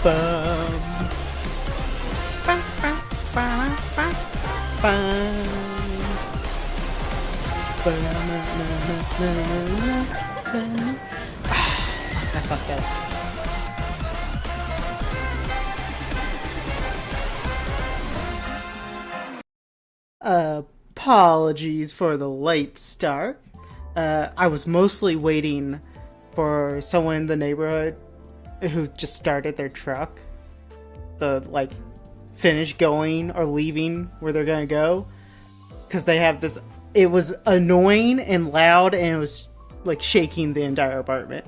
Bum, bum, bum, bum, bum. I fucked up. Apologies for the late start. I was mostly waiting for someone in the neighborhood who just started their truck to like finish going or leaving where they're gonna go, because they have this. It was annoying and loud, and it was like shaking the entire apartment.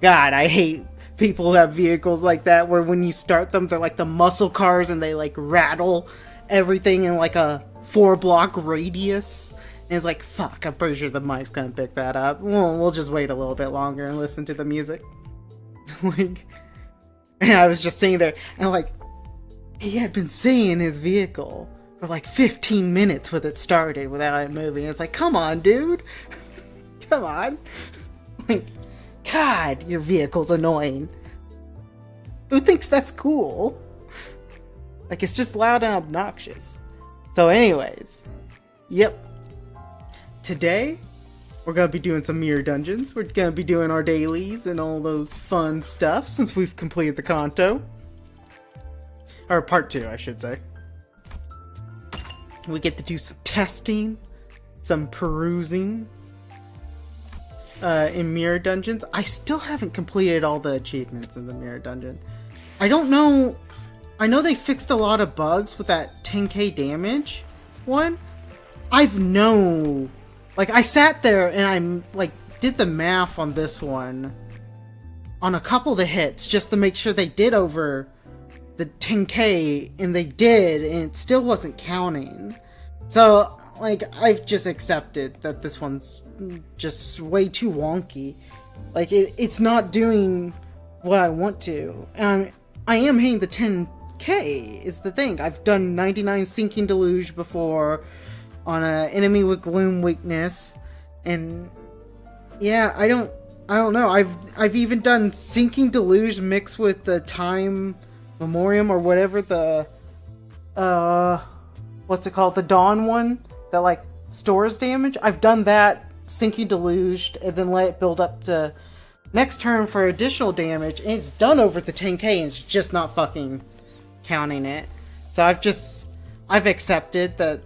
God, I hate people who have vehicles like that where when you start them, they're like the muscle cars and they like rattle everything in like a 4-block radius. And it's like, fuck, I'm pretty sure the mic's gonna pick that up. We'll just wait a little bit longer and listen to the music. Like, and I was just sitting there, and like, he had been sitting in his vehicle for like 15 minutes with it started without it moving. It's like, come on, dude. Come on. Like, God, your vehicle's annoying. Who thinks that's cool? Like, it's just loud and obnoxious. So anyways, yep. Today, we're going to be doing some mirror dungeons. We're going to be doing our dailies and all those fun stuff since we've completed the Kanto. Or part 2, I should say. We get to do some testing, some perusing in mirror dungeons. I still haven't completed all the achievements in the mirror dungeon. I don't know. I know they fixed a lot of bugs with that 10k damage one. I've no... Like, I sat there and I'm like, did the math on this one on a couple of the hits just to make sure they did over the 10k, and they did, and it still wasn't counting. So, like, I've just accepted that this one's just way too wonky. Like, it's not doing what I want to. I am hitting the 10k, is the thing. I've done 99 Sinking Deluge before on an enemy with Gloom weakness, and yeah, I don't know. I've even done Sinking Deluge mixed with the Time Memoriam or whatever the what's it called, the Dawn one that like stores damage. I've done that Sinking Deluge and then let it build up to next turn for additional damage, and it's done over the 10k, and it's just not fucking counting it. So I've accepted that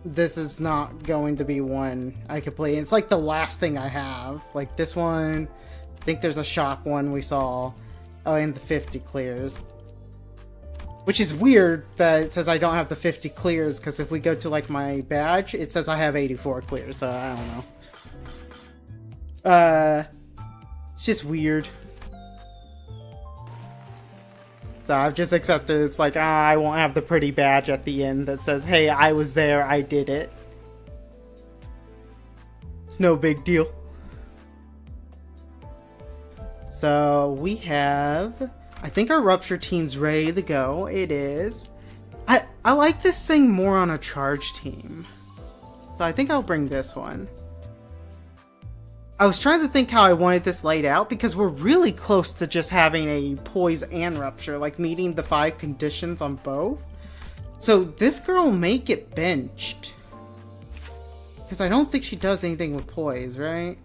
this is not going to be one I could play. It's like the last thing I have. Like this one, I think there's a shock one we saw. Oh, and the 50 clears. Which is weird that it says I don't have the 50 clears, because if we go to like my badge, it says I have 84 clears, so I don't know. It's just weird. So I've just accepted it's like, I won't have the pretty badge at the end that says, hey, I was there, I did it. It's no big deal. So we have, I think our Rupture team's ready to go. It is. I like this thing more on a charge team. So I think I'll bring this one. I was trying to think how I wanted this laid out, because we're really close to just having a Poise and Rupture, like meeting the 5 conditions on both. So this girl may get benched, because I don't think she does anything with Poise, right?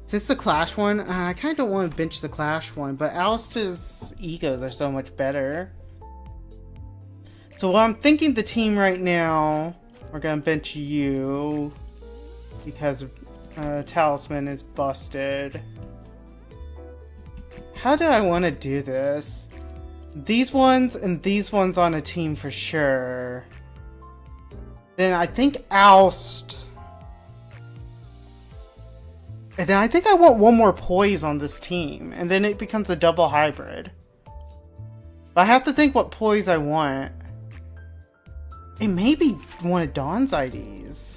Is this the Clash one? I kind of don't want to bench the Clash one, but Alistair's egos are so much better. So what I'm thinking the team right now, we're going to bench you, because Talisman is busted. How do I want to do this? These ones and these ones on a team for sure. Then I think Oust. And then I think I want one more Poise on this team, and then it becomes a double hybrid. But I have to think what Poise I want. It may be one of Dawn's IDs.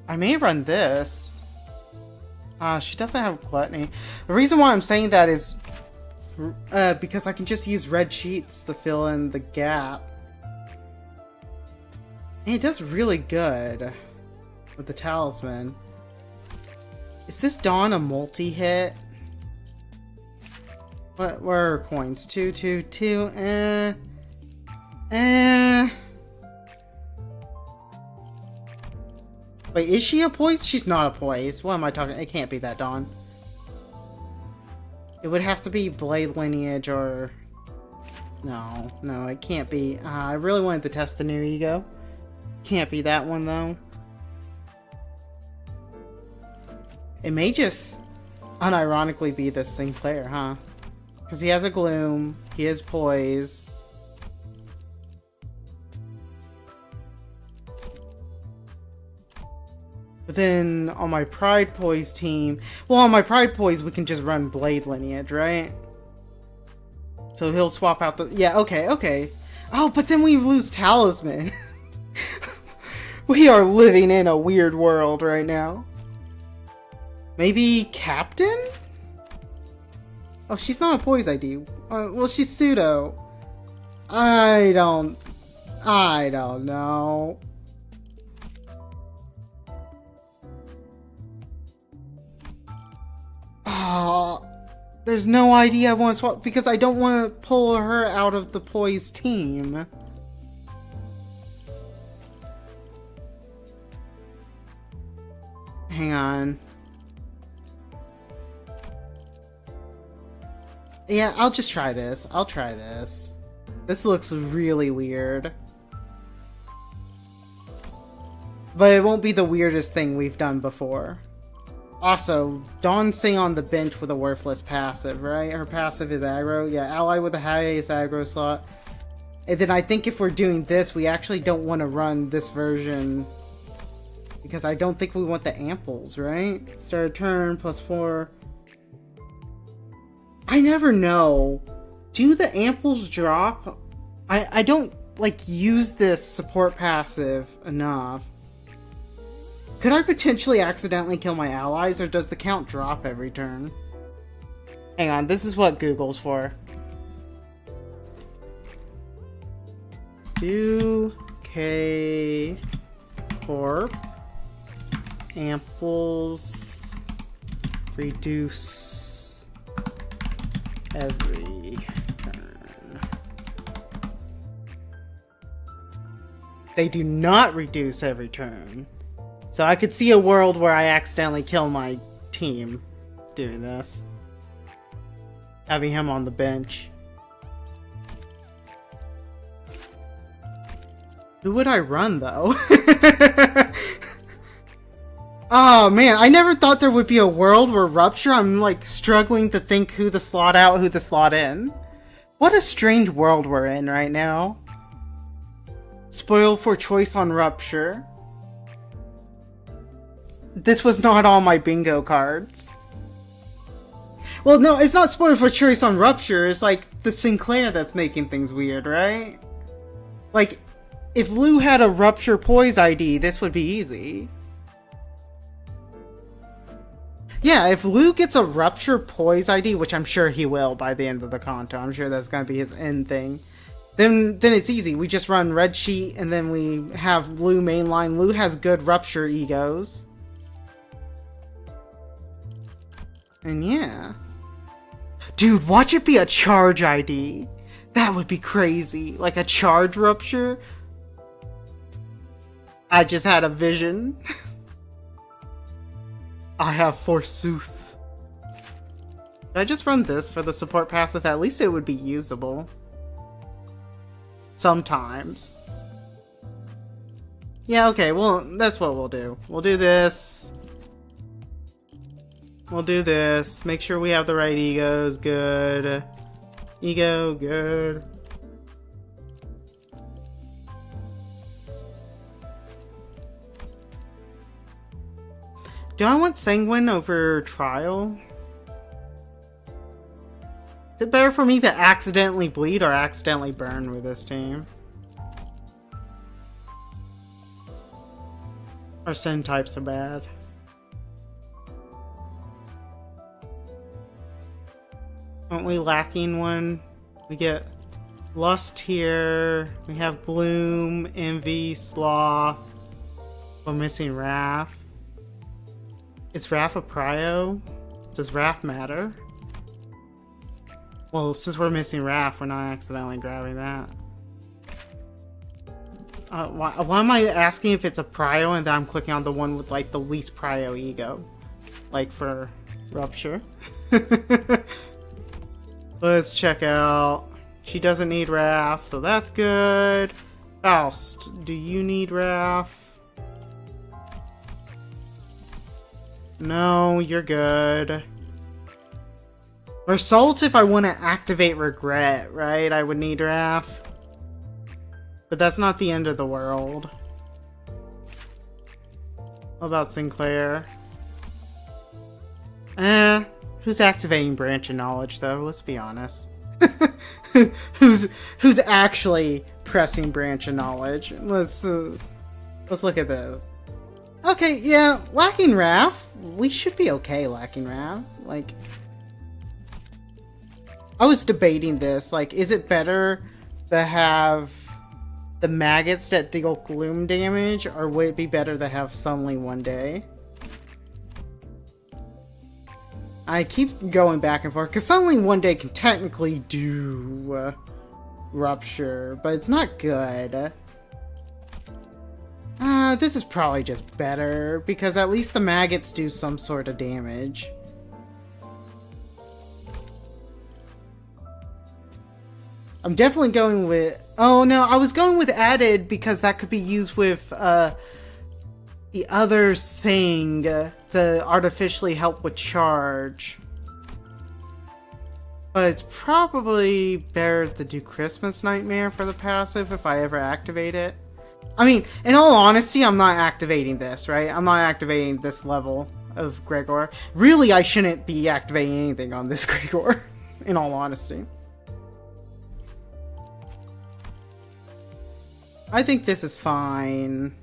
I may run this. She doesn't have Gluttony. The reason why I'm saying that is because I can just use red sheets to fill in the gap. And it does really good with the Talisman. Is this Dawn a multi-hit? Where are coins? 2, 2, 2, Wait, is she a poise? She's not a poise. What am I talking? It can't be that, Dawn. It would have to be Blade Lineage or... No, it can't be. I really wanted to test the new ego. Can't be that one, though. It may just unironically be this Sinclair, huh? Because he has a Gloom, he has Poise. But then on my Pride Poise team... Well, on my Pride Poise, we can just run Blade Lineage, right? So he'll swap out the... Yeah, okay. Oh, but then we lose Talisman. We are living in a weird world right now. Maybe Captain? Oh, she's not a Poise ID. Well, she's pseudo. I don't know. Oh, there's no idea I want to swap because I don't want to pull her out of the Poise team. Hang on. Yeah, I'll just try this. I'll try this. This looks really weird. But it won't be the weirdest thing we've done before. Also, Dawn Sing on the bench with a worthless passive, right? Her passive is aggro. Yeah, ally with the highest aggro slot. And then I think if we're doing this, we actually don't want to run this version. Because I don't think we want the amples, right? Start a turn, +4. I never know. Do the amples drop? I don't, like, use this support passive enough. Could I potentially accidentally kill my allies, or does the count drop every turn? Hang on, this is what Google's for. Do K Corp amples reduce every turn? They do not reduce every turn. So I could see a world where I accidentally kill my team doing this. Having him on the bench. Who would I run, though? Oh, man. I never thought there would be a world where Rupture... I'm, like, struggling to think who to slot out, who to slot in. What a strange world we're in right now. Spoiled for choice on Rupture. This was not on my bingo cards. Well, no, it's not spoiled for choice on Rupture. It's like the Sinclair that's making things weird, right? Like, if Lou had a Rupture Poise ID, this would be easy. Yeah, if Lou gets a Rupture Poise ID, which I'm sure he will by the end of the content, I'm sure that's going to be his end thing, then it's easy. We just run Red Sheet, and then we have Lou mainline. Lou has good Rupture egos. And yeah. Dude, watch it be a charge ID. That would be crazy. Like a charge Rupture. I just had a vision. I have forsooth. Should I just run this for the support passive? At least it would be usable. Sometimes. Yeah, okay, well, that's what we'll do. We'll do this. We'll do this. Make sure we have the right egos. Good. Ego, good. Do I want Sanguine over Trial? Is it better for me to accidentally bleed or accidentally burn with this team? Our Sin types are bad. Aren't we lacking one? We get Lust here. We have Bloom, Envy, Sloth. We're missing Wrath. Is Wrath a prio? Does Wrath matter? Well, since we're missing Raph, we're not accidentally grabbing that. Why am I asking if it's a prio and then I'm clicking on the one with like the least prio ego? Like for Rupture. Let's check out. She doesn't need Raph, so that's good. Faust, do you need Raph? No, you're good. Result, if I want to activate Regret, right? I would need Raph. But that's not the end of the world. What about Sinclair? Who's activating Branch of Knowledge, though? Let's be honest. Who's actually pressing Branch of Knowledge? Let's look at this. Okay, yeah, lacking Raph. We should be okay lacking Raph. Like, I was debating this. Like, is it better to have the maggots that deal gloom damage, or would it be better to have Suddenly One Day? I keep going back and forth, because Suddenly One Day can technically do Rupture, but it's not good. This is probably just better, because at least the maggots do some sort of damage. I'm definitely going with... Oh no, I was going with Added because that could be used with the other Sing to artificially help with charge. But it's probably better to do Christmas Nightmare for the passive if I ever activate it. I mean, in all honesty, I'm not activating this, right? I'm not activating this level of Gregor. Really, I shouldn't be activating anything on this Gregor, in all honesty. I think this is fine.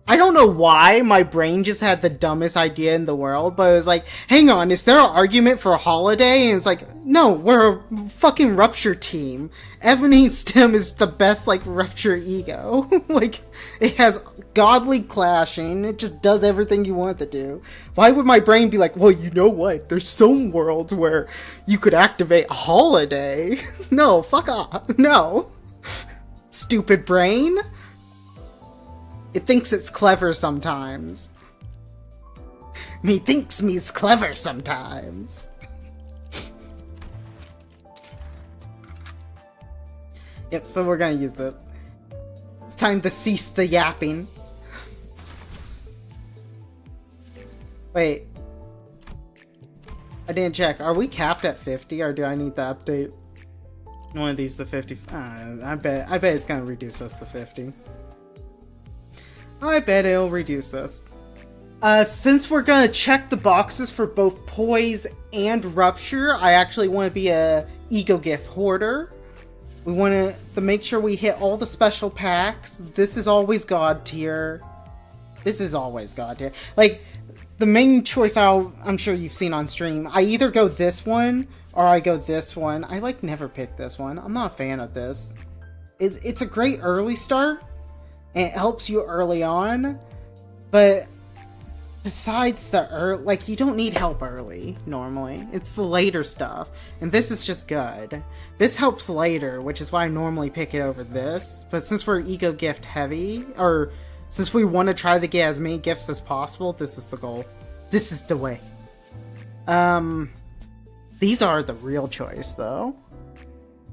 I don't know why my brain just had the dumbest idea in the world, but it was like, hang on, is there an argument for a holiday? And it's like, no, we're a fucking Rupture team. Ebony Stem is the best, like, Rupture ego. Like, it has godly clashing, it just does everything you want it to do. Why would my brain be like, well, you know what, there's some worlds where you could activate a holiday? No, fuck off, no. Stupid brain. It thinks it's clever sometimes. Me thinks me's clever sometimes. Yep, so we're gonna use this. It's time to cease the yapping. Wait. I didn't check. Are we capped at 50 or do I need to update one of these to 50? I bet it's gonna reduce us to 50. I bet it'll reduce us. Since we're gonna check the boxes for both Poise and Rupture, I actually want to be a Ego Gift Hoarder. We want to make sure we hit all the special packs. This is always God tier. This is always God tier. Like, the main choice I'm sure you've seen on stream, I either go this one or I go this one. I like never pick this one. I'm not a fan of this. It's a great early start. And it helps you early on, but besides the like, you don't need help early, normally. It's the later stuff, and this is just good. This helps later, which is why I normally pick it over this, but since we're Ego Gift heavy, or since we want to try to get as many gifts as possible, this is the goal. This is the way. These are the real choice, though.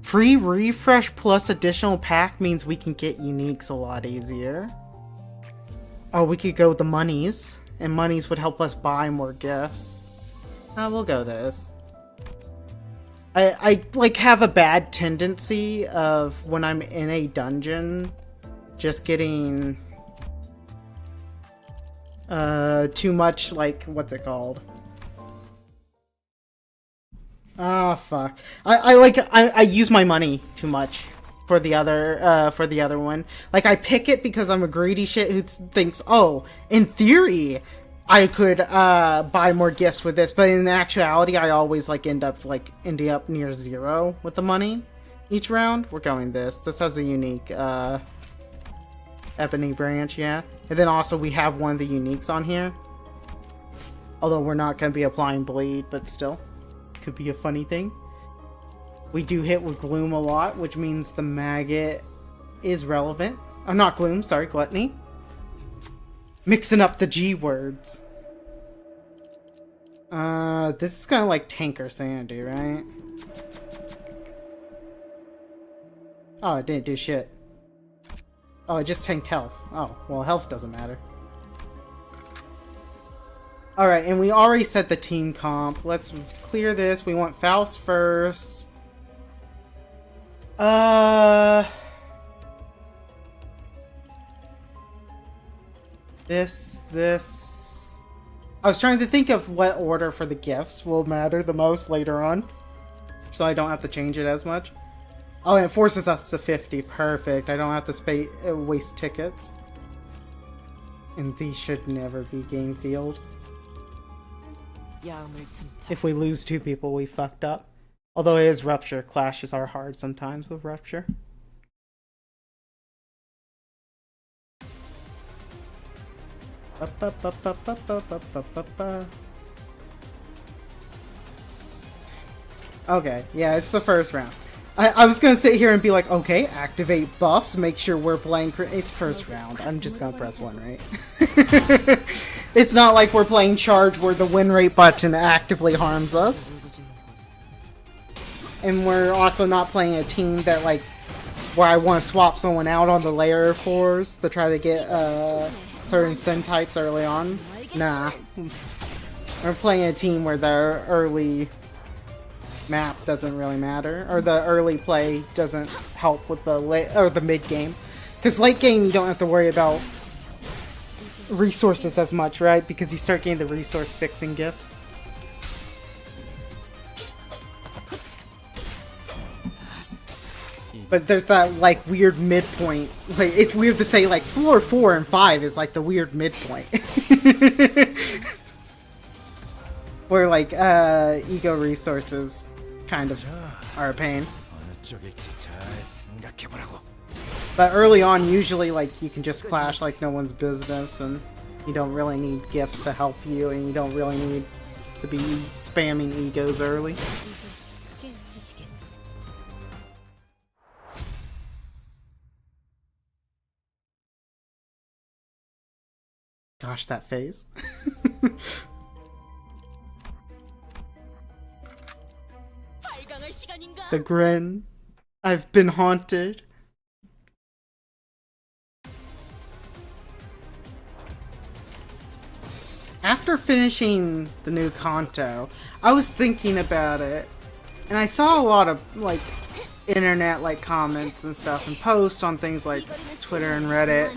Free refresh plus additional pack means we can get uniques a lot easier. Or we could go the monies, and monies would help us buy more gifts. We'll go this. I like have a bad tendency of when I'm in a dungeon, just getting too much, like, what's it called? Ah, fuck. I use my money too much for the other one. Like, I pick it because I'm a greedy shit who thinks, oh, in theory, I could buy more gifts with this, but in actuality, I always ending up near zero with the money each round. We're going this. This has a unique Ebony branch, yeah. And then also we have one of the uniques on here. Although we're not going to be applying bleed, but still. could be a funny thing. We do hit with Gloom a lot, which means the maggot is relevant. Oh, not Gloom, sorry, Gluttony. Mixing up the G words. This is kind of like Tanker Sandy, right? Oh, it didn't do shit. Oh, it just tanked health. Oh, well, health doesn't matter. Alright, and we already set the team comp. Let's clear this. We want Faust first. This. I was trying to think of what order for the gifts will matter the most later on, so I don't have to change it as much. Oh, and it forces us to 50. Perfect. I don't have to waste tickets. And these should never be game field. If we lose 2 people, we fucked up. Although it is Rupture. Clashes are hard sometimes with Rupture. Okay, yeah, it's the first round. I was gonna sit here and be like, okay, activate buffs, make sure we're playing. It's first round. I'm just gonna press 1, right? It's not like we're playing Charge where the win rate button actively harms us. And we're also not playing a team that, like, where I want to swap someone out on the layer 4s to try to get certain Sin types early on. Nah. We're playing a team where their early map doesn't really matter, or the early play doesn't help with the mid game, because late game you don't have to worry about resources as much, right? Because you start getting the resource fixing gifts. But there's that like weird midpoint. Like, it's weird to say like floor 4 and 5 is like the weird midpoint. Where like ego resources kind of are a pain. But early on, usually like you can just clash like no one's business, and you don't really need gifts to help you, and you don't really need to be spamming egos early. Gosh, that phase. The grin. I've been haunted. After finishing the new Kanto, I was thinking about it, and I saw a lot of like internet like comments and stuff and posts on things like Twitter and Reddit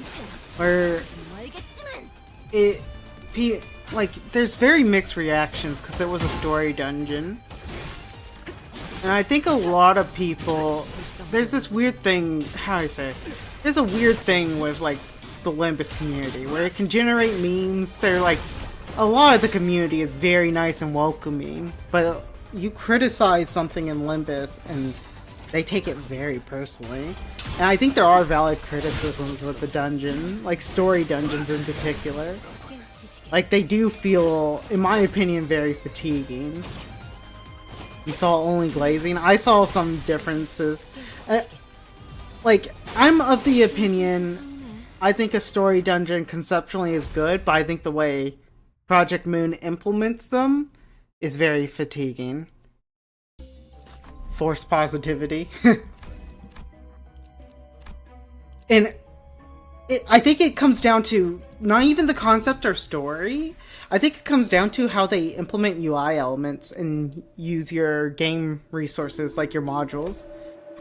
where there's very mixed reactions because it was a story dungeon. And I think a lot of people, there's this weird thing, how do I say it? There's a weird thing with like the Limbus community where it can generate memes. They're like, a lot of the community is very nice and welcoming, but you criticize something in Limbus and they take it very personally. And I think there are valid criticisms with the dungeon, like story dungeons in particular. Like, they do feel, in my opinion, very fatiguing. You saw only glazing. I saw some differences. Like, I'm of the opinion, I think a story dungeon conceptually is good, but I think the way Project Moon implements them is very fatiguing. Forced positivity. And I think it comes down to not even the concept or story. I think it comes down to how they implement UI elements and use your game resources, like your modules.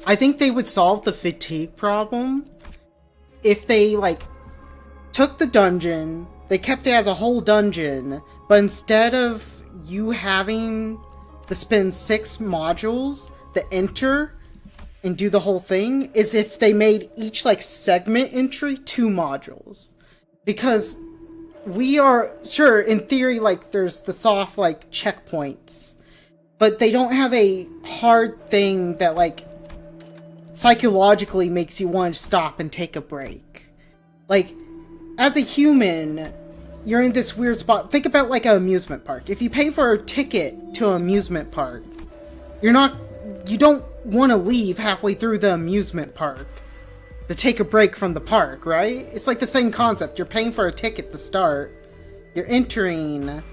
I think they would solve the fatigue problem if they, like, took the dungeon, they kept it as a whole dungeon, but instead of you having to spend 6 modules to enter and do the whole thing, is if they made each, like, segment entry 2 modules. Because we are, sure, in theory, like, there's the soft, like, checkpoints, but they don't have a hard thing that, like, psychologically makes you want to stop and take a break. Like, as a human, you're in this weird spot. Think about, like, an amusement park. If you pay for a ticket to an amusement park, you don't want to leave halfway through the amusement park to take a break from the park, right? It's like the same concept. You're paying for a ticket to start, you're entering,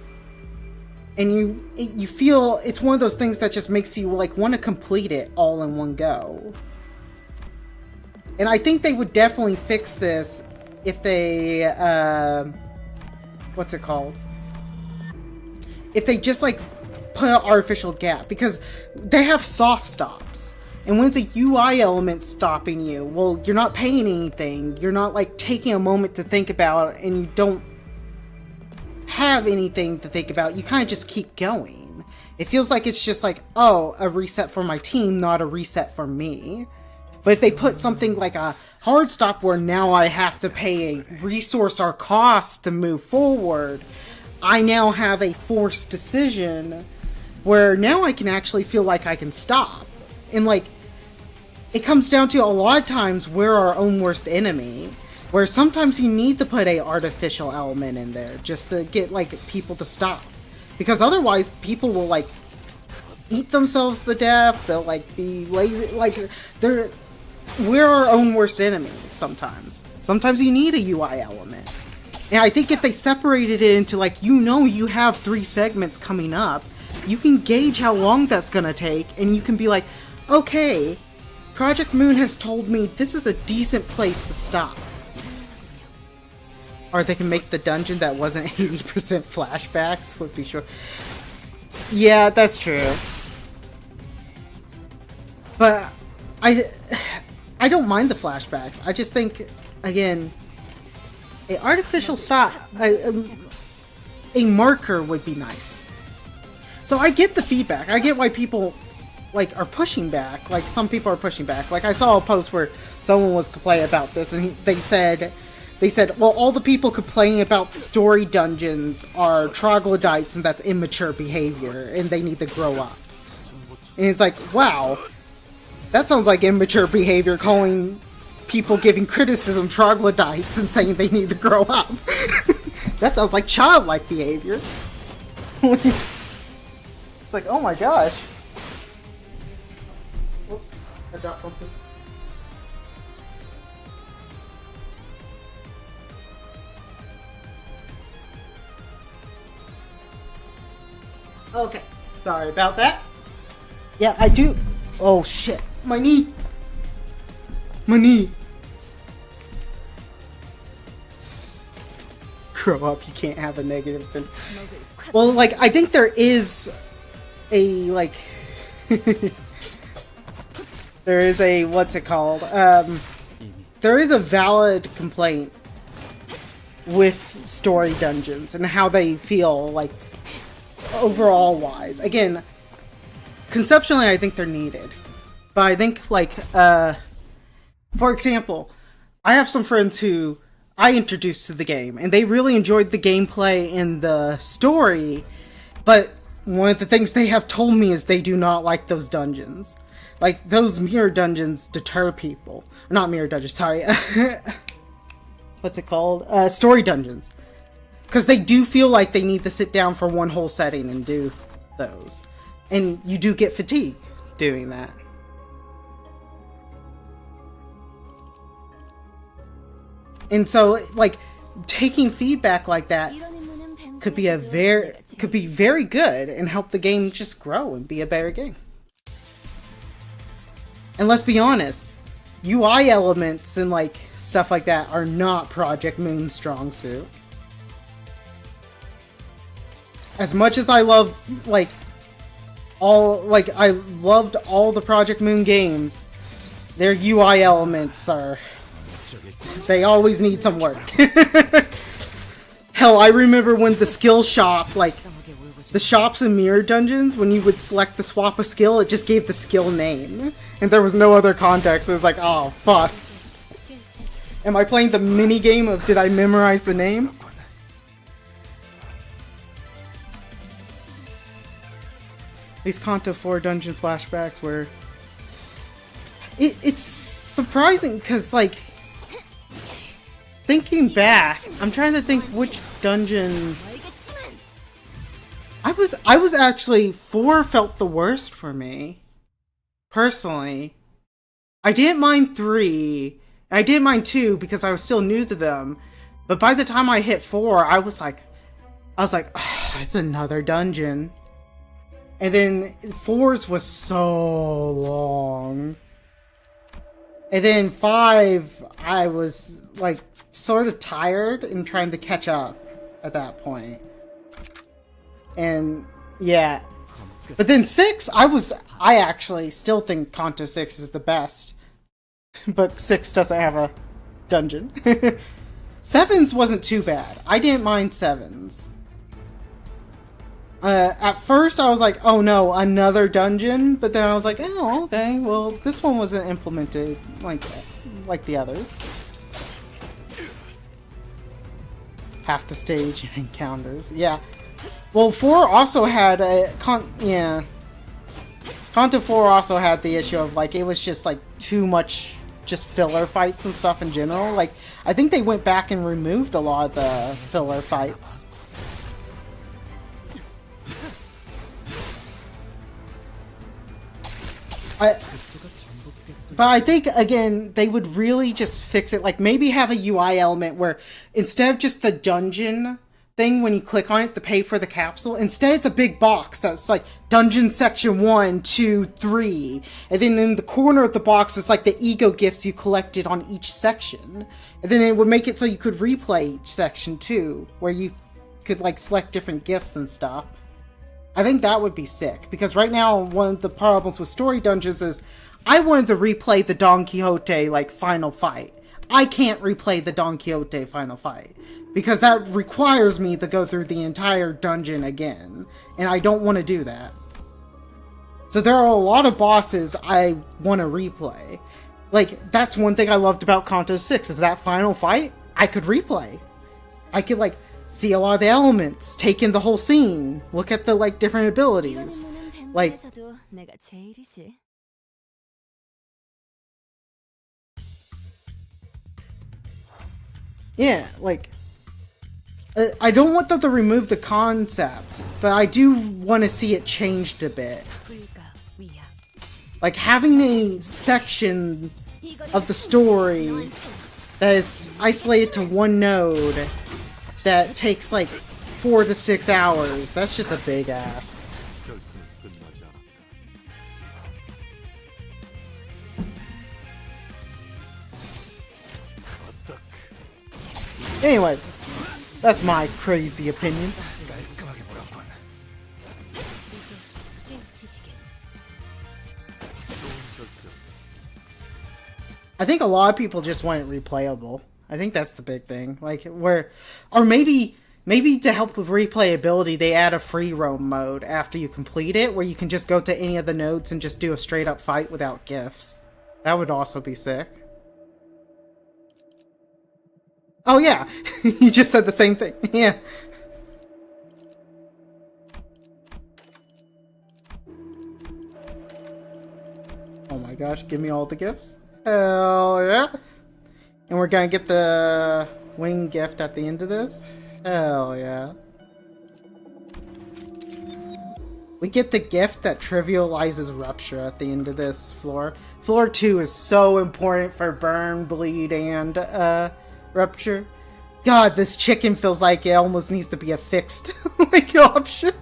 and you feel it's one of those things that just makes you like want to complete it all in one go. And I think they would definitely fix this if they what's it called? If they just like put an artificial gap, because they have soft stops. And when it's a UI element stopping you, well, you're not paying anything. You're not like taking a moment to think about it, and you don't have anything to think about. You kind of just keep going. It feels like it's just like, oh, a reset for my team, not a reset for me. But if they put something like a hard stop where now I have to pay a resource or cost to move forward, I now have a forced decision where now I can actually feel like I can stop. And like, it comes down to a lot of times we're our own worst enemy, where sometimes you need to put a artificial element in there just to get like people to stop. Because otherwise people will like eat themselves to death, they'll like be lazy, like we're our own worst enemies sometimes. Sometimes you need a UI element. And I think if they separated it into like, you have 3 segments coming up, you can gauge how long that's gonna take, and you can be like, okay, Project Moon has told me this is a decent place to stop. Or they can make the dungeon that wasn't 80% flashbacks, would be sure. Yeah, that's true. But I don't mind the flashbacks. I just think, again, a artificial stop, a marker would be nice. So I get the feedback. I get why people like are pushing back. Like some people are pushing back. Like I saw a post where someone was complaining about this, and they said, well, all the people complaining about story dungeons are troglodytes, and that's immature behavior, and they need to grow up. And it's like, wow, that sounds like immature behavior, calling people giving criticism troglodytes and saying they need to grow up. That sounds like childlike behavior. It's like, oh my gosh. Whoops, I dropped something. Okay, sorry about that. Yeah, I do. Oh shit, my knee. My knee. Grow up, you can't have a negative thing. Well, like, I think there is a, like, there is a, what's it called? There is a valid complaint with story dungeons and how they feel, like, overall wise. Again, conceptually, I think they're needed. But I think, like, for example, I have some friends who I introduced to the game, and they really enjoyed the gameplay and the story, but one of the things they have told me is they do not like those dungeons. Like, those mirror dungeons deter people. Not mirror dungeons, sorry. What's it called? Story dungeons. Because they do feel like they need to sit down for one whole setting and do those. And you do get fatigued doing that. And so, like, taking feedback like that could be very good and help the game just grow and be a better game. And let's be honest, UI elements and like stuff like that are not Project Moon's strong suit. As much as I love I loved all the Project Moon games, their UI elements are, they always need some work. Hell, I remember when the skill shop, like, the shops in mirror dungeons, when you would select the swap a skill, it just gave the skill name. And there was no other context. It was like, oh, fuck. Am I playing the mini game of did I memorize the name? These Kanto 4 dungeon flashbacks where... It's surprising, because, like... Thinking back, I'm trying to think which dungeon... I I was actually 4 felt the worst for me. Personally. I didn't mind 3. I didn't mind 2 because I was still new to them. But by the time I hit 4, I was like, oh, it's another dungeon. And then 4's was so long. And then 5, I was like sort of tired and trying to catch up at that point. And yeah. But then 6, I actually still think Kanto 6 is the best. But 6 doesn't have a dungeon. 7's wasn't too bad. I didn't mind 7's. At first I was like, oh no, another dungeon? But then I was like, oh, okay, well, this one wasn't implemented like the others. Half the stage encounters. Yeah. Well, 4 also had Kanto 4 also had the issue of, like, it was just, like, too much just filler fights and stuff in general. Like, I think they went back and removed a lot of the filler fights. But I think, again, they would really just fix it. Like, maybe have a UI element where instead of just the dungeon thing when you click on it to pay for the capsule, instead it's a big box that's like dungeon section 1, 2, 3. And then in the corner of the box is like the ego gifts you collected on each section. And then it would make it so you could replay each section too, where you could like select different gifts and stuff. I think that would be sick, because right now one of the problems with story dungeons is I wanted to replay the Don Quixote like final fight. I can't replay the Don Quixote final fight because that requires me to go through the entire dungeon again, and I don't want to do that. So there are a lot of bosses I want to replay. Like, that's one thing I loved about Kanto 6 is that final fight I could replay. I could like see a lot of the elements, take in the whole scene, look at the like different abilities. Like, yeah, like, I don't want them to remove the concept, but I do want to see it changed a bit. Like, having a section of the story that is isolated to one node that takes like 4 to 6 hours, that's just a big ask. Anyways, that's my crazy opinion. I think a lot of people just want it replayable. I think that's the big thing. Like, where, or maybe to help with replayability, they add a free roam mode after you complete it, where you can just go to any of the nodes and just do a straight up fight without gifts. That would also be sick. Oh yeah, you just said the same thing. Yeah. Oh my gosh, give me all the gifts. Hell yeah. And we're gonna get the wing gift at the end of this. Hell yeah. We get the gift that trivializes rupture at the end of this floor. Floor 2 is so important for burn, bleed, and rupture. God, this chicken feels like it almost needs to be a fixed like option.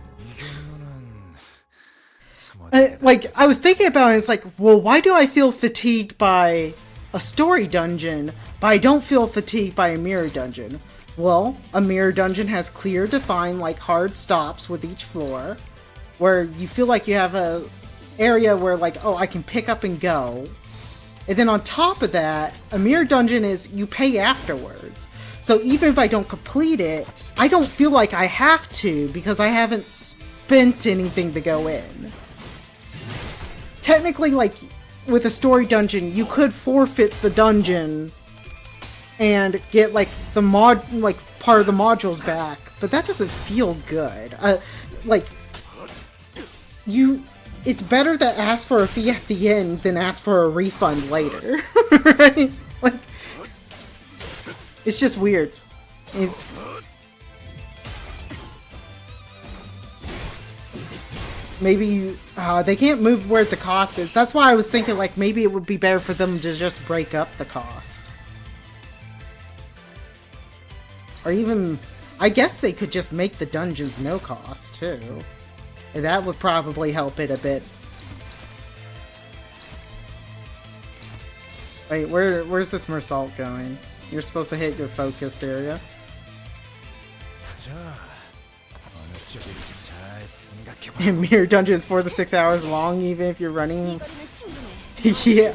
Like, I was thinking about it, it's like, well, why do I feel fatigued by a story dungeon, but I don't feel fatigued by a mirror dungeon? Well, a mirror dungeon has clear, defined, like, hard stops with each floor, where you feel like you have a area where, like, oh, I can pick up and go. And then on top of that, a mirror dungeon is you pay afterwards. So even if I don't complete it, I don't feel like I have to because I haven't spent anything to go in. Technically, like, with a story dungeon, you could forfeit the dungeon and get, like, the part of the modules back, but that doesn't feel good. It's better to ask for a fee at the end than ask for a refund later, right? Like, it's just weird. maybe they can't move where the cost is. That's why I was thinking like maybe it would be better for them to just break up the cost. Or even, I guess they could just make the dungeons no cost too. And that would probably help it a bit. Wait, where's this Mersault going? You're supposed to hit your focused area. And Mirror Dungeon is 4 to 6 hours long, even if you're running. Yeah.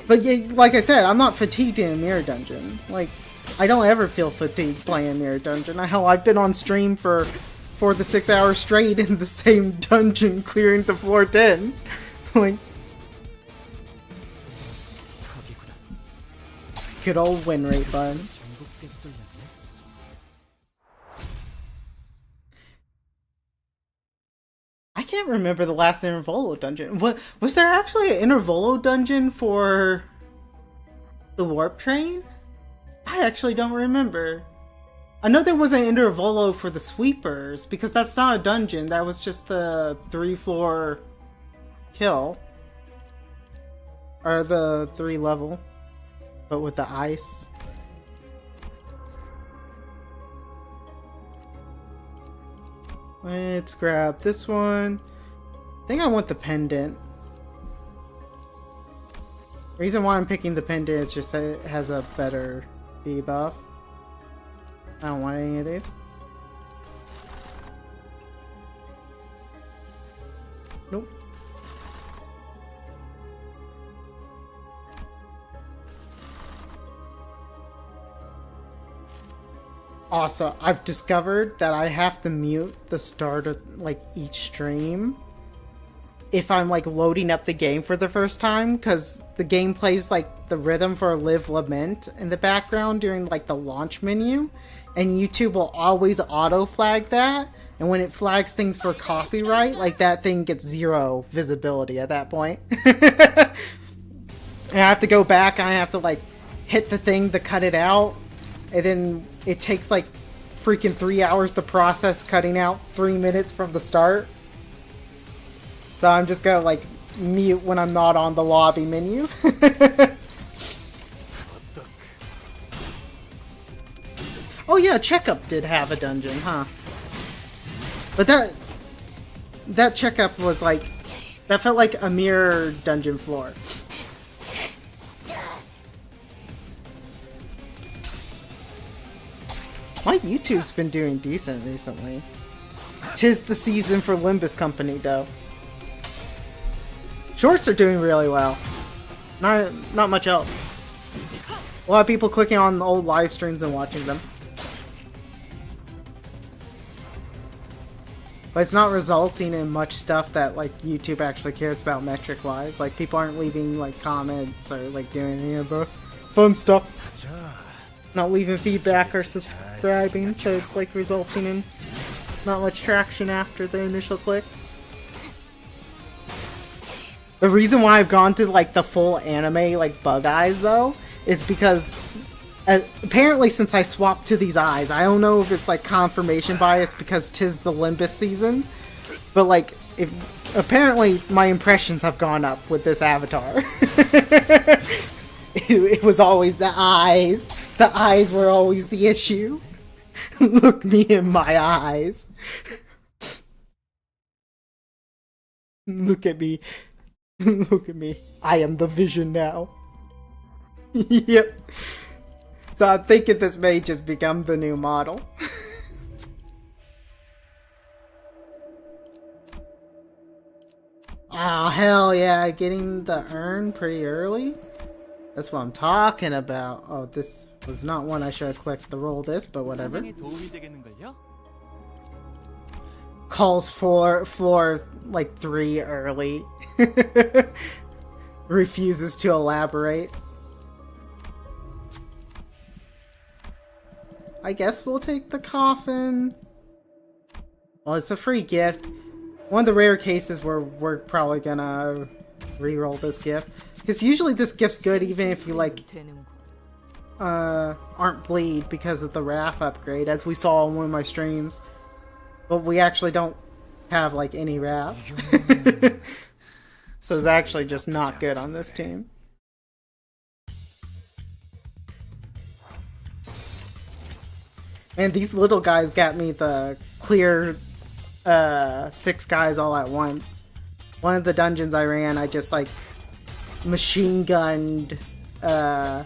But yeah, like I said, I'm not fatigued in a Mirror Dungeon. Like, I don't ever feel fatigued playing Mirror Dungeon. Hell, I've been on stream for 4 to 6 hours straight in the same dungeon, clearing to floor 10. Like, good old win rate button. I can't remember the last Intervolo dungeon. What was there actually an Intervolo dungeon for the Warp Train? I actually don't remember. I know there was an Intervolo for the Sweepers, because that's not a dungeon, that was just the 3-floor kill. Or the 3-level. But with the ice. Let's grab this one. I think I want the pendant. The reason why I'm picking the pendant is just that it has a better debuff. I don't want any of these. Nope. Also, I've discovered that I have to mute the start of like each stream if I'm like loading up the game for the first time, because the game plays like the rhythm for Live Lament in the background during like the launch menu, and YouTube will always auto flag that, and when it flags things for copyright, like that thing gets 0 visibility at that point. And I have to go back and I have to like hit the thing to cut it out. And then it takes like freaking 3 hours to process cutting out 3 minutes from the start. So I'm just gonna like mute when I'm not on the lobby menu. Oh yeah, Checkup did have a dungeon, huh? But that Checkup was like, that felt like a mirror dungeon floor. My YouTube's been doing decent recently. 'Tis the season for Limbus Company, though. Shorts are doing really well. Not much else. A lot of people clicking on old live streams and watching them. But it's not resulting in much stuff that like YouTube actually cares about metric-wise. Like people aren't leaving like comments or like doing any of the fun stuff. Not leaving feedback or subscribing, so it's like resulting in not much traction after the initial click. The reason why I've gone to like the full anime like bug eyes though is because apparently since I swapped to these eyes, I don't know if it's like confirmation bias because 'tis the Limbus season, but like apparently my impressions have gone up with this avatar. It was always the eyes. The eyes were always the issue. Look me in my eyes. Look at me. Look at me. I am the vision now. Yep. So I'm thinking this may just become the new model. Oh, hell yeah. Getting the urn pretty early? That's what I'm talking about. Oh, this was not one I should have clicked to roll this, but whatever. Calls for floor like 3 early. Refuses to elaborate. I guess we'll take the coffin. Well, it's a free gift. One of the rare cases where we're probably gonna re-roll this gift. Because usually this gift's good even if you like aren't bleed because of the RAF upgrade, as we saw on one of my streams. But we actually don't have like any rap. So it's actually just not good on this team. And these little guys got me the clear 6 guys all at once. One of the dungeons I ran, I just like machine gunned the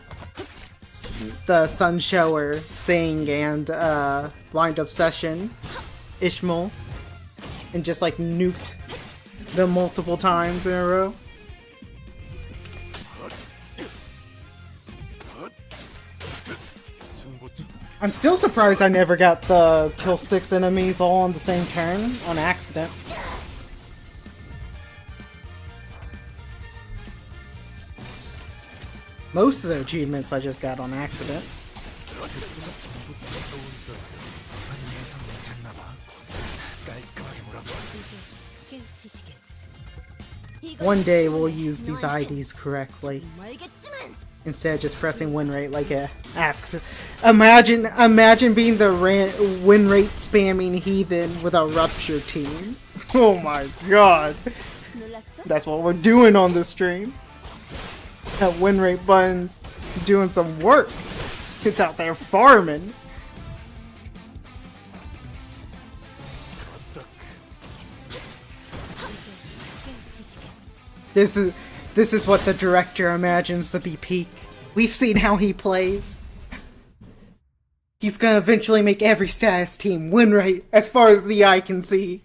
Sun Shower, Sing, and Blind Obsession, Ishmael, and just like nuked them multiple times in a row. I'm still surprised I never got the kill 6 enemies all on the same turn on accident. Most of the achievements I just got on accident. One day we'll use these IDs correctly, instead of just pressing win rate like a axe. Imagine being the win rate spamming heathen with a rupture team. Oh my god. That's what we're doing on this stream. That win rate button's doing some work. It's out there farming. This is what the director imagines to be peak. We've seen how he plays. He's gonna eventually make every status team win rate as far as the eye can see.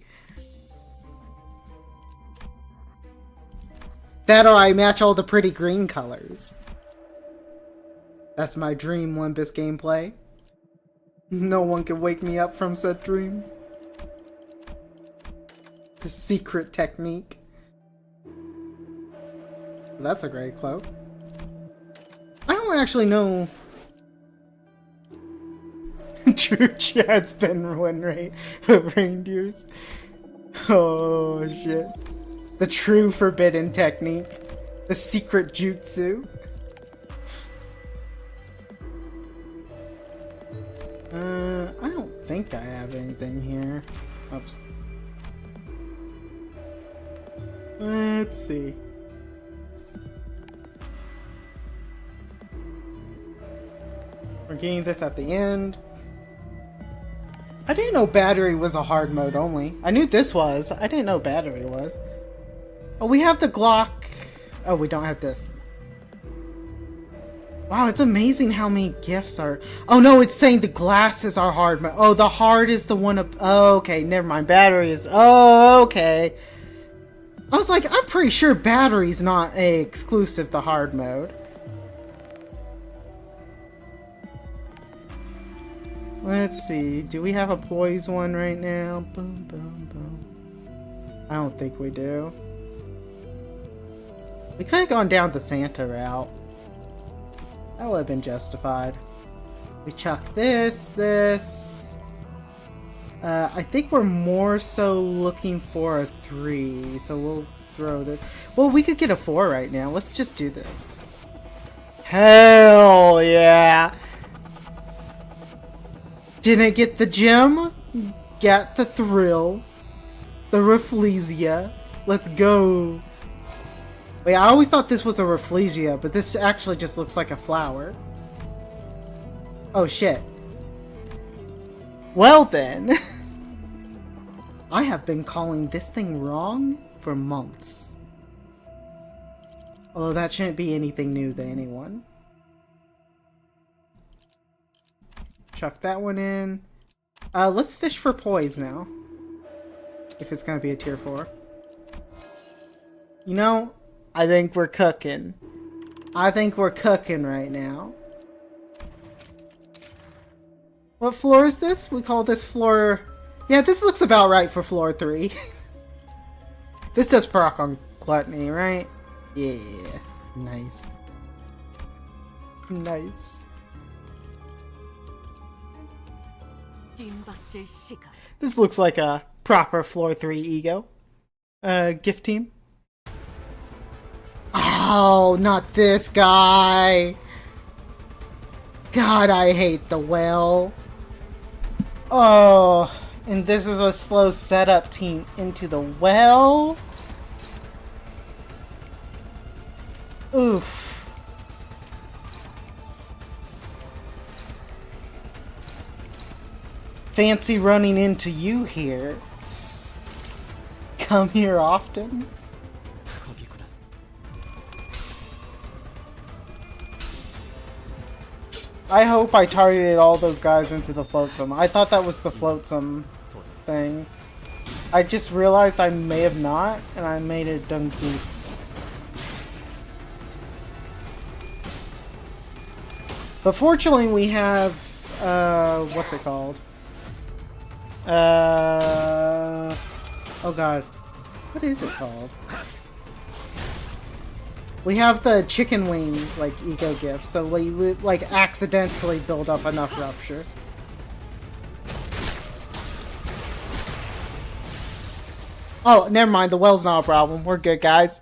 That or I match all the pretty green colors. That's my dream Limbus gameplay. No one can wake me up from said dream. The secret technique. That's a great cloak. I don't actually know. True chat's been win rate of reindeers. Oh shit. The true forbidden technique. The secret jutsu. I don't think I have anything here. Oops. Let's see. We're getting this at the end. I didn't know battery was a hard mode only. I knew this was. I didn't know battery was. Oh, we have the Glock. Oh, we don't have this. Wow, it's amazing how many gifts are... Oh no, it's saying the glasses are hard mode. Oh, the hard is the one up... Oh, okay, never mind. Battery is... Oh, okay. I was like, I'm pretty sure battery's not a exclusive to hard mode. Let's see. Do we have a poise one right now? Boom, boom, boom. I don't think we do. We could have gone down the Santa route. That would have been justified. We chuck this. I think we're more so looking for a 3, so we'll throw this. Well, we could get a 4 right now. Let's just do this. Hell yeah! Didn't get the gem, got the thrill, the Rafflesia. Let's go. Wait, I always thought this was a Rafflesia, but this actually just looks like a flower. Oh shit. Well then. I have been calling this thing wrong for months. Although that shouldn't be anything new to anyone. Chuck that one in. Let's fish for poise now. If it's gonna be a tier 4. You know, I think we're cooking. I think we're cooking right now. What floor is this? We call this floor... Yeah, this looks about right for floor 3. This does proc on Gluttony, right? Yeah. Nice. Nice. This looks like a proper floor 3 ego. Gift team. Oh, not this guy. God, I hate the whale. Oh, And this is a slow setup team into the well. Oof. Fancy running into you here. Come here often. I hope I targeted all those guys into the flotsam. I thought that was the flotsam thing. I just realized I may have not, and I made a dumb goof. But fortunately we have, what's it called? Oh god. What is it called? We have the chicken wing, like, eco gift, so we, like, accidentally build up enough rupture. Oh, never mind, the well's not a problem. We're good, guys.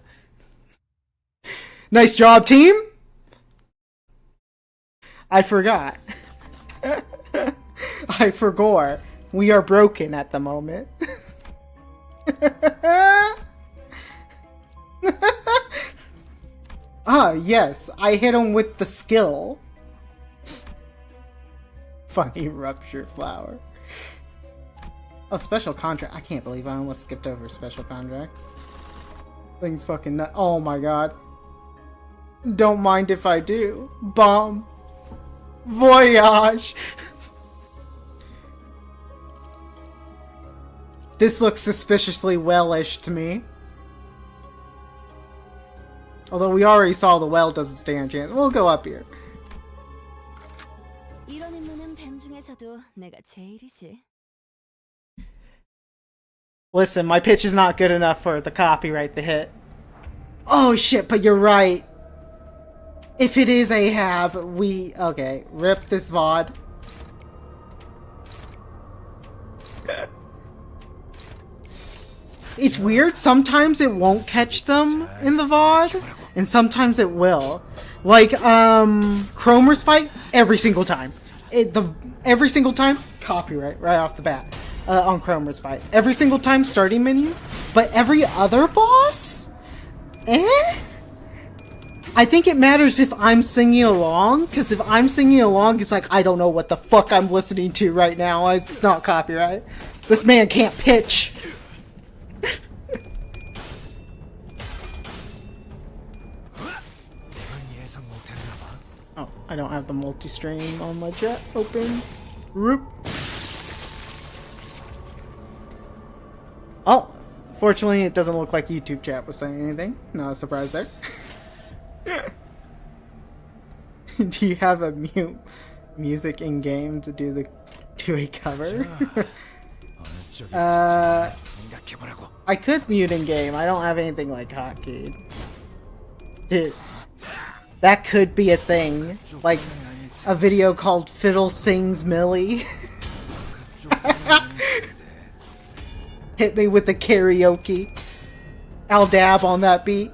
Nice job, team! I forgot. I forgot. We are broken at the moment. Ah, yes, I hit him with the skill. Funny rupture flower. Oh, special contract. I can't believe I almost skipped over special contract. Thing's fucking nut. Oh my god. Don't mind if I do. Bomb. Voyage. This looks suspiciously wellish to me. Although we already saw the well doesn't stand a chance. We'll go up here. Listen, my pitch is not good enough for the copyright to hit. Oh shit, but you're right. If it is Ahab, we... Okay, rip this VOD. It's weird, sometimes it won't catch them in the VOD, and sometimes it will. Like, Cromer's fight, every single time. Every single time, copyright, right off the bat, on Cromer's fight. Every single time, starting menu, but every other boss? I think it matters if I'm singing along, because if I'm singing along, it's like, I don't know what the fuck I'm listening to right now, it's not copyright. This man can't pitch. Oh, I don't have the multi-stream on my chat open. Roop. Oh, fortunately it doesn't look like YouTube chat was saying anything. Not a surprise there. Do you have a music in game to do a cover? I could mute in game. I don't have anything like hotkeyed. Dude, that could be a thing. Like a video called Fiddle Sings Millie. Hit me with the karaoke. I'll dab on that beat.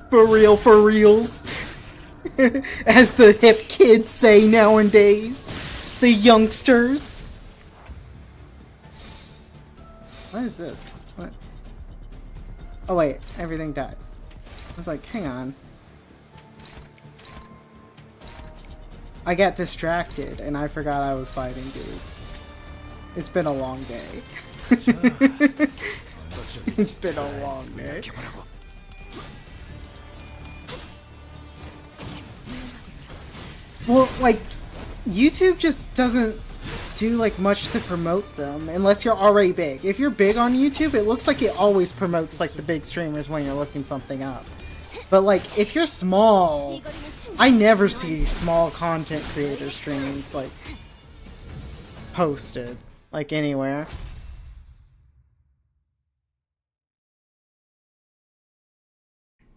For real, for reals. As the hip kids say nowadays. The youngsters. What is this? What? Oh wait, everything died. I was like, hang on. I got distracted and I forgot I was fighting dudes. It's been a long day. It's been a long day. Well, like, YouTube just doesn't do, like, much to promote them, unless you're already big. If you're big on YouTube, it looks like it always promotes, like, the big streamers when you're looking something up. But, like, if you're small, I never see small content creator streams, like, posted, like, anywhere.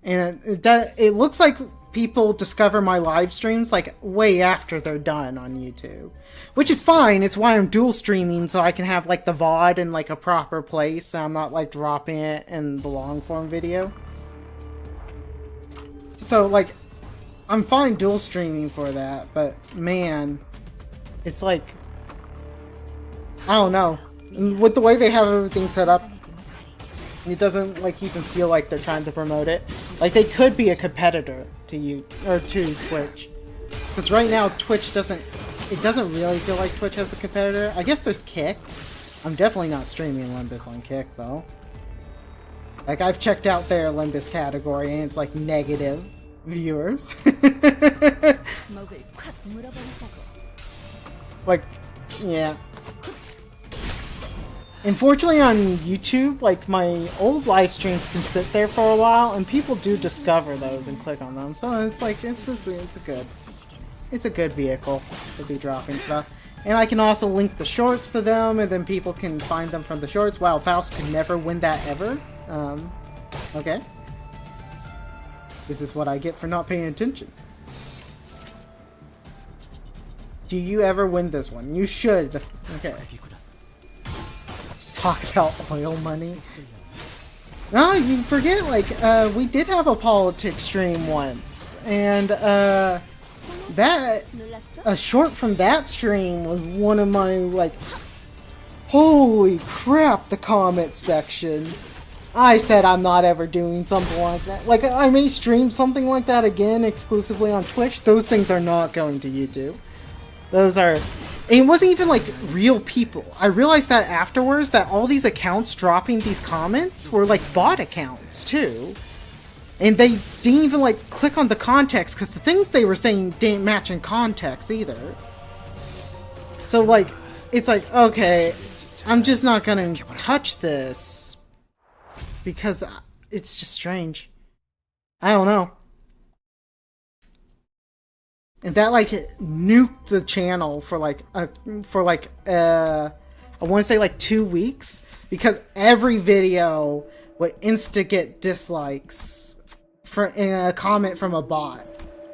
And it looks like people discover my live streams like way after they're done on YouTube, which is fine. It's why I'm dual streaming, so I can have like the VOD in like a proper place, so I'm not like dropping it in the long form video. So like, I'm fine dual streaming for that, but man, it's like, I don't know. And with the way they have everything set up, it doesn't like even feel like they're trying to promote it. Like they could be a competitor to you or to Twitch, because right now Twitch doesn't. It doesn't really feel like Twitch has a competitor. I guess there's Kick. I'm definitely not streaming Limbus on Kick though. Like I've checked out their Limbus category and it's like negative viewers. Like, yeah. Unfortunately on YouTube, like my old live streams can sit there for a while and people do discover those and click on them. So it's like, it's a good vehicle to be dropping stuff. And I can also link the shorts to them and then people can find them from the shorts. Wow, Faust could never win that ever. Okay. This is what I get for not paying attention. Do you ever win this one? You should. Okay. Talk about oil money. No, you forget, like, we did have a politics stream once. And, that, a short from that stream was one of my, like, holy crap, the comment section. I said I'm not ever doing something like that. Like, I may stream something like that again exclusively on Twitch. Those things are not going to YouTube. Those are... And it wasn't even, like, real people. I realized that afterwards, that all these accounts dropping these comments were, like, bot accounts, too. And they didn't even, like, click on the context, because the things they were saying didn't match in context, either. So, like, it's like, okay, I'm just not gonna touch this. Because it's just strange. I don't know. And that, like, nuked the channel for, like, I want to say, like, 2 weeks. Because every video would insta-get dislikes for a comment from a bot.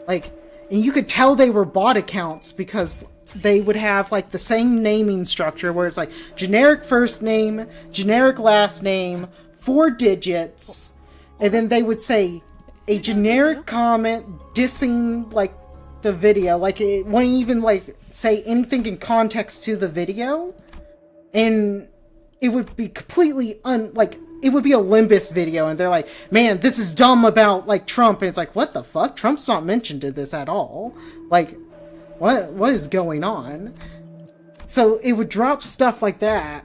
Like, and you could tell they were bot accounts because they would have, like, the same naming structure where it's, like, generic first name, generic last name, 4 digits, and then they would say a generic comment dissing, like, the video. Like, it wouldn't even, like, say anything in context to the video, and it would be completely it would be a Limbus video, and they're like, man, this is dumb about, like, Trump, and it's like, what the fuck? Trump's not mentioned in this at all. Like, what is going on? So it would drop stuff like that.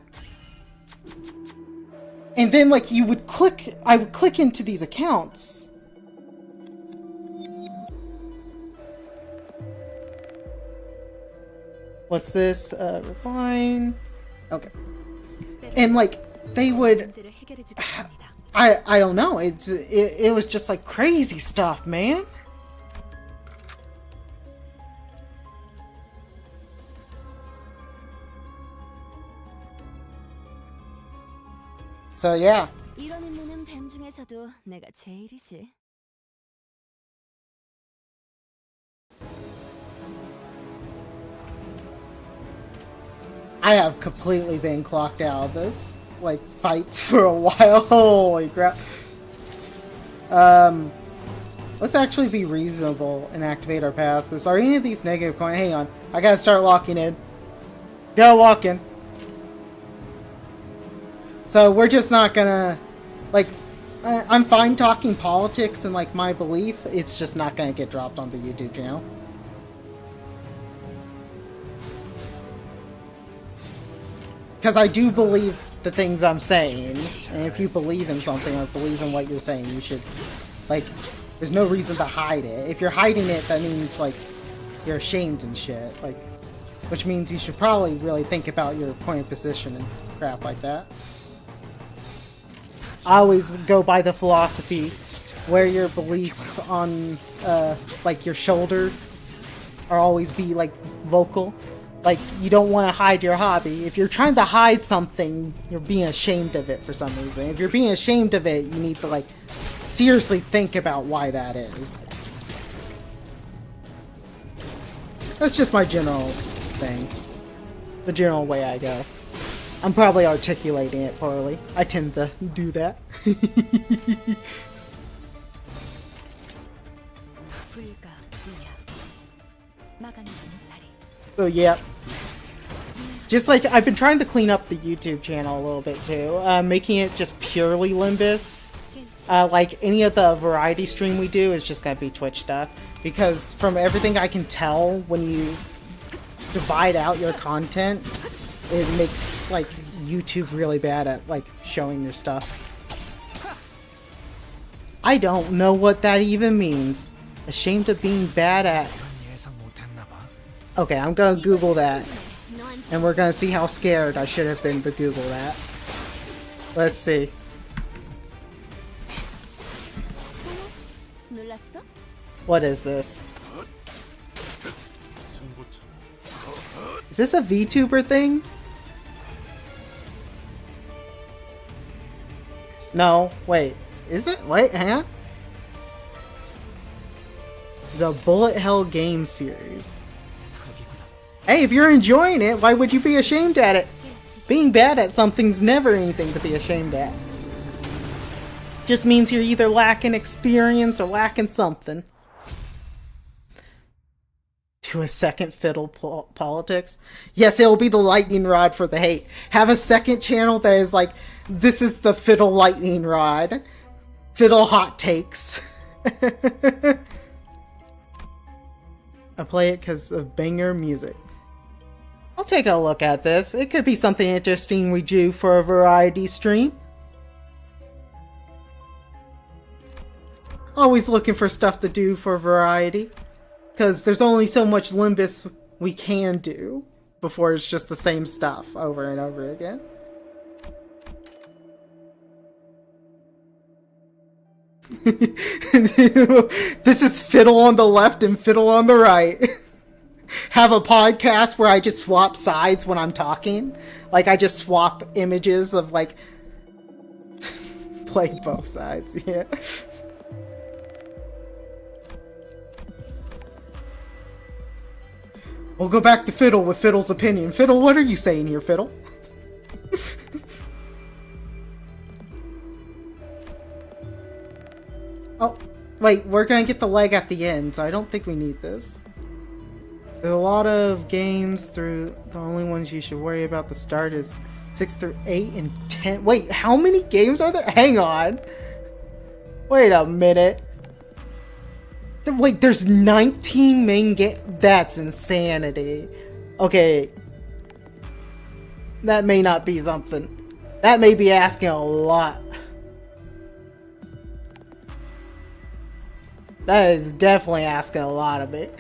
And then, like, I would click into these accounts. What's this? Replying. Okay. And, like, they would... I don't know. It was just, like, crazy stuff, man. So, yeah. I have completely been clocked out of this, like, fights for a while. Holy crap. Let's actually be reasonable and activate our passes. Are any of these negative coins? Hang on. I gotta start locking in. Gotta lock in. So we're just not gonna, like, I'm fine talking politics and, like, my belief. It's just not gonna get dropped on the YouTube channel. Because I do believe the things I'm saying, and if you believe in something or believe in what you're saying, you should, like, there's no reason to hide it. If you're hiding it, that means, like, you're ashamed and shit, like, which means you should probably really think about your point of position and crap like that. I always go by the philosophy, wear your beliefs on, like, your shoulder, or always be, like, vocal. Like, you don't want to hide your hobby. If you're trying to hide something, you're being ashamed of it for some reason. If you're being ashamed of it, you need to, like, seriously think about why that is. That's just my general thing. The general way I go. I'm probably articulating it poorly. I tend to do that. So, yeah. Just like, I've been trying to clean up the YouTube channel a little bit too, making it just purely Limbus. Like, any of the variety stream we do is just gonna be Twitch stuff. Because from everything I can tell, when you divide out your content, it makes, like, YouTube really bad at, like, showing your stuff. I don't know what that even means. Ashamed of being bad at... Okay, I'm gonna Google that. And we're gonna see how scared I should have been to Google that. Let's see. What is this? Is this a VTuber thing? No, wait. Is it? Wait, hang on. It's a bullet hell game series. Hey, if you're enjoying it, why would you be ashamed at it? Being bad at something's never anything to be ashamed at. Just means you're either lacking experience or lacking something. To a second fiddle politics. Yes, it'll be the lightning rod for the hate. Have a second channel that is like, this is the fiddle lightning rod. Fiddle hot takes. I play it because of banger music. I'll take a look at this. It could be something interesting we do for a variety stream. Always looking for stuff to do for variety. Because there's only so much Limbus we can do before it's just the same stuff over and over again. This is fiddle on the left and fiddle on the right. Have a podcast where I just swap sides when I'm talking. Like, I just swap images of, like, play both sides, yeah. We'll go back to Fiddle with Fiddle's opinion. Fiddle, what are you saying here, Fiddle? Oh, wait, we're gonna get the leg at the end, so I don't think we need this. There's a lot of games through... The only ones you should worry about the start is 6 through 8 and 10... Wait, how many games are there? Hang on. Wait a minute. Wait, there's 19 main games? That's insanity. Okay. That may not be something. That may be asking a lot. That is definitely asking a lot of it.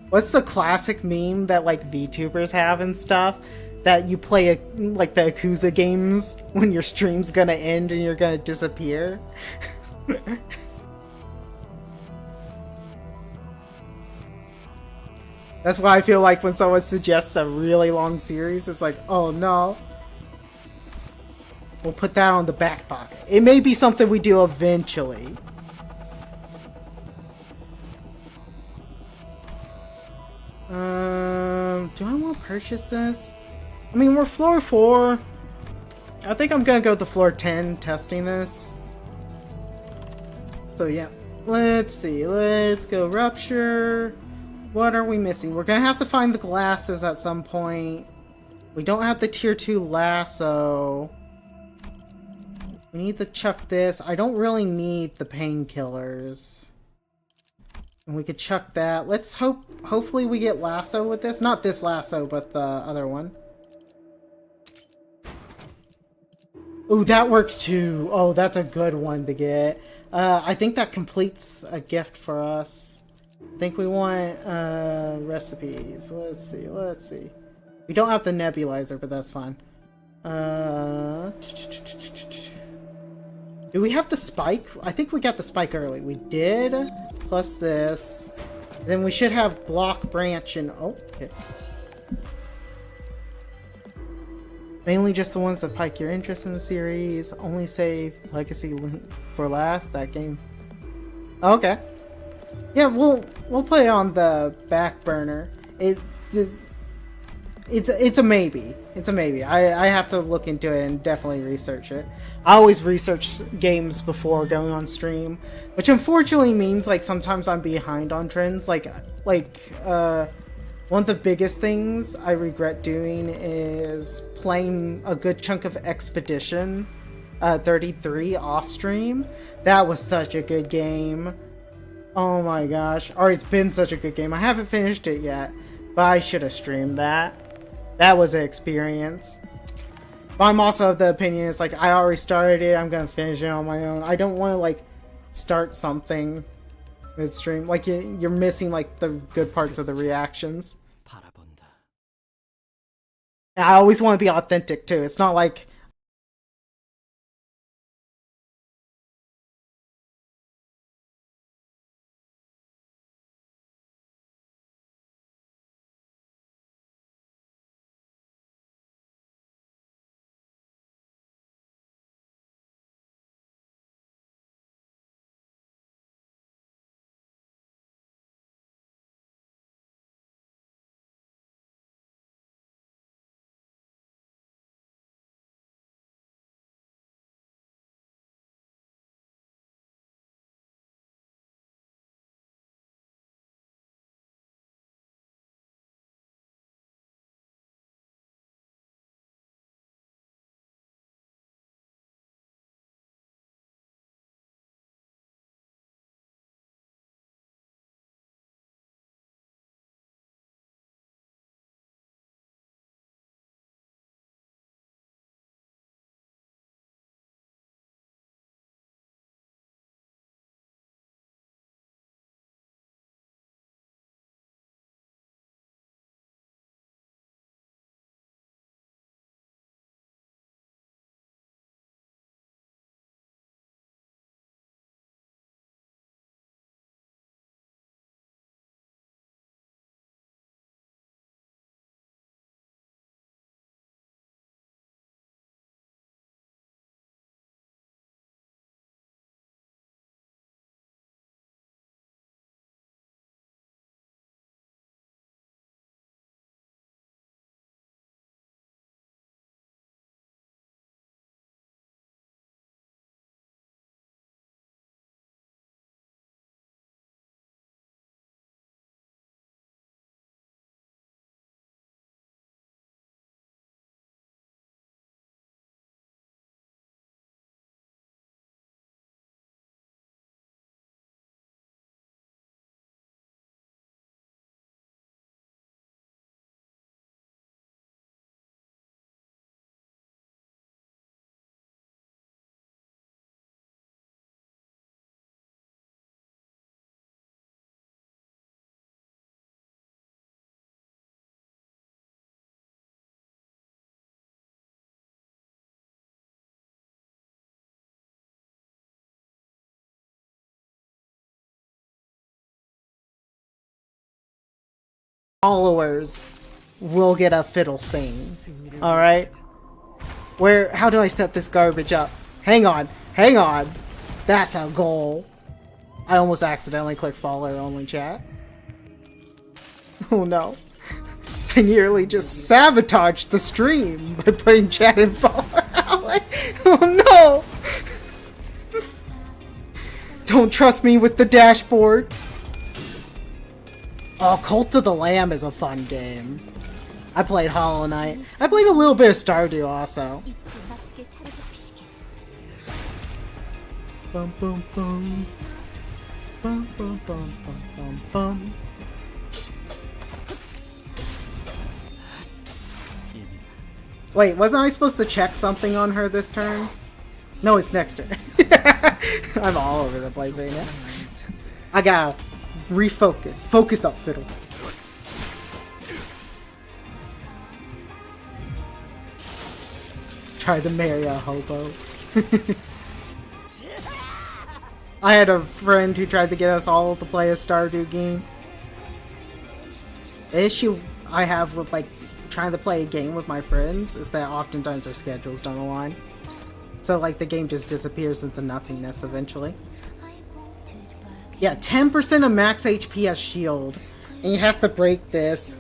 What's the classic meme that, like, VTubers have and stuff? That you play, like, the Yakuza games when your stream's gonna end and you're gonna disappear? That's why I feel like when someone suggests a really long series, it's like, oh no. We'll put that on the back pocket. It may be something we do eventually. Do I want to purchase this? I mean, we're floor 4. I think I'm gonna go to floor 10 testing this. So yeah, let's see. Let's go Rupture. What are we missing? We're gonna have to find the glasses at some point. We don't have the tier 2 lasso. We need to chuck this. I don't really need the painkillers. And we could chuck that. Let's hopefully we get lasso with this. Not this lasso, but the other one. Ooh, that works too. Oh, that's a good one to get. I think that completes a gift for us. I think we want recipes. Let's see. We don't have the nebulizer, but that's fine. Do we have the spike? I think we got the spike early. We did. Plus this. Then we should have block, branch, and... Oh, okay. Mainly just the ones that pique your interest in the series. Only save Legacy for last. That game. Okay. Yeah, we'll play on the back burner. It it's a maybe. It's a maybe. I have to look into it and definitely research it. I always research games before going on stream, which unfortunately means like sometimes I'm behind on trends. One of the biggest things I regret doing is playing a good chunk of Expedition 33 off stream. That was such a good game. Oh my gosh. Or it's been such a good game. I haven't finished it yet, but I should have streamed that. That was an experience. But I'm also of the opinion it's like I already started it, I'm gonna finish it on my own. I don't want to like start something midstream. Like you're missing like the good parts of the reactions. I always want to be authentic too. It's not like followers will get a fiddle sing. Alright? How do I set this garbage up? Hang on. That's a goal. I almost accidentally clicked follow only chat. Oh no. I nearly just sabotaged the stream by putting chat and follow. Oh no! Don't trust me with the dashboards. Oh, Cult of the Lamb is a fun game. I played Hollow Knight. I played a little bit of Stardew also. Bum bum bum. Bum bum bum bum bum bum. Wait, wasn't I supposed to check something on her this turn? No, it's next turn. I'm all over the place right now. I gotta refocus. Focus up, Fiddle. Tried to marry a hobo. I had a friend who tried to get us all to play a Stardew game. The issue I have with like trying to play a game with my friends is that oftentimes our schedules don't align. So like the game just disappears into nothingness eventually. Yeah, 10% of max HP as shield. And you have to break this.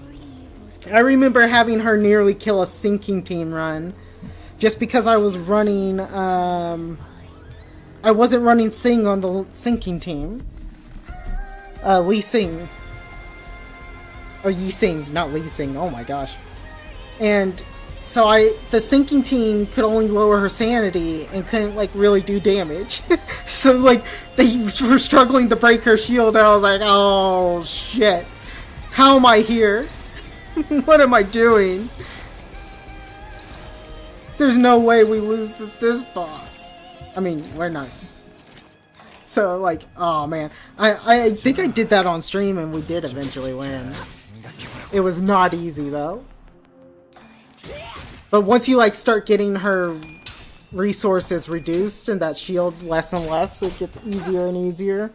I remember having her nearly kill a sinking team run just because I was running, I wasn't running Sing on the sinking team. Lee Sing. Or Yi Sing, not Lee Sing, oh my gosh. And so the sinking team could only lower her sanity and couldn't like really do damage. So like they were struggling to break her shield and I was like, oh shit. How am I here? What am I doing? There's no way we lose this boss. I mean, we're not. So like, oh man. I think I did that on stream and we did eventually win. It was not easy though. But once you like start getting her resources reduced and that shield less and less, it gets easier and easier.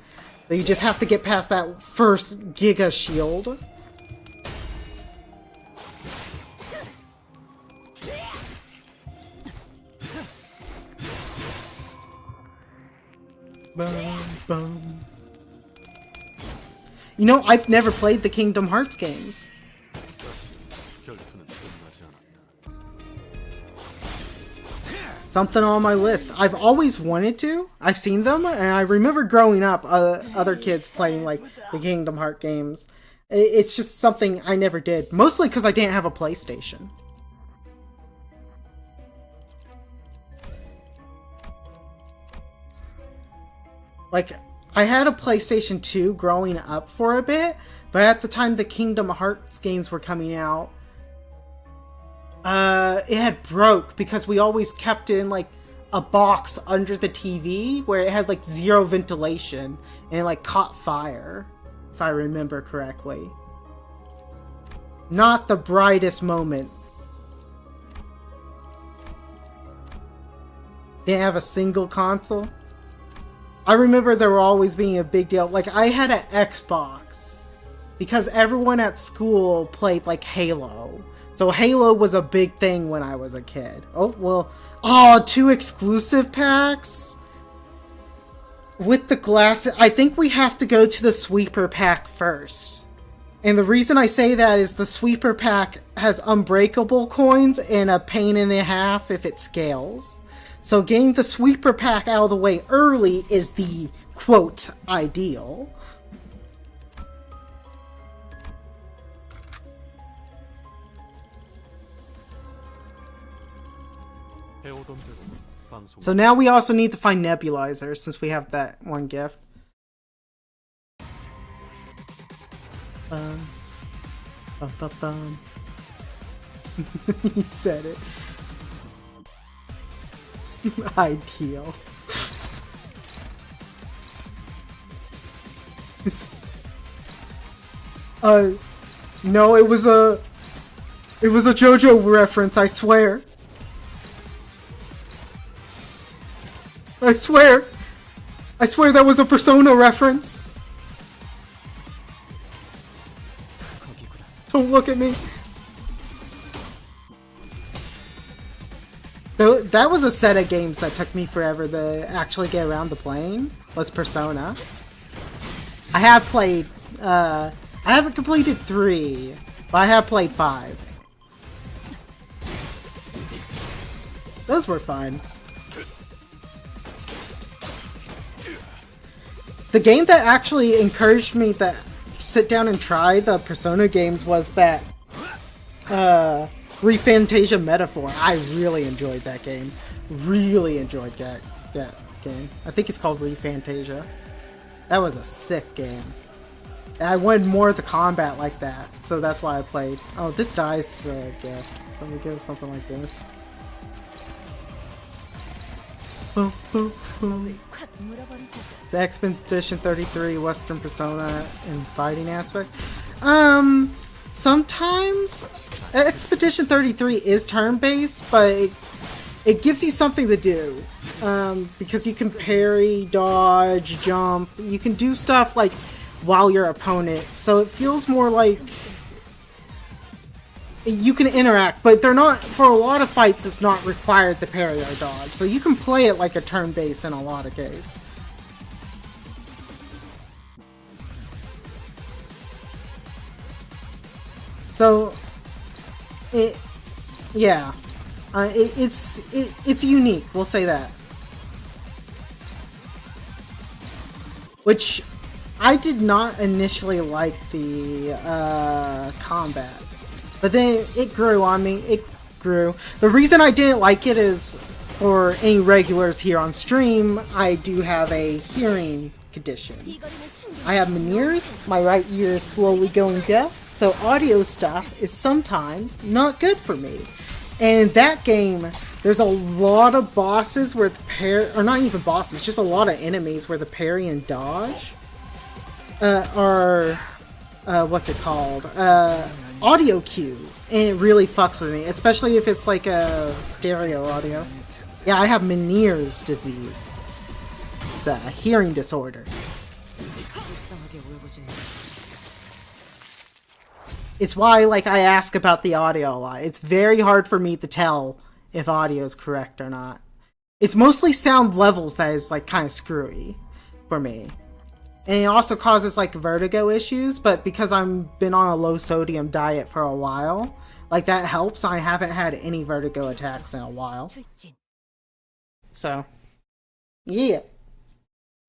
So you just have to get past that first Giga shield. Boom, boom. You know, I've never played the Kingdom Hearts games. Something on my list. I've always wanted to. I've seen them, and I remember growing up, other kids playing like the Kingdom Hearts games. It's just something I never did. Mostly because I didn't have a PlayStation. Like, I had a PlayStation 2 growing up for a bit, but at the time the Kingdom Hearts games were coming out, it had broke because we always kept it in like a box under the TV where it had like zero ventilation and it like caught fire, if I remember correctly. Not the brightest moment. Didn't have a single console. I remember there were always being a big deal. Like, I had an Xbox because everyone at school played, like, Halo. So Halo was a big thing when I was a kid. Oh, well. Oh, 2 exclusive packs? With the glasses. I think we have to go to the sweeper pack first. And the reason I say that is the sweeper pack has unbreakable coins and a pain in the half if it scales. So getting the sweeper pack out of the way early is the, quote, ideal. So now we also need to find Nebulizer, since we have that one gift. He said it. Ideal. No, it was a JoJo reference, I swear. I swear that was a Persona reference. Don't look at me. That was a set of games that took me forever to actually get around to playing, was Persona. I have played, I haven't completed 3, but I have played 5. Those were fun. The game that actually encouraged me to sit down and try the Persona games was that, ReFantasia Metaphor. I really enjoyed that game. Really enjoyed that game. I think it's called ReFantasia. That was a sick game. And I wanted more of the combat like that, so that's why I played. Oh, this dies gift. So we give something like this. Boom, boom, boom. It's Expedition 33 Western Persona and fighting aspect. Sometimes Expedition 33 is turn-based, but it gives you something to do. Because you can parry, dodge, jump. You can do stuff like while your opponent. So it feels more like you can interact, but they're not, for a lot of fights, it's not required to parry or dodge. So you can play it like a turn-based in a lot of cases. So Yeah, it's unique. We'll say that. Which I did not initially like the combat, but then it grew on me. It grew. The reason I didn't like it is, for any regulars here on stream, I do have a hearing condition. I have Meniere's. My right ear is slowly going deaf, so audio stuff is sometimes not good for me. And that game, there's a lot of bosses where the parry, or not even bosses, just a lot of enemies where the parry and dodge are, what's it called? Audio cues. And it really fucks with me, especially if it's like a stereo audio. Yeah, I have Meniere's disease. It's a hearing disorder. It's why, like, I ask about the audio a lot. It's very hard for me to tell if audio is correct or not. It's mostly sound levels that is, like, kind of screwy for me. And it also causes, like, vertigo issues, but because I've been on a low sodium diet for a while, like, that helps. I haven't had any vertigo attacks in a while. So, yeah.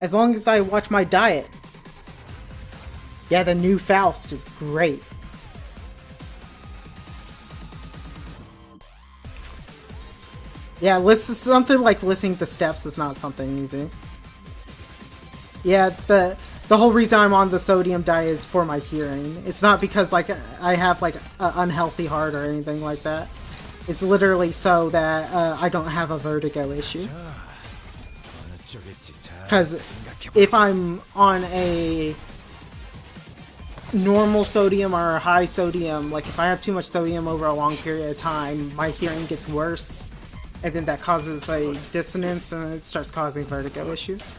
As long as I watch my diet. Yeah, the new Faust is great. Yeah, something like listening to steps is not something easy. Yeah, the whole reason I'm on the sodium diet is for my hearing. It's not because, like, I have, like, an unhealthy heart or anything like that. It's literally so that I don't have a vertigo issue. Because if I'm on a normal sodium or a high sodium, like, if I have too much sodium over a long period of time, my hearing gets worse. And then that causes a dissonance, and it starts causing vertigo issues.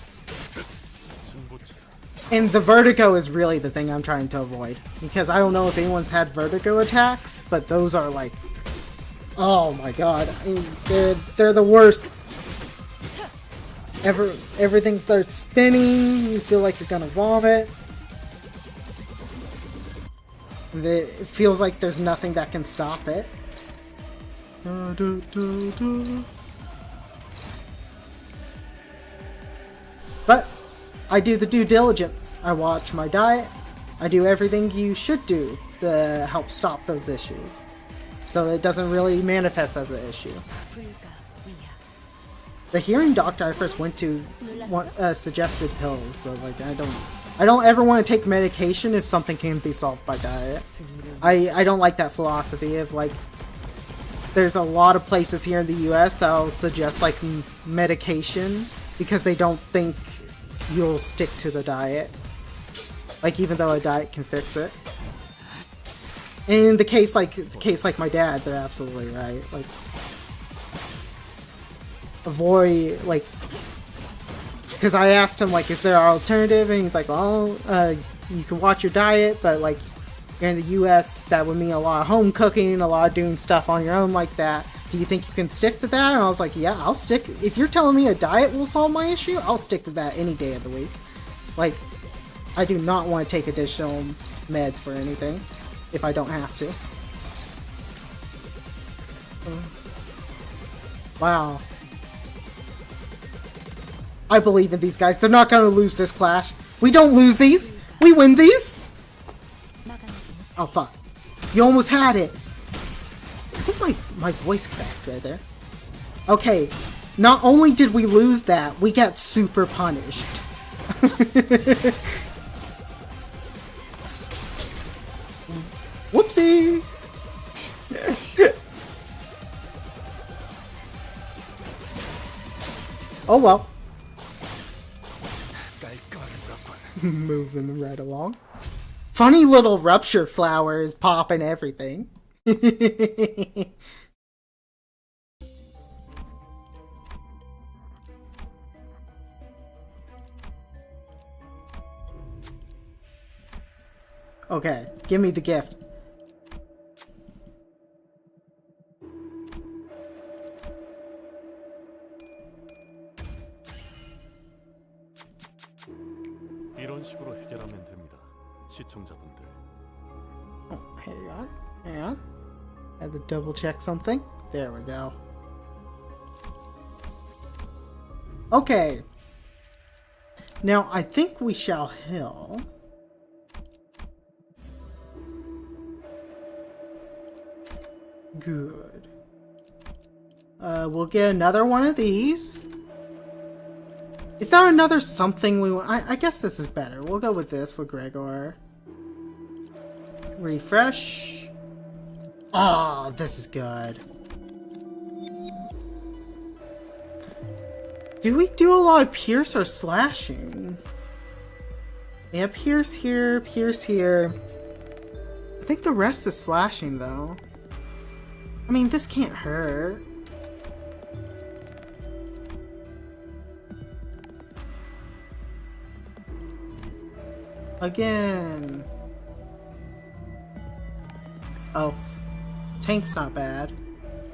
And the vertigo is really the thing I'm trying to avoid. Because I don't know if anyone's had vertigo attacks, but those are like... Oh my god. I mean, they're the worst. Everything starts spinning, you feel like you're gonna vomit. And it feels like there's nothing that can stop it. But I do the due diligence. I watch my diet. I do everything you should do to help stop those issues, so it doesn't really manifest as an issue. The hearing doctor I first went to suggested pills, but like I don't ever want to take medication if something can be solved by diet. I don't like that philosophy of, like, there's a lot of places here in the US that'll suggest, like, medication because they don't think you'll stick to the diet. Like, even though a diet can fix it. And in the case like my dad, they're absolutely right. Like, avoid, like, because I asked him, like, is there an alternative? And he's like, well, you can watch your diet, but, like, you're in the US, that would mean a lot of home cooking, a lot of doing stuff on your own like that. Do you think you can stick to that? And I was like, yeah, I'll stick. If you're telling me a diet will solve my issue, I'll stick to that any day of the week. Like, I do not want to take additional meds for anything if I don't have to. Wow. I believe in these guys. They're not going to lose this clash. We don't lose these. We win these. Oh, fuck. You almost had it. I think my voice cracked right there. Okay. Not only did we lose that, we got super punished. Whoopsie! Oh well. Moving right along. Funny little rupture flowers popping everything. Okay, give me the gift. 이런 식으로 해결하면 됩니다. 시청자분들. Oh, hang on. Hang on. Had to double check something. There we go. Okay. Now, I think we shall heal. Good. We'll get another one of these. Is there another something we want? I guess this is better. We'll go with this for Gregor. Refresh. Oh, this is good. Do we do a lot of pierce or slashing? Yeah, pierce here, pierce here. I think the rest is slashing though. I mean, this can't hurt. Again. Oh, tank's not bad.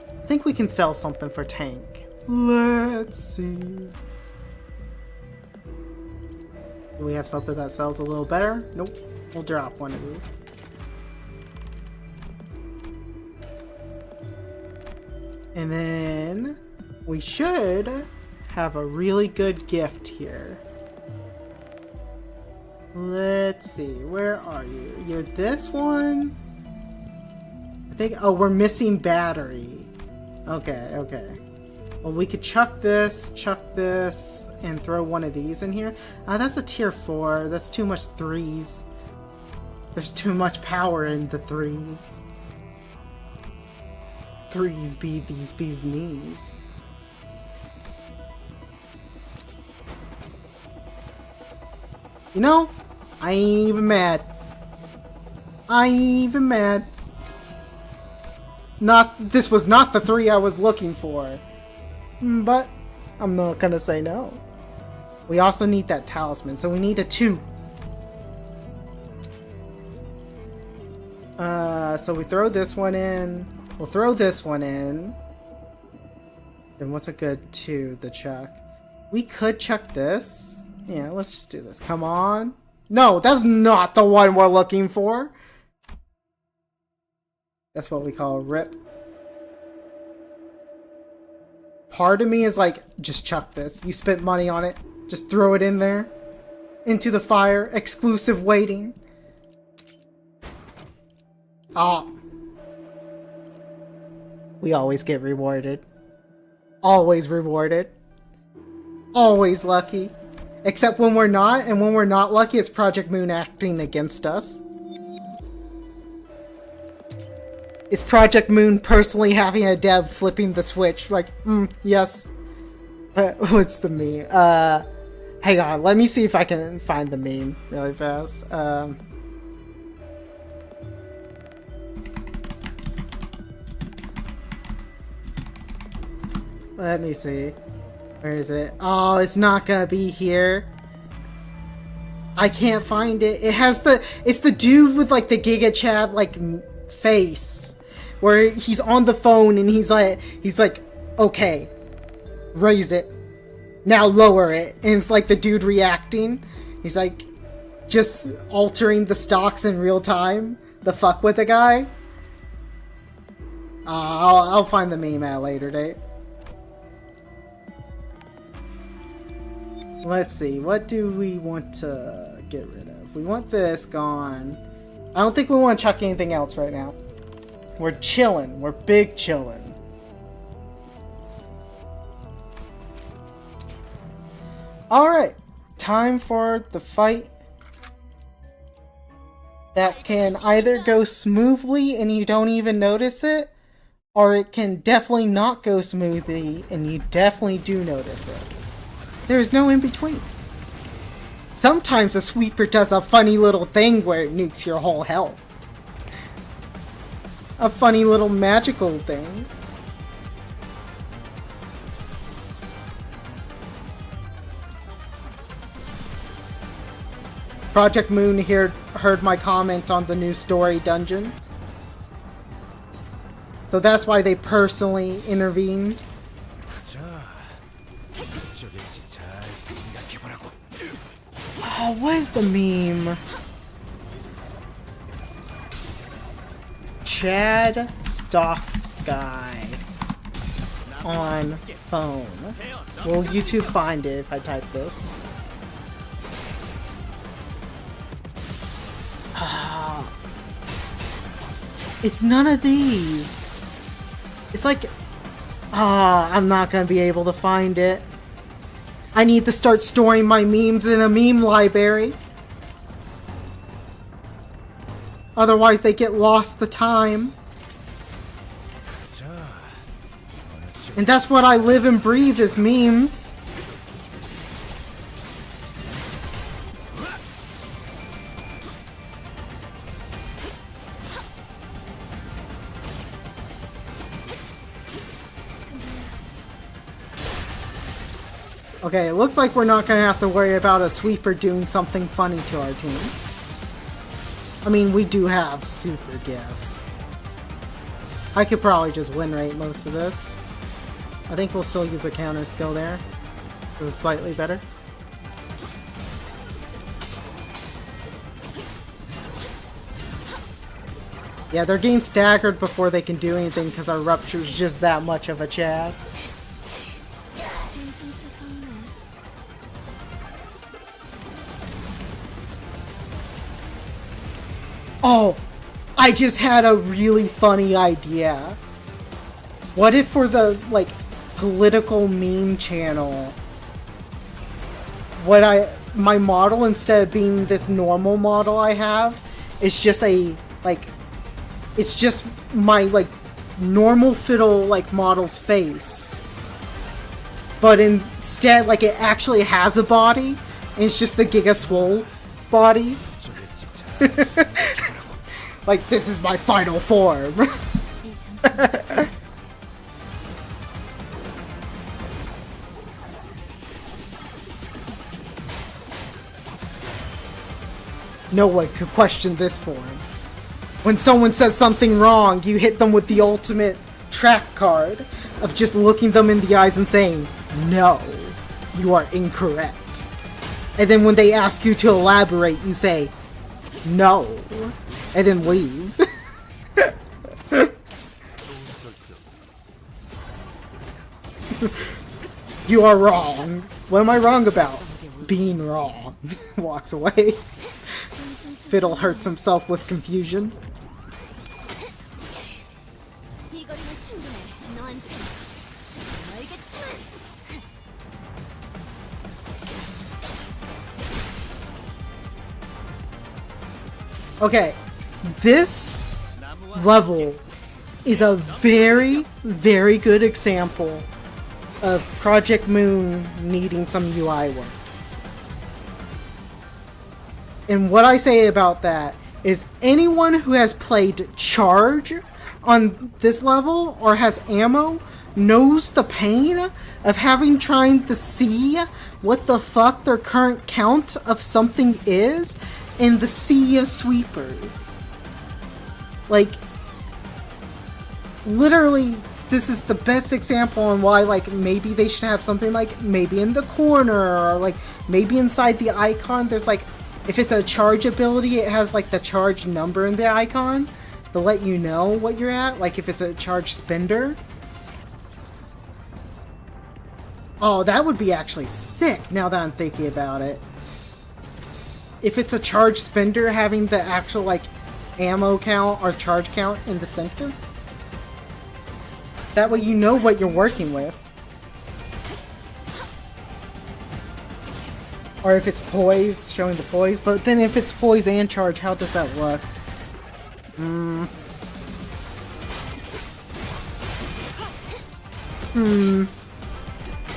I think we can sell something for tank. Let's see. Do we have something that sells a little better? Nope. We'll drop one of these. And then we should have a really good gift here. Let's see. Where are you? You're this one? I think... Oh, we're missing battery. Okay, okay. Well, we could chuck this, and throw one of these in here. That's a tier 4. That's too much 3s. There's too much power in the 3s. 3s be these bees knees. You know, I ain't even mad. I ain't even mad. This was not the 3 I was looking for. But I'm not gonna say no. We also need that talisman, so we need a 2. So we throw this one in. We'll throw this one in. Then what's a good 2 to chuck? We could chuck this. Yeah, let's just do this. Come on. No, that's not the one we're looking for. That's what we call a rip. Part of me is like, just chuck this. You spent money on it. Just throw it in there. Into the fire. Exclusive waiting. Oh. We always get rewarded. Always rewarded. Always lucky. Except when we're not, and when we're not lucky, it's Project Moon acting against us. It's Project Moon personally having a dev flipping the switch, like, yes. What's the meme? Hang on, let me see if I can find the meme really fast. Let me see. Where is it? Oh, it's not gonna be here. I can't find it. It's the dude with like the Giga Chad like face, where he's on the phone and he's like, okay, raise it, now lower it, and it's like the dude reacting. He's like, just altering the stocks in real time. The fuck with the guy. I'll find the meme at a later date. Let's see, what do we want to get rid of? We want this gone. I don't think we want to chuck anything else right now. We're chilling. We're big chilling. Alright, time for the fight that can either go smoothly and you don't even notice it, or it can definitely not go smoothly and you definitely do notice it. There is no in between. Sometimes a sweeper does a funny little thing where it nukes your whole health. A funny little magical thing. Project Moon here heard my comment on the new story dungeon. So that's why they personally intervened. Oh, what is the meme? Chad Stock Guy on phone. Will YouTube find it if I type this? It's none of these. It's like, I'm not gonna be able to find it. I need to start storing my memes in a meme library. Otherwise they get lost the time. And that's what I live and breathe is memes. Okay, it looks like we're not gonna have to worry about a sweeper doing something funny to our team. I mean, we do have super gifts. I could probably just win rate most of this. I think we'll still use a counter skill there. This is slightly better. Yeah, they're getting staggered before they can do anything because our rupture's just that much of a Chad. Oh, I just had a really funny idea. What if for the, like, political meme channel, my model, instead of being this normal model I have, is just a, like, it's just my, like, normal fiddle, like, model's face. But instead, like, it actually has a body, and it's just the Giga Swole body. Like, this is my final form. No one could question this form. When someone says something wrong, you hit them with the ultimate track card of just looking them in the eyes and saying, "No, you are incorrect." And then when they ask you to elaborate, you say, "No," and then leave. You are wrong. What am I wrong about? Being wrong. Walks away. Fiddle hurts himself with confusion. Okay, this level is a very, very good example of Project Moon needing some UI work. And what I say about that is anyone who has played Charge on this level or has ammo knows the pain of having trying to see what the fuck their current count of something is in the sea of sweepers. Like, literally, this is the best example on why, like, maybe they should have something like maybe in the corner or like maybe inside the icon there's like, if it's a charge ability, it has like the charge number in the icon to let you know what you're at, like if it's a charge spender. Oh, that would be actually sick now that I'm thinking about it. If it's a charge spender, having the actual like ammo count or charge count in the center. That way you know what you're working with. Or if it's poise, showing the poise. But then if it's poise and charge, how does that look?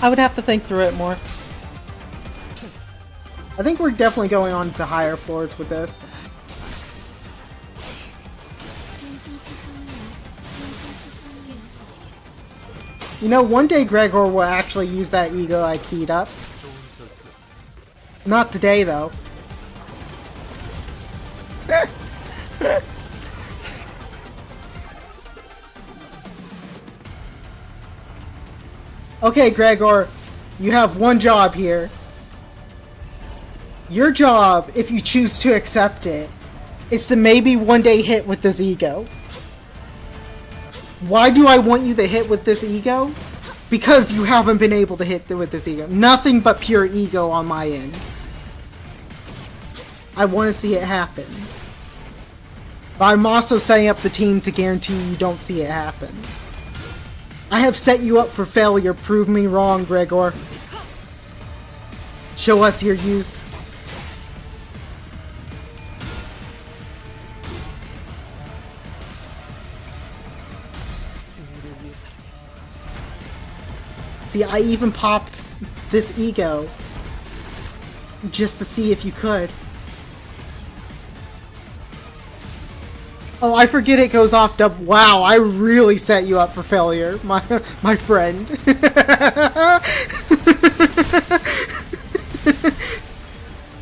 I would have to think through it more. I think we're definitely going on to higher floors with this. You know, one day Gregor will actually use that ego I keyed up. Not today, though. Okay, Gregor, you have one job here. Your job, if you choose to accept it, is to maybe one day hit with this ego. Why do I want you to hit with this ego? Because you haven't been able to hit with this ego. Nothing but pure ego on my end. I want to see it happen. But I'm also setting up the team to guarantee you don't see it happen. I have set you up for failure. Prove me wrong, Gregor. Show us your use. See, I even popped this ego just to see if you could. Oh, I forget it goes off double. Wow, I really set you up for failure, my friend.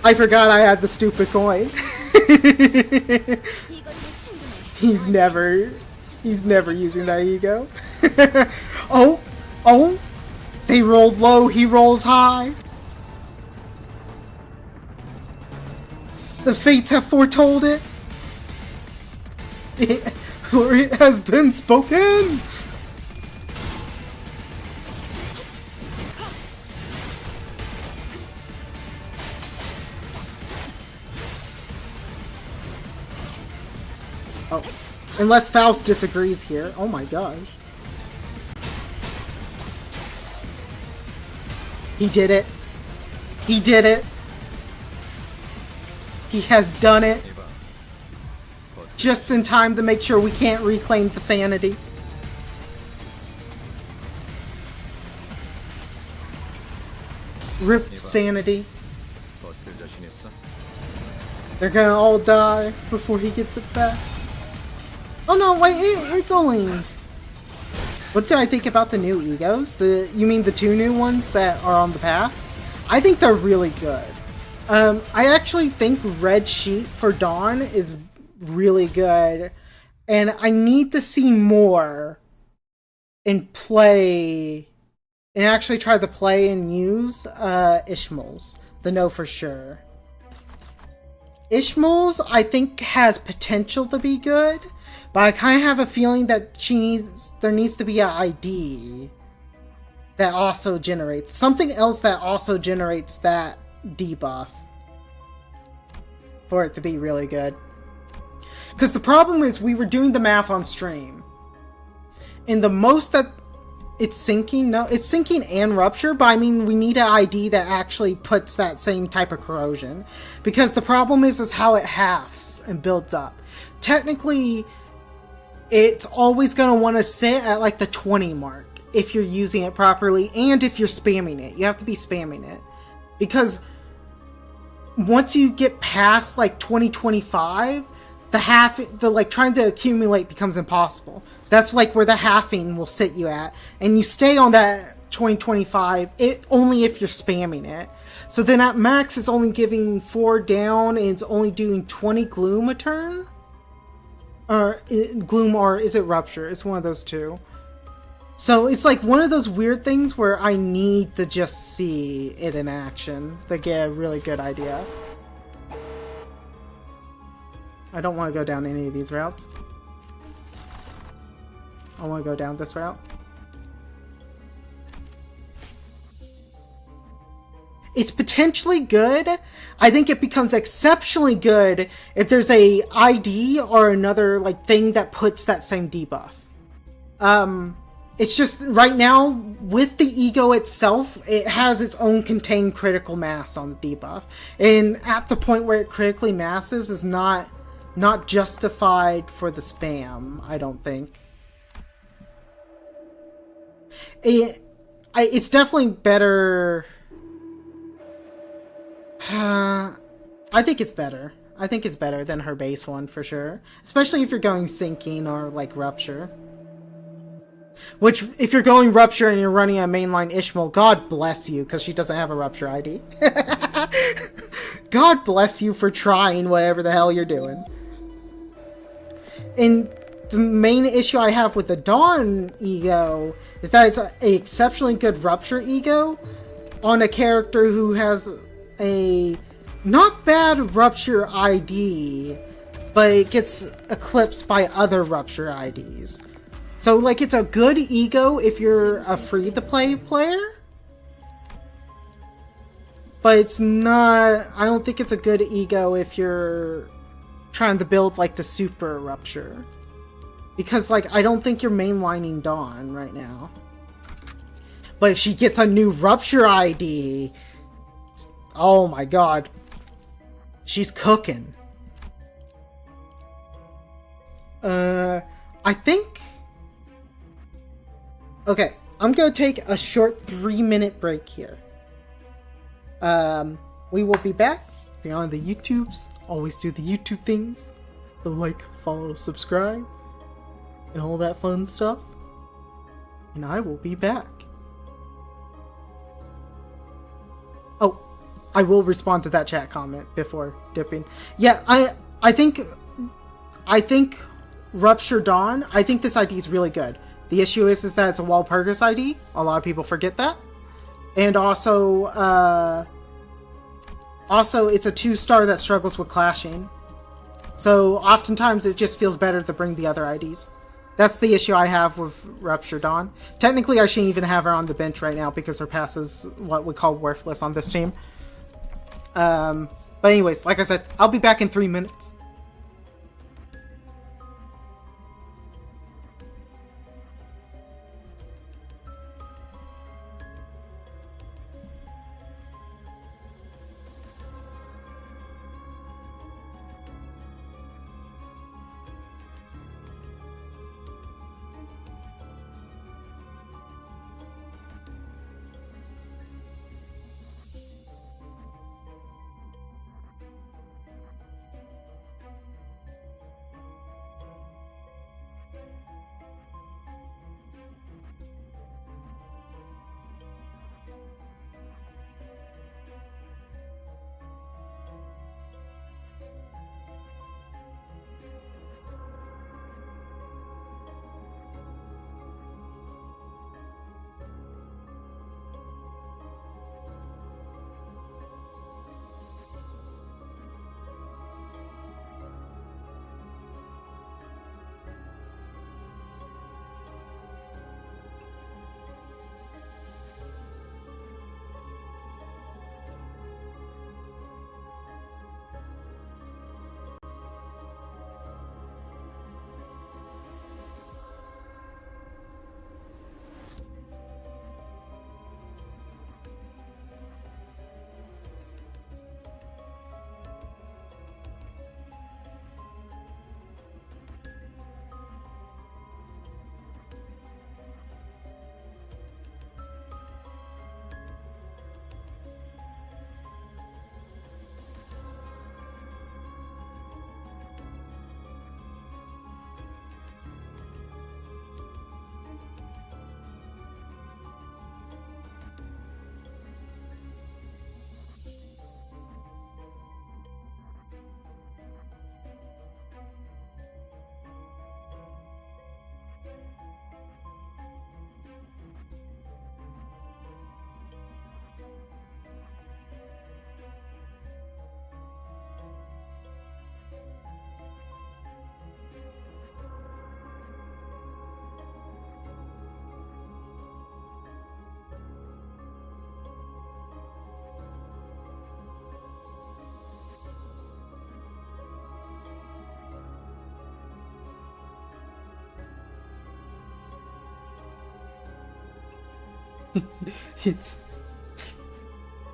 I forgot I had the stupid coin. He's never using that ego. Oh, they rolled low, he rolls high. The fates have foretold it. For it has been spoken! Oh, unless Faust disagrees here. Oh my gosh. He did it. He did it. He has done it. Just in time to make sure we can't reclaim the sanity. Rip sanity. They're gonna all die before he gets it back. Oh no, wait, it's only... What did I think about the new egos? You mean the two new ones that are on the past? I think they're really good. I actually think Red Sheet for Dawn is really good, and I need to see more and play and actually try to play and use Ishmael's, the Know For Sure. Ishmael's I think has potential to be good, but I kind of have a feeling that there needs to be an ID that also generates something else that also generates that debuff for it to be really good. Because the problem is, we were doing the math on stream, and the most that it's syncing, no, it's syncing and rupture, but I mean, we need an ID that actually puts that same type of corrosion. Because the problem is how it halves and builds up. Technically, it's always going to want to sit at like the 20 mark if you're using it properly, and if you're spamming it. You have to be spamming it. Because once you get past like 2025, trying to accumulate becomes impossible. That's like where the halving will sit you at, and you stay on that 2025 only if you're spamming it. So then at max it's only giving 4 down, and it's only doing 20 gloom a turn, or gloom, or is it rupture? It's one of those two. So it's like one of those weird things where I need to just see it in action to get a really good idea. I don't want to go down any of these routes. I want to go down this route. It's potentially good. I think it becomes exceptionally good if there's a ID or another like thing that puts that same debuff. It's just right now with the ego itself, it has its own contained critical mass on the debuff, and at the point where it critically masses is not justified for the spam, I don't think. It's definitely better. I think it's better. I think it's better than her base one for sure. Especially if you're going sinking or like rupture. Which, if you're going rupture and you're running a mainline Ishmael, God bless you, because she doesn't have a rupture ID. God bless you for trying whatever the hell you're doing. And the main issue I have with the Dawn ego is that it's an exceptionally good rupture ego on a character who has a not bad rupture ID, but it gets eclipsed by other rupture IDs. So, like, it's a good ego if you're a free-to-play player. But it's not... I don't think it's a good ego if you're trying to build, like, the super Rupture. Because, like, I don't think you're mainlining Dawn right now. But if she gets a new Rupture ID... Oh my god. She's cooking. I think... Okay, I'm gonna take a short 3-minute break here. We will be back. Be on the YouTubes. Always do the YouTube things. The like, follow, subscribe, and all that fun stuff. And I will be back. Oh, I will respond to that chat comment before dipping. Yeah, I think Rupture Dawn, I think this ID is really good. The issue is that it's a Walpurgis ID. A lot of people forget that. And also it's a 2-star that struggles with clashing. So oftentimes it just feels better to bring the other IDs. That's the issue I have with Rupture Dawn. Technically I shouldn't even have her on the bench right now because her pass is what we call worthless on this team. But anyways, like I said, I'll be back in 3 minutes.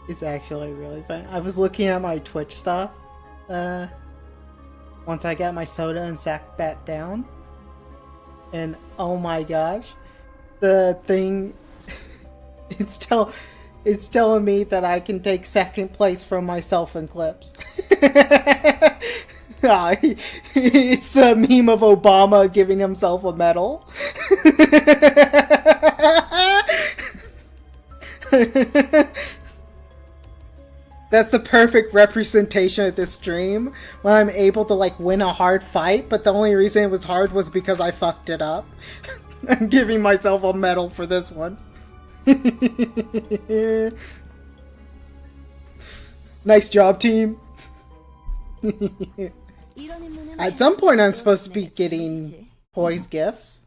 It's actually really fun. I was looking at my Twitch stuff once I got my soda and sack bat down, and oh my gosh, the thing it's telling me that I can take second place from myself in clips. It's a meme of Obama giving himself a medal. That's the perfect representation of this stream, when I'm able to like win a hard fight, but the only reason it was hard was because I fucked it up. I'm giving myself a medal for this one. Nice job, team. At some point I'm supposed to be getting poise gifts.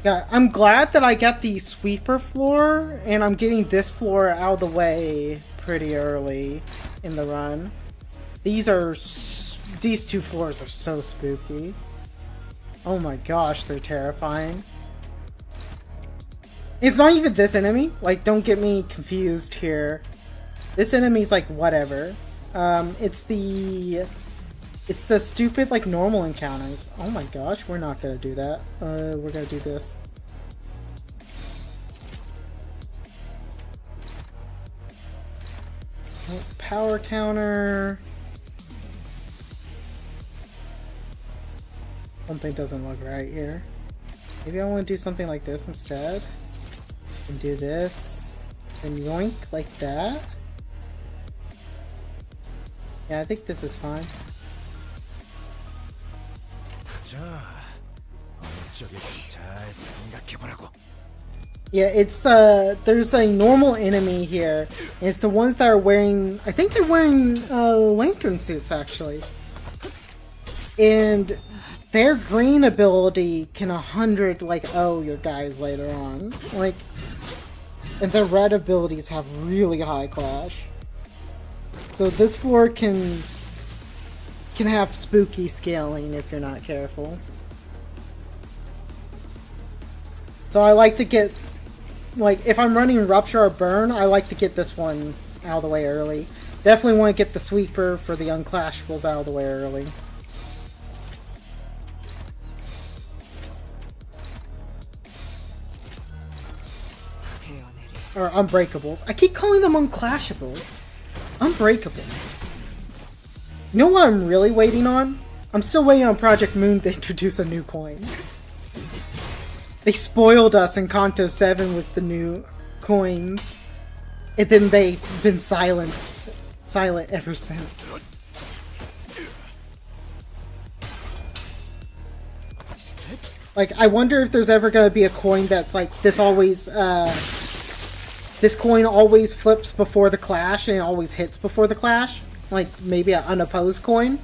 Yeah, I'm glad that I got the sweeper floor, and I'm getting this floor out of the way pretty early in the run. These two floors are so spooky. Oh my gosh, they're terrifying. It's not even this enemy. Like, don't get me confused here. This enemy's like whatever. It's the stupid like normal encounters. Oh my gosh, we're not gonna do that. We're gonna do this. Oh, power counter. Something doesn't look right here. Maybe I want to do something like this instead. And do this. And yoink like that. Yeah, I think this is fine. Yeah, it's there's a normal enemy here. And it's the ones that are wearing, I think they're wearing lantern suits actually. And their green ability can 100 like your guys later on. Like, and their red abilities have really high clash. So this floor can have spooky scaling if you're not careful. So I like to get, like, if I'm running Rupture or Burn, I like to get this one out of the way early. Definitely want to get the Sweeper for the Unclashables out of the way early. Or Unbreakables. I keep calling them Unclashables. Unbreakable. You know what I'm really waiting on? I'm still waiting on Project Moon to introduce a new coin. They spoiled us in Kanto 7 with the new coins. And then they've been silent ever since. Like, I wonder if there's ever gonna be a coin that's like, this coin always flips before the clash and it always hits before the clash. Like, maybe an unopposed coin.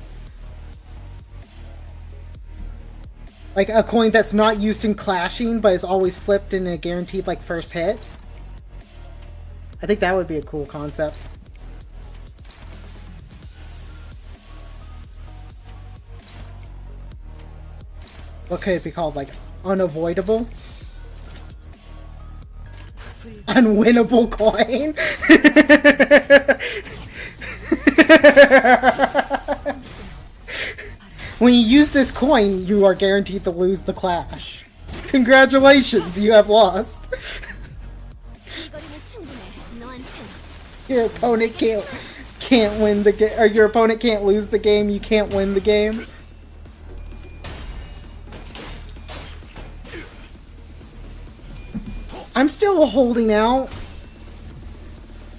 Like, a coin that's not used in clashing, but is always flipped in a guaranteed, like, first hit. I think that would be a cool concept. What could it be called? Like, unavoidable? Unwinnable coin? When you use this coin, you are guaranteed to lose the clash. Congratulations, you have lost. Your opponent can't win the game, or your opponent can't lose the game, you can't win the game. I'm still holding out,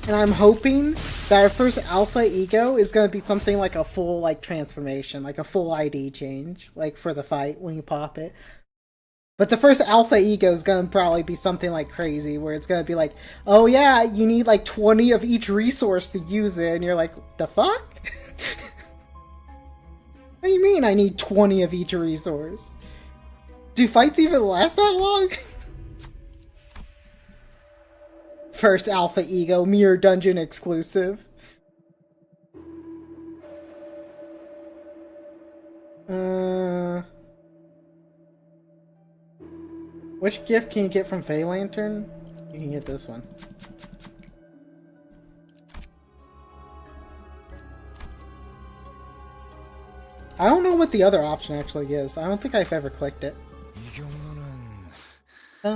and I'm hoping that our first alpha ego is going to be something like a full like transformation, like a full ID change, like for the fight when you pop it. But the first alpha ego is going to probably be something like crazy, where it's going to be like, oh yeah, you need like 20 of each resource to use it, and you're like, the fuck? What do you mean I need 20 of each resource? Do fights even last that long? First alpha ego, Mirror Dungeon exclusive. Which gift can you get from Fey Lantern? You can get this one. I don't know what the other option actually gives. I don't think I've ever clicked it.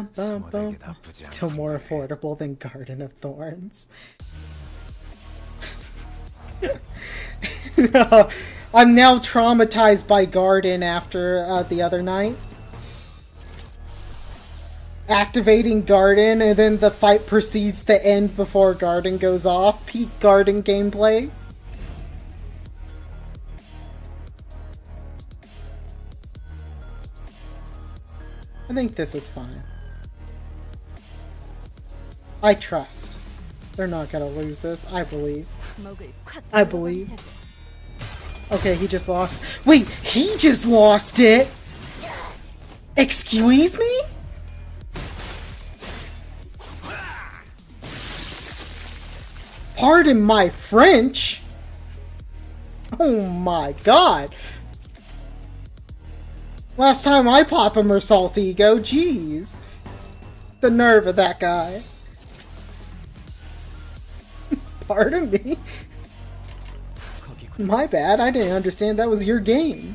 Still more affordable than Garden of Thorns. I'm now traumatized by Garden after the other night. Activating Garden and then the fight proceeds to end before Garden goes off. Peak Garden gameplay. I think this is fine. I trust. They're not gonna lose this. I believe. I believe. Okay, he just lost. Wait, he just lost it? Excuse me? Pardon my French? Oh my god. Last time I pop him or salt ego, jeez. The nerve of that guy. Pardon me? My bad, I didn't understand that was your game.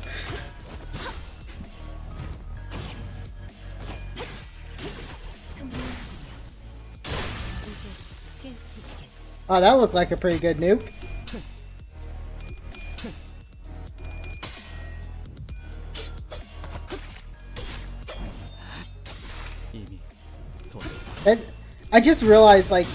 Oh, that looked like a pretty good nuke. I just realized, like,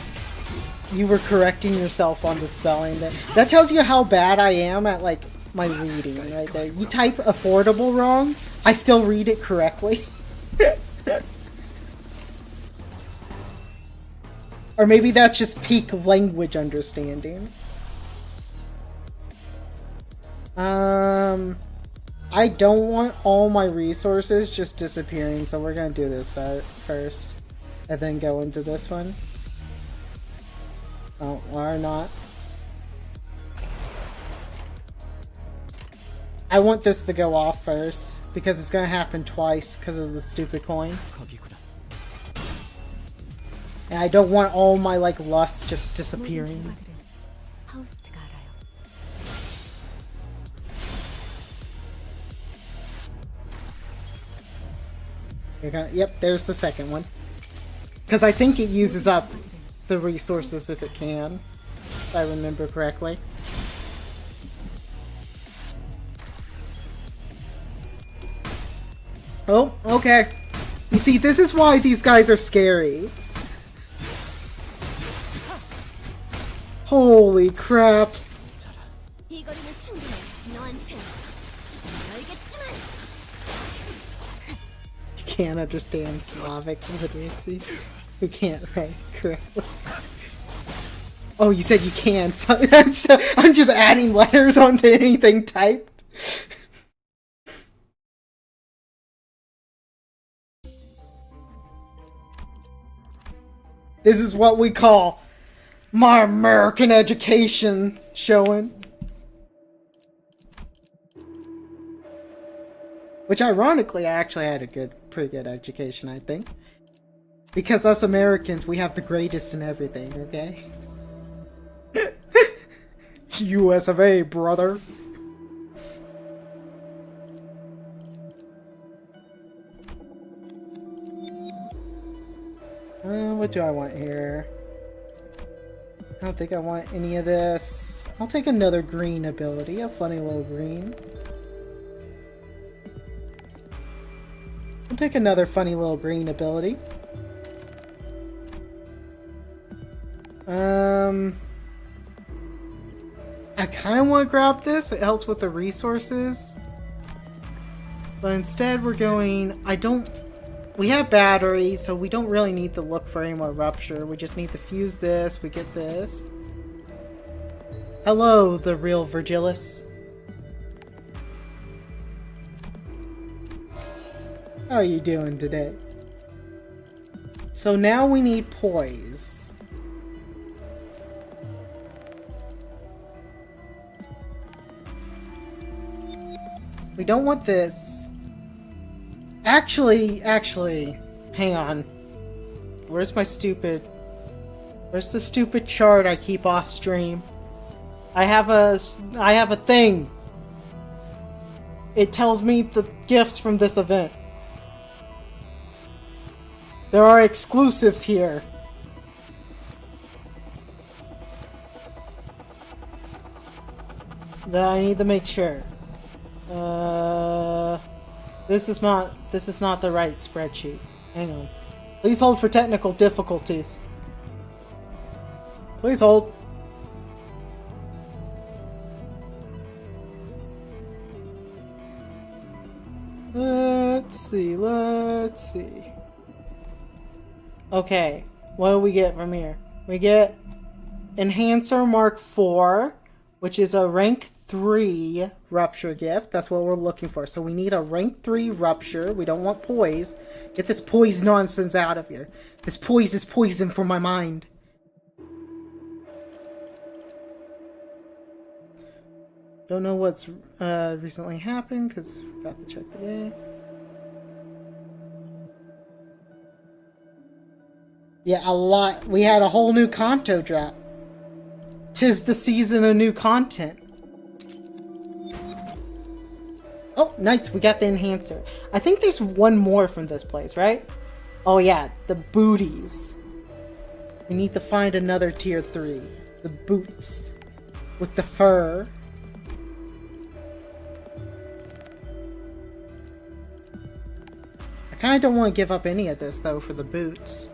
you were correcting yourself on the spelling. That tells you how bad I am at, like, my reading right there. You type affordable wrong, I still read it correctly. Or maybe that's just peak language understanding. I don't want all my resources just disappearing, so we're gonna do this first. And then go into this one. Oh, or not. I want this to go off first, because it's gonna happen twice because of the stupid coin. And I don't want all my, like, lust just disappearing. Yep, there's the second one. Because I think it uses up the resources if it can, if I remember correctly. Oh, okay. You see, this is why these guys are scary. Holy crap. You can't understand Slavic literacy. You can't write correctly. Oh, you said you can. I'm just adding letters onto anything typed. This is what we call my American education showing. Which ironically, I actually had a pretty good education, I think. Because us Americans, we have the greatest in everything, okay? US of A, brother. What do I want here? I don't think I want any of this. I'll take another green ability, a funny little green. I'll take another funny little green ability. I kind of want to grab this. It helps with the resources. But instead we're going... We have battery, so we don't really need to look for any more rupture. We just need to fuse this. We get this. Hello, the real Virgilis. How are you doing today? So now we need poise. We don't want this. Actually, hang on. Where's the stupid chart I keep off stream? I have a thing. It tells me the gifts from this event. There are exclusives here. That I need to make sure. This is not the right spreadsheet. Hang on. Please hold for technical difficulties. Please hold. Let's see. Okay, what do we get from here? We get Enhancer Mark IV, which is a rank 3 rupture gift. That's what we're looking for. So we need a rank 3 rupture. We don't want poise. Get this poise nonsense out of here. This poise is poison for my mind. Don't know what's recently happened because forgot to check the game. Yeah, a lot. We had a whole new Kanto drop. 'Tis the season of new content. Oh, nice. We got the enhancer. I think there's one more from this place, right? Oh yeah, the booties. We need to find another tier 3. The boots. With the fur. I kinda don't want to give up any of this though for the boots.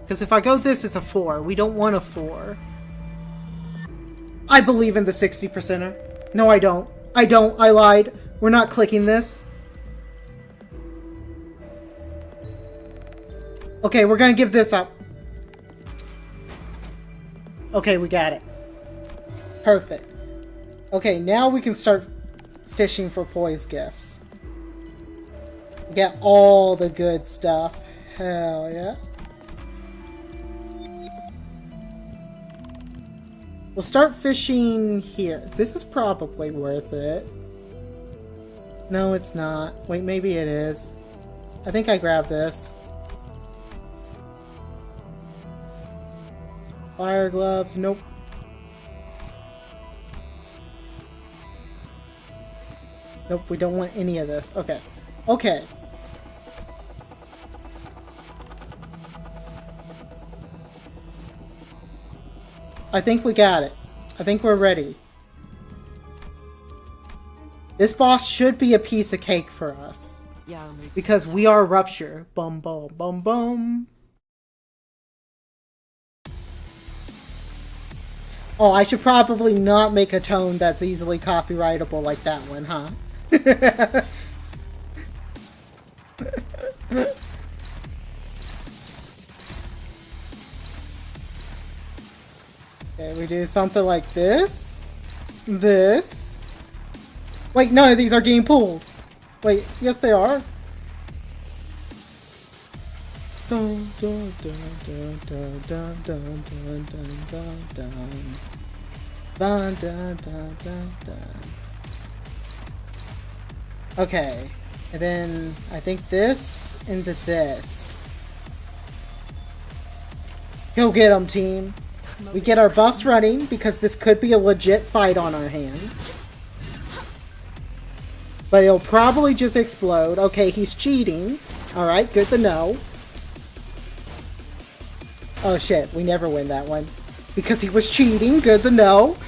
Because if I go this, it's a 4. We don't want a 4. I believe in the 60%er. No, I don't. I don't. I lied. We're not clicking this. Okay, we're gonna give this up. Okay, we got it. Perfect. Okay, now we can start fishing for poise gifts. Get all the good stuff. Hell yeah. We'll start fishing here. This is probably worth it. No, it's not. Wait, maybe it is. I think I grabbed this. Fire gloves. Nope. Nope, we don't want any of this. Okay. Okay. I think we got it. I think we're ready. This boss should be a piece of cake for us. Because we are Rupture. Bum bum bum bum. Oh, I should probably not make a tone that's easily copyrightable like that one, huh? Okay, we do something like this. This. Wait, none of these are getting pulled. Wait, yes they are. Dun, dun, dun, dun, dun, dun, dun, dun, dun, dun, dun. Dun, dun, dun, dun, dun. Okay, and then I think this into this. Go get 'em, team. We get our buffs running because this could be a legit fight on our hands. But it'll probably just explode. Okay, he's cheating. Alright, good to know. Oh shit, we never win that one. Because he was cheating, good to know.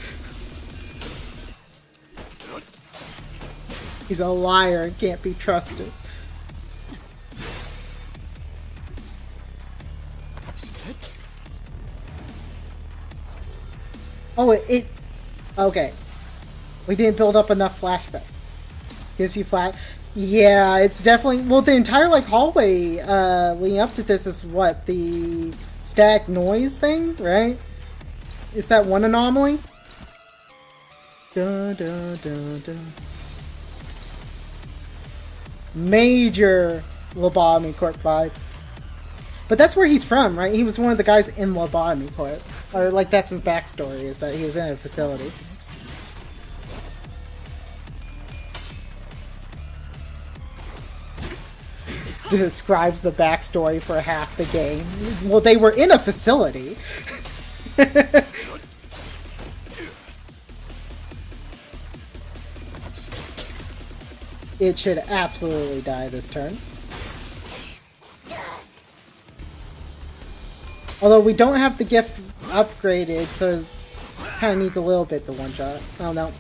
He's a liar and can't be trusted. Oh, it... Okay. We didn't build up enough flashback. Gives you flat... Yeah, it's definitely... Well, the entire, like, hallway leading up to this is what? The static noise thing, right? Is that one anomaly? Dun, dun, dun, dun. Major Lobotomy Corp vibes. But that's where he's from, right? He was one of the guys in Lobotomy Corp. Or, like, that's his backstory, is that he was in a facility. Describes the backstory for half the game. Well, they were in a facility. It should absolutely die this turn. Although we don't have the gift upgraded, so it kind of needs a little bit to one-shot. Oh no.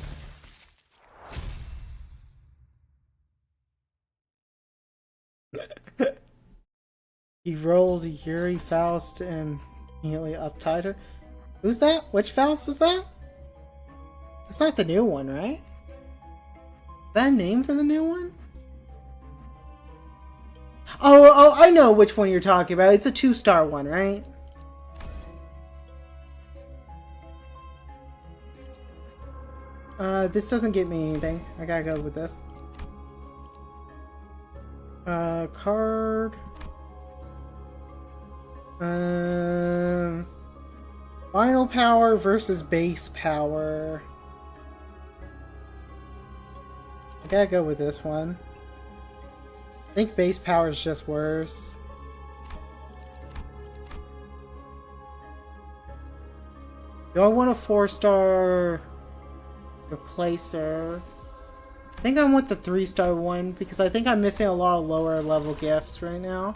He rolled Yuri Faust and immediately uptied her. Who's that? Which Faust is that? That's not the new one, right? Is that a name for the new one? Oh, I know which one you're talking about. It's a 2-star one, right? This doesn't get me anything. I gotta go with this. Card. Final power versus base power. I gotta go with this one. I think base power is just worse. Do I want a 4-star replacer? I think I want the 3-star one because I think I'm missing a lot of lower level gifts right now.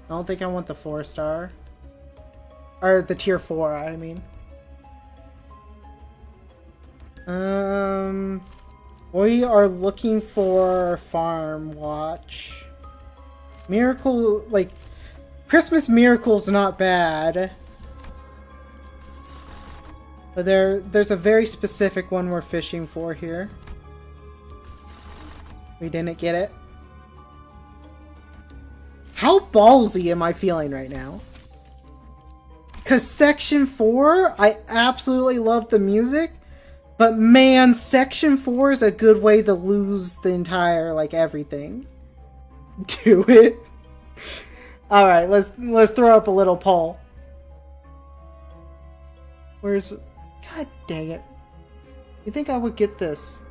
I don't think I want the 4-star. Or the tier 4, I mean. We are looking for Farm Watch. Miracle, like, Christmas Miracle's not bad. But there's a very specific one we're fishing for here. We didn't get it. How ballsy am I feeling right now? Because Section 4, I absolutely love the music. But man, Section 4 is a good way to lose the entire, like, everything. Do it. Alright, let's throw up a little poll. Where's... God dang it. You think I would get this?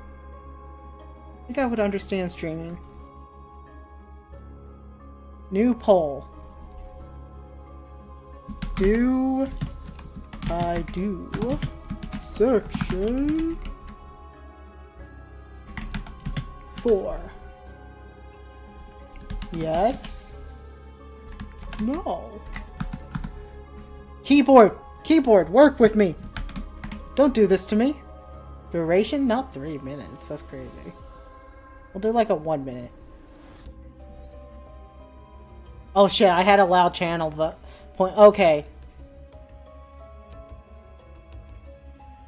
I think I would understand streaming. New poll. Do I do Section 4? Yes. No. Keyboard, work with me. Don't do this to me. Duration? Not 3 minutes. That's crazy. We'll do like a 1 minute. Oh shit, I had a loud channel, but point. Okay.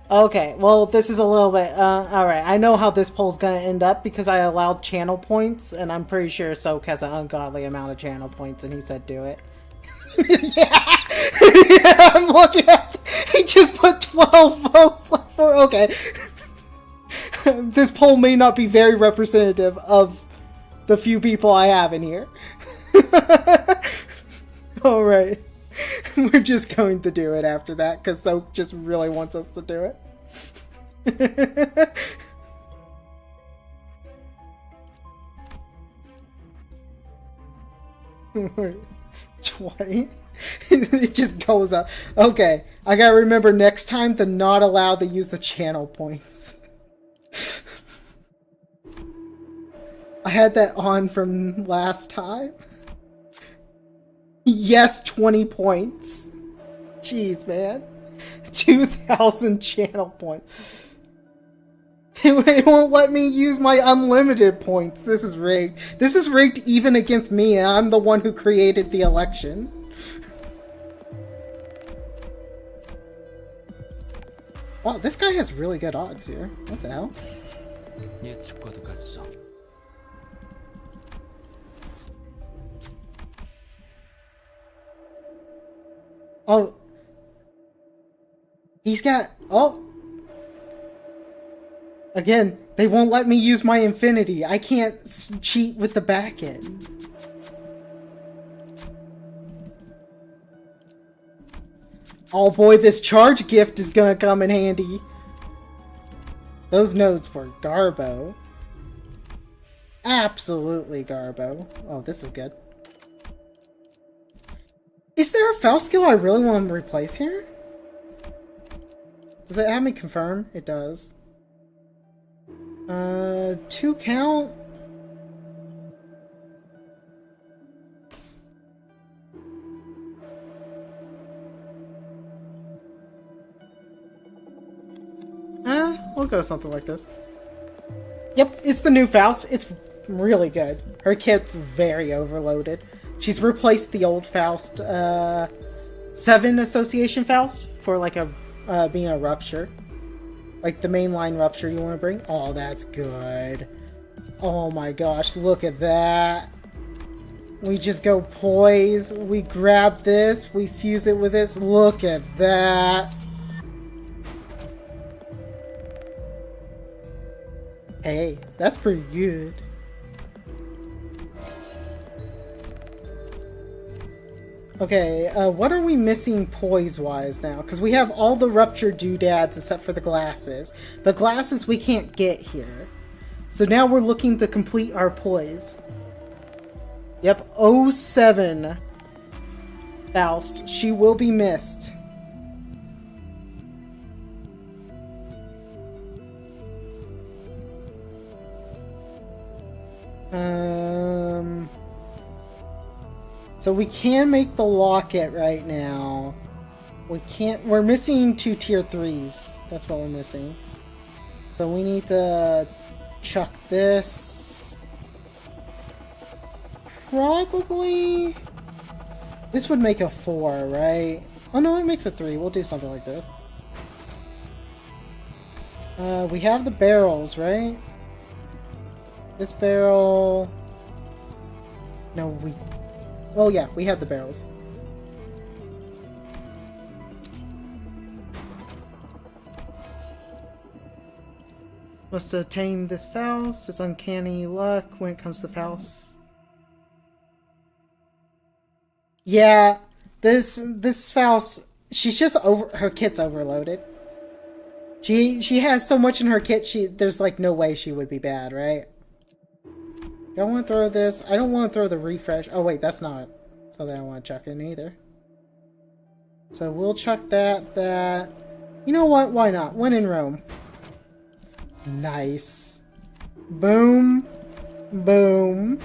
Okay, well, this is a little bit, alright. I know how this poll's gonna end up because I allowed channel points, and I'm pretty sure Soak has an ungodly amount of channel points, and he said do it. Yeah! Yeah, I'm looking at... He just put 12 votes for... Okay. This poll may not be very representative of the few people I have in here. Alright. We're just going to do it after that, because Soak just really wants us to do it. 20? It just goes up. Okay, I gotta remember next time to not allow to use the channel points. I had that on from last time. Yes, 20 points. Jeez, man. 2,000 channel points. It won't let me use my unlimited points. This is rigged. This is rigged even against me, and I'm the one who created the election. Wow, this guy has really good odds here. What the hell? Oh. He's got... Oh. Again, they won't let me use my infinity. I can't cheat with the back end. Oh boy, this charge gift is gonna come in handy. Those nodes were Garbo. Absolutely Garbo. Oh, this is good. Is there a Faust skill I really want to replace here? Does it have me confirm? It does. 2 count? We'll go something like this. Yep, it's the new Faust. It's really good. Her kit's very overloaded. She's replaced the old Faust, 7 Association Faust for like a, being a Rupture. Like the mainline Rupture you want to bring. Oh, that's good. Oh my gosh, look at that. We just go poise, we grab this, we fuse it with this. Look at that. Hey, that's pretty good. Okay, what are we missing poise-wise now? Because we have all the Rupture doodads except for the glasses. But glasses we can't get here. So now we're looking to complete our poise. Yep, 07. Faust. She will be missed. So we can make the locket right now. We can't. We're missing 2 tier 3s. That's what we're missing. So we need to chuck this. Probably. This would make a 4, right? Oh no, it makes a 3. We'll do something like this. We have the barrels, right? This barrel. No, we. Oh yeah, we have the barrels. Must attain this Faust. It's uncanny luck when it comes to Faust. Yeah, this Faust, she's just her kit's overloaded. She has so much in her kit. There's like no way she would be bad, right? Don't want to throw this. I don't want to throw the refresh. Oh wait, that's not something I want to chuck in either. So we'll chuck that. You know what? Why not? When in Rome. Nice. Boom. Boom.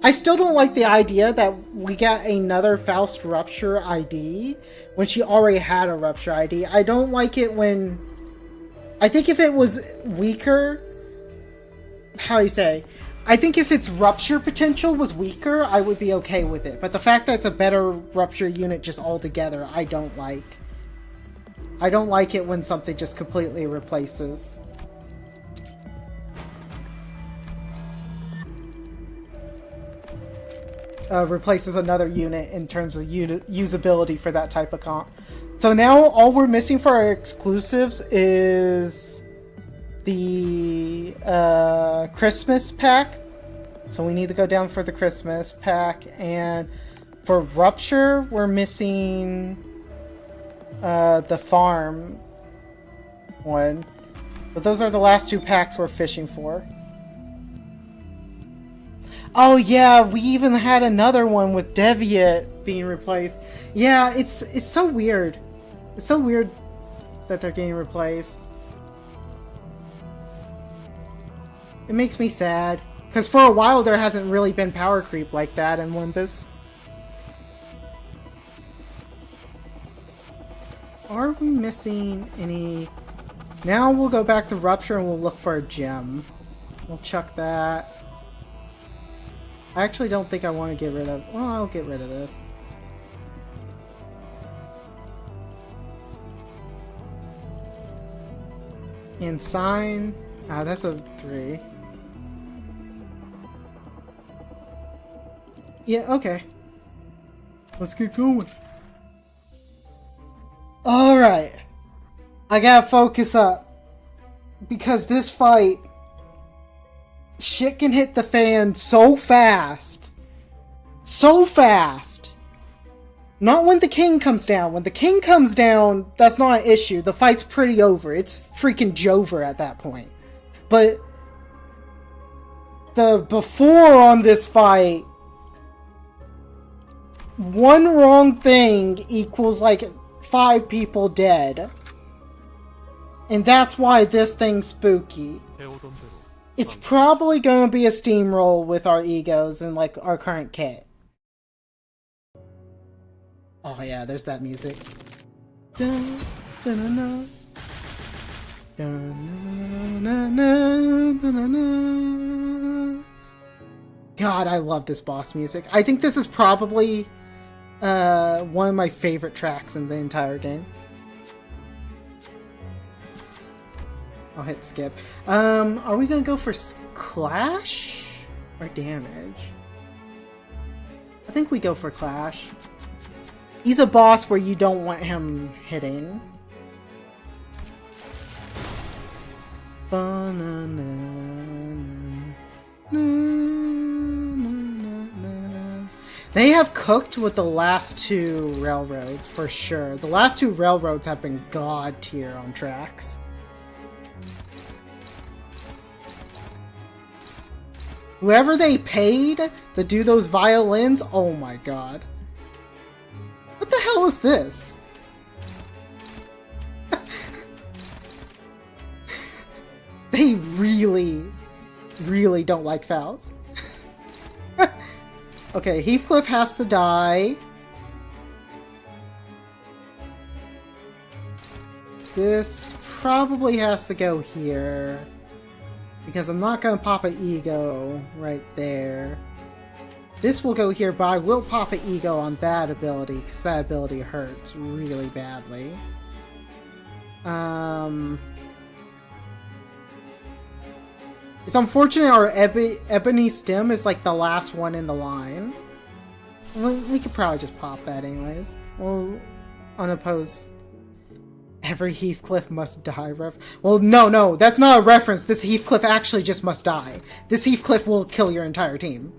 I still don't like the idea that we got another Faust Rupture ID when she already had a Rupture ID. I don't like it when... I think if it was weaker... How do you say? I think if its Rupture potential was weaker, I would be okay with it. But the fact that it's a better Rupture unit just altogether, I don't like. I don't like it when something just completely replaces. Replaces another unit in terms of usability for that type of comp. So now all we're missing for our exclusives is the Christmas pack. So we need to go down for the Christmas pack. And for Rupture, we're missing the farm one. But those are the last 2 packs we're fishing for. Oh yeah, we even had another one with Deviate being replaced. Yeah, it's so weird. It's so weird that they're getting replaced. It makes me sad. Because for a while there hasn't really been power creep like that in Limbus. Are we missing any... Now we'll go back to Rupture and we'll look for a gem. We'll chuck that. I actually don't think I want to get rid of... Well, I'll get rid of this. And sign... Ah, that's a 3. Yeah, okay. Let's get going. Alright. I gotta focus up. Because this fight... Shit can hit the fan so fast. So fast. Not when the king comes down. When the king comes down, that's not an issue. The fight's pretty over. It's freaking Jover at that point. But the before on this fight, one wrong thing equals like 5 people dead. And that's why this thing's spooky. It's probably going to be a steamroll with our egos and like our current kit. Oh yeah, there's that music. Dun, dun, dun, dun. Dun, dun, dun, dun, dun, dun. God, I love this boss music. I think this is probably one of my favorite tracks in the entire game. I'll hit skip. Are we gonna go for Clash or damage? I think we go for Clash. He's a boss where you don't want him hitting. They have cooked with the last 2 railroads for sure. The last 2 railroads have been god tier on tracks. Whoever they paid to do those violins, oh my god. What the hell is this? They really, really don't like fouls. Okay, Heathcliff has to die. This probably has to go here. Because I'm not going to pop an ego right there. This will go here, but I will pop an ego on that ability, because that ability hurts really badly. It's unfortunate our Ebony Stem is like the last one in the line. We could probably just pop that anyways. Well, unopposed. Every Heathcliff must die well, no, that's not a reference. This Heathcliff actually just must die. This Heathcliff will kill your entire team.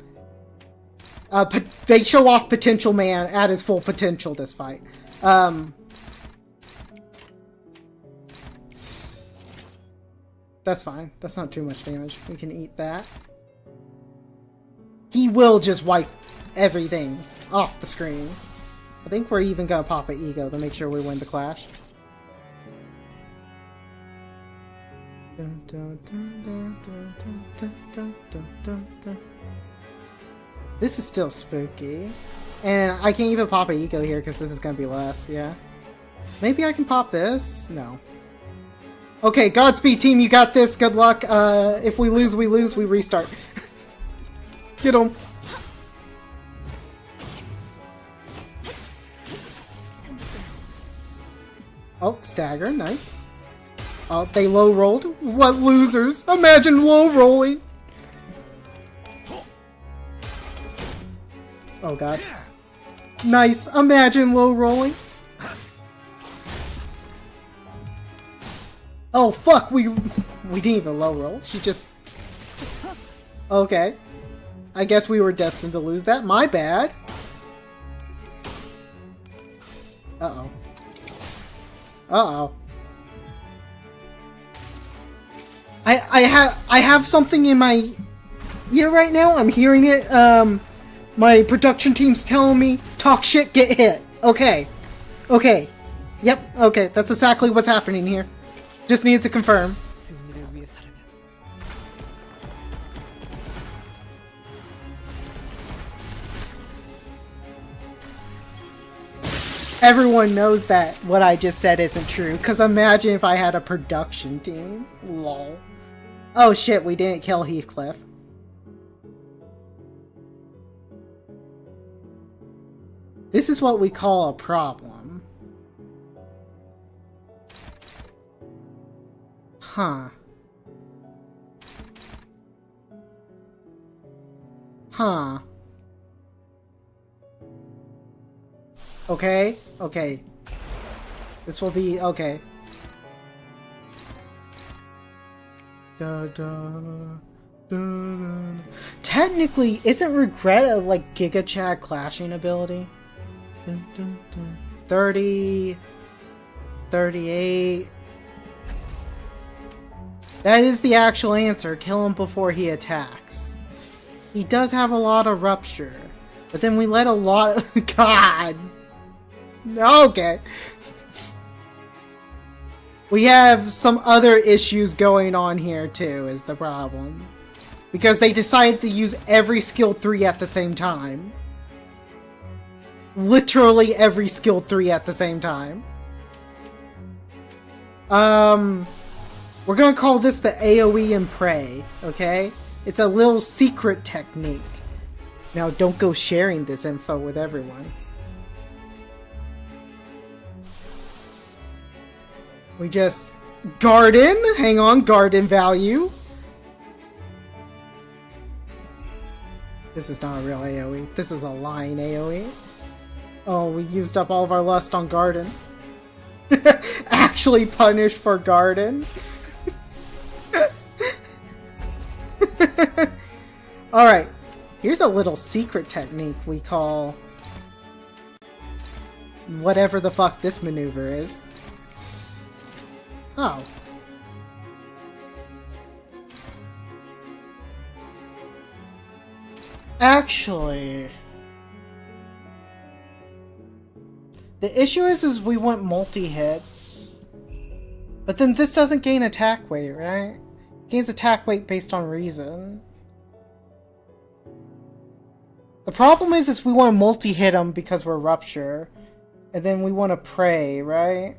They show off Potential Man at his full potential this fight. That's fine. That's not too much damage. We can eat that. He will just wipe everything off the screen. I think we're even gonna pop an ego to make sure we win the clash. This is still spooky. And I can't even pop an ego here because this is gonna be less, yeah. Maybe I can pop this? No. Okay, Godspeed team, you got this. Good luck. If we lose, we restart. Get him. Oh, stagger, nice. Oh, they low rolled. What losers? Imagine low rolling. Oh god. Nice. Imagine low rolling. Oh fuck, we didn't even low roll. She just... Okay. I guess we were destined to lose that. My bad. Uh-oh. Uh-oh. I have something in my ear right now. I'm hearing it. My production team's telling me, talk shit, get hit. Okay. Okay. Yep, okay. That's exactly what's happening here. Just needed to confirm. Everyone knows that what I just said isn't true, because imagine if I had a production team. Lol. Oh shit, we didn't kill Heathcliff. This is what we call a problem. Huh. Huh. Okay, okay. This will be okay. Da, da, da, da. Technically, isn't Regret a like Giga Chad clashing ability? 30, 38. That is the actual answer. Kill him before he attacks. He does have a lot of rupture, but then we let a lot of God. Okay. We have some other issues going on here too, is the problem. Because they decided to use every skill 3 at the same time. Literally every skill 3 at the same time. We're gonna call this the AoE and Prey, okay? It's a little secret technique. Now don't go sharing this info with everyone. We just... Garden! Hang on, garden value. This is not a real AoE. This is a lying AoE. Oh, we used up all of our lust on garden. Actually punished for garden. Alright. Here's a little secret technique we call... whatever the fuck this maneuver is. Oh. Actually, the issue is we want multi-hits. But then this doesn't gain attack weight, right? It gains attack weight based on reason. The problem is we want to multi-hit them because we're Rupture. And then we want to pray, right?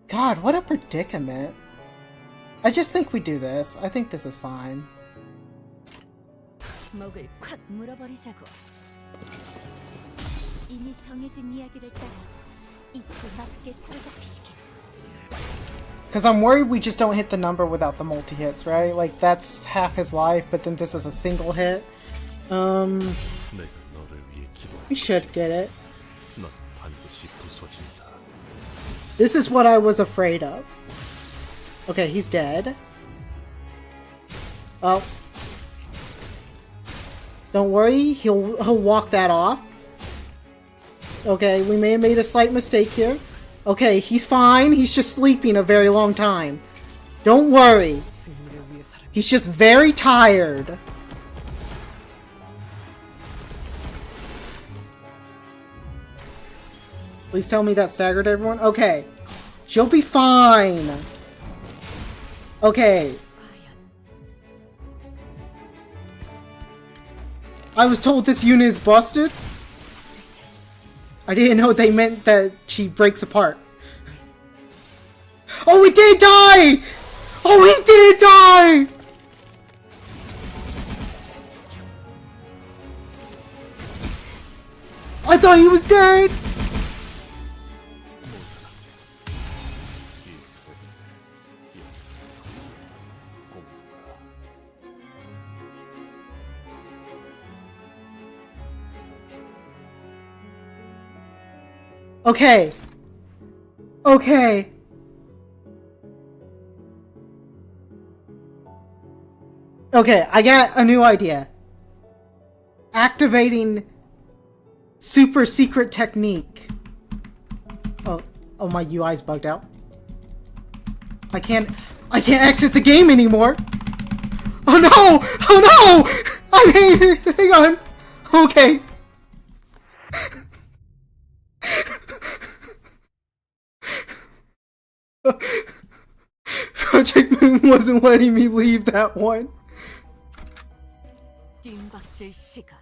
God, what a predicament. I just think we do this. I think this is fine. 목을 콱 물어버리자고. 이미 정해진 이야기를 따라 이틀 맞게 사로잡히시게. Because I'm worried we just don't hit the number without the multi-hits, right? Like, that's half his life, but then this is a single hit. We should get it. This is what I was afraid of. Okay, he's dead. Oh. Don't worry, he'll walk that off. Okay, we may have made a slight mistake here. Okay, he's fine. He's just sleeping a very long time. Don't worry. He's just very tired. Please tell me that staggered everyone. Okay. She'll be fine. Okay. I was told this unit is busted. I didn't know they meant that she breaks apart. Oh, he did die! Oh, he did die! I thought he was dead! Okay. Okay. Okay, I got a new idea. Activating super secret technique. Oh, my UI's bugged out. I can't exit the game anymore. Oh no! Oh no! I mean, hang on. Okay. Project Moon wasn't letting me leave that one. 뒷박질 시간.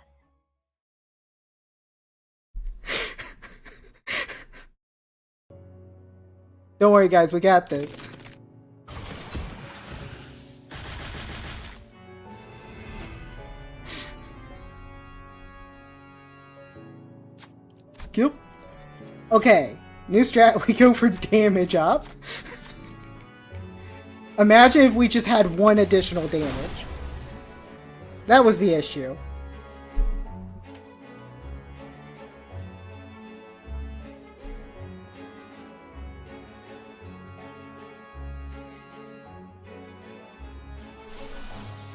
Don't worry guys, we got this. Skip. Okay, new strat, we go for damage up. Imagine if we just had one additional damage. That was the issue.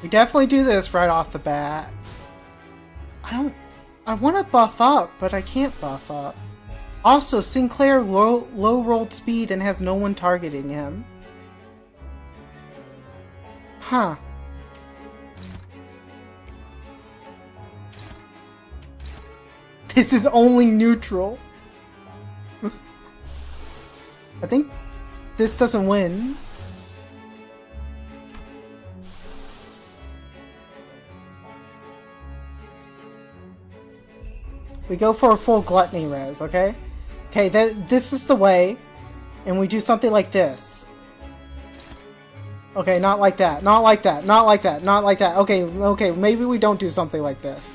We definitely do this right off the bat. I want to buff up, but I can't buff up. Also, Sinclair low rolled speed and has no one targeting him. Huh. This is only neutral. I think this doesn't win. We go for a full gluttony res, okay? Okay, this is the way, and we do something like this. Okay, not like that, not like that, not like that, not like that. Okay, okay, maybe we don't do something like this.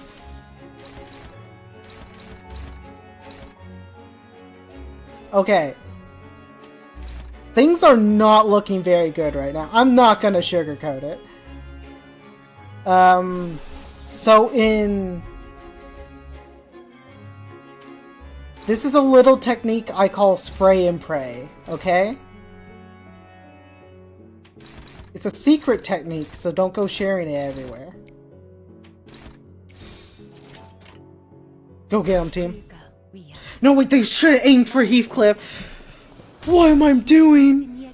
Okay. Things are not looking very good right now. I'm not gonna sugarcoat it. So this is a little technique I call spray and pray, okay? It's a secret technique, so don't go sharing it everywhere. Go get him, team. No, wait, they should have aimed for Heathcliff. What am I doing?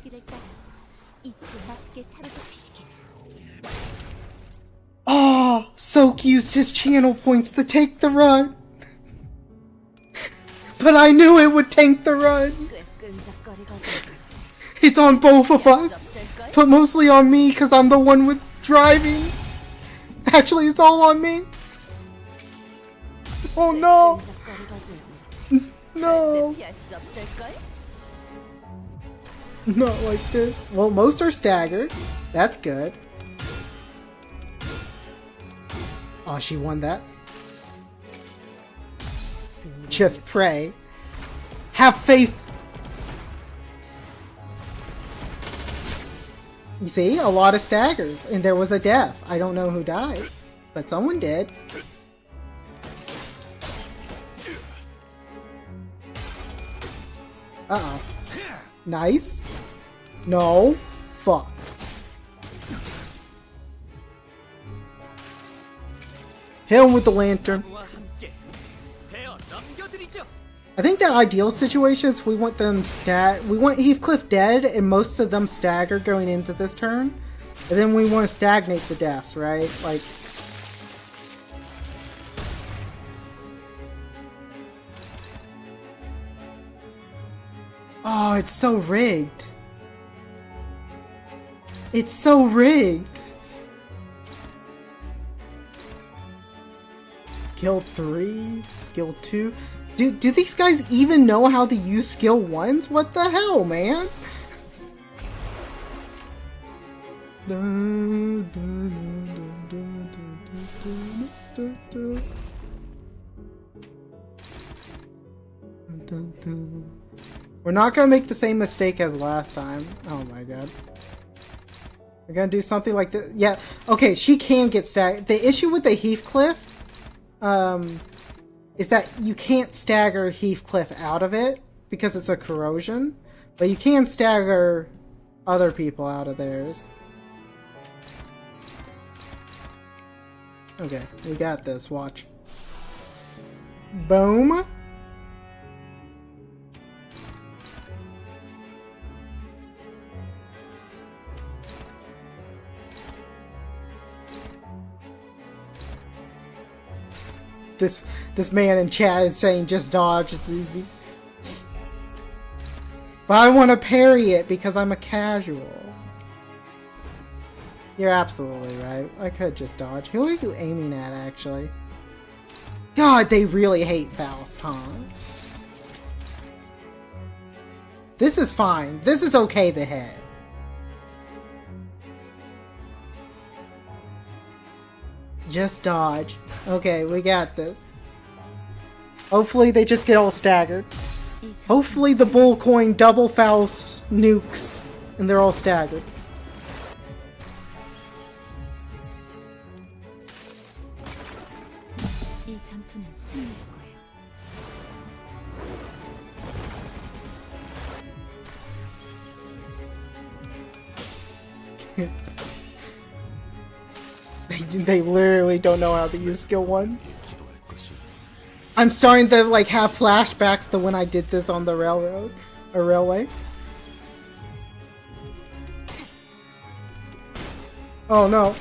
Soak used his channel points to take the run. But I knew it would tank the run. 꽤 끈적거리거든. It's on both of us. But mostly on me because I'm the one with driving. Actually, it's all on me. Oh no. 끈적거리거든. No. 피할 수 없을걸? Not like this. Well, most are staggered. That's good. Oh, she won that. Just pray. Have faith. You see, a lot of staggers, and there was a death. I don't know who died, but someone did. Uh-oh. Nice. No. Fuck. Hit him with the lantern. I think the ideal situation is we want Heathcliff dead and most of them stagger going into this turn. And then we want to stagnate the deaths, right? Like... Oh, it's so rigged. It's so rigged. Skill 3, skill 2. Do these guys even know how to use skill 1s? What the hell, man? We're not gonna make the same mistake as last time. Oh my god. We're gonna do something like this. Yeah, okay, she can get staggered. The issue with the Heathcliff, is that you can't stagger Heathcliff out of it because it's a corrosion, but you can stagger other people out of theirs. Okay, we got this, watch. Boom. This man in chat is saying just dodge, it's easy. But I want to parry it because I'm a casual. You're absolutely right. I could just dodge. Who are you aiming at, actually? God, they really hate Faust, huh? This is fine. This is okay to hit. Just dodge. Okay, we got this. Hopefully they just get all staggered. Hopefully the bull coin double Faust nukes and they're all staggered. 이 전투는 승리일 거예요. They literally don't know how to use skill 1. I'm starting to like have flashbacks to when I did this on the railway. Oh no.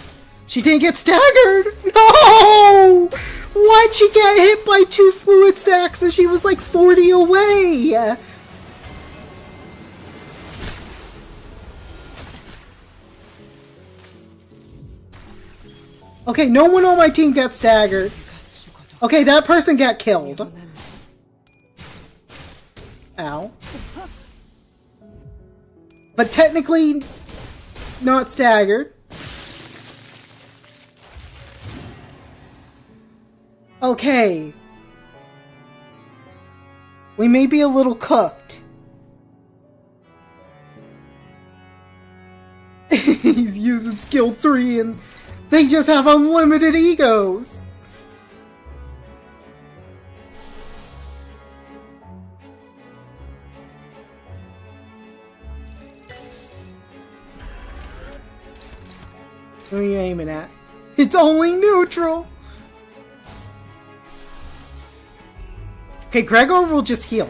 She didn't get staggered! No! Why'd she get hit by 2 fluid sacks and she was like 40 away? Okay, no one on my team got staggered. Okay, that person got killed. Ow. But technically, not staggered. Okay. We may be a little cooked. He's using skill 3 and they just have unlimited egos. What are you aiming at? It's only neutral. Okay, Gregor will just heal.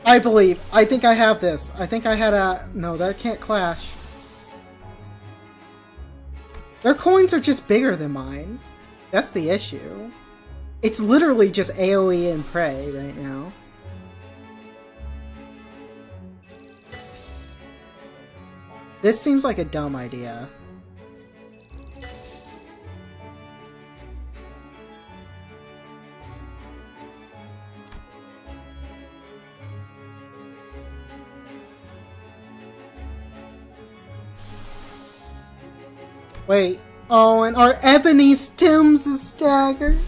I believe. I think I have this. I think I had a... No, that can't clash. Their coins are just bigger than mine. That's the issue. It's literally just AoE and prey right now. This seems like a dumb idea. Wait. Oh, and our ebony stems is staggered.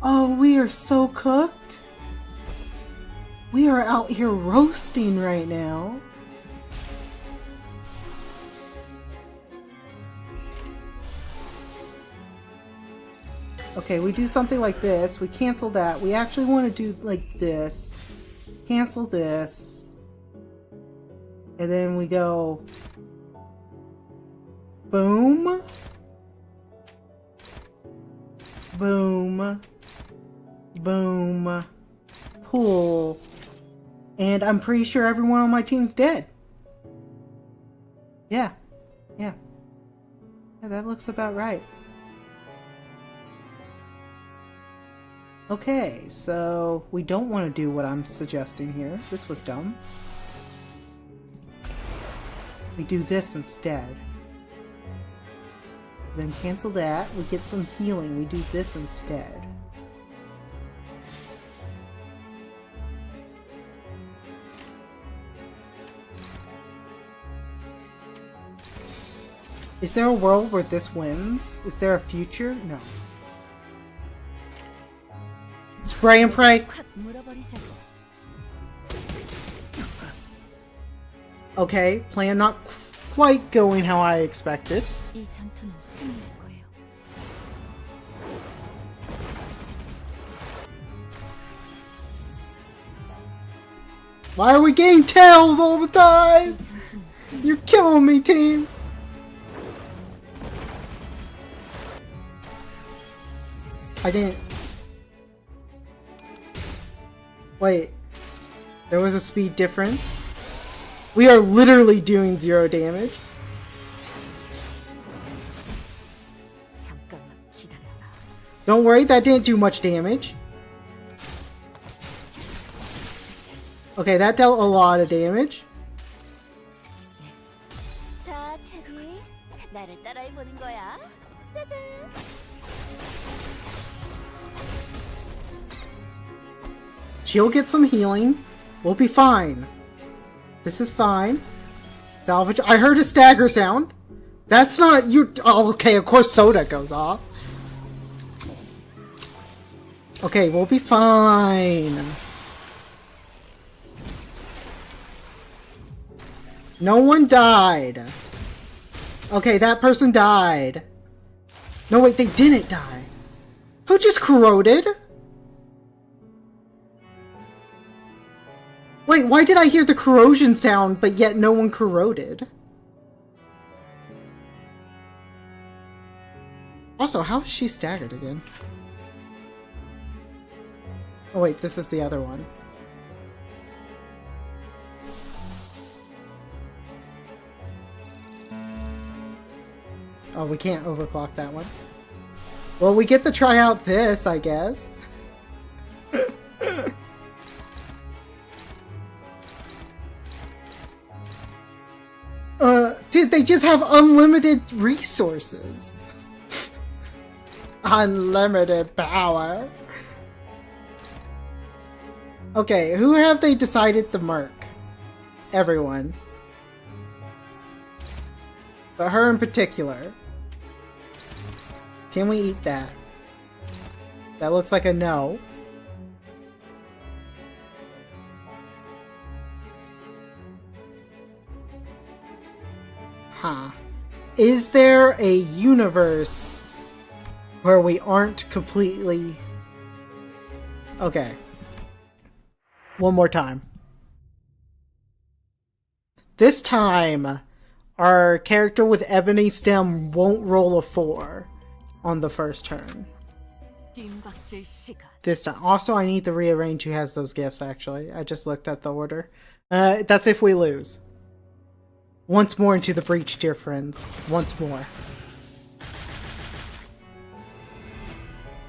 Oh, we are so cooked. We are out here roasting right now. Okay, we do something like this. We cancel that. We actually want to do like this. Cancel this. And then we go... Boom. Boom. Boom. Pull. And I'm pretty sure everyone on my team's dead. Yeah. Yeah. Yeah, that looks about right. Okay, so we don't want to do what I'm suggesting here. This was dumb. We do this instead. Then cancel that. We get some healing. We do this instead. Is there a world where this wins? Is there a future? No. Spray and pray. Okay, plan not quite going how I expected. Why are we getting tails all the time? You're killing me, team. I didn't... Wait. There was a speed difference? We are literally doing 0 damage. Don't worry, that didn't do much damage. Okay, that dealt a lot of damage. She'll get some healing. We'll be fine. This is fine. Salvage. I heard a stagger sound. That's not you. Oh, okay. Of course, soda goes off. Okay, we'll be fine. No one died. Okay, that person died. No, wait, they didn't die. Who just corroded? Wait, why did I hear the corrosion sound, but yet no one corroded? Also, how is she staggered again? Oh wait, this is the other one. Oh, we can't overclock that one. Well, we get to try out this, I guess. Dude, they just have unlimited resources. Unlimited power. Okay, who have they decided to murk? Everyone. But her in particular. Can we eat that? That looks like a no. Huh. Is there a universe where we aren't completely... Okay. One more time. This time, our character with Ebony Stem won't roll a 4 on the first turn. 뜀박질 시간. this time. Also, I need to rearrange who has those gifts, actually. I just looked at the order. That's if we lose. Once more into the breach, dear friends. Once more.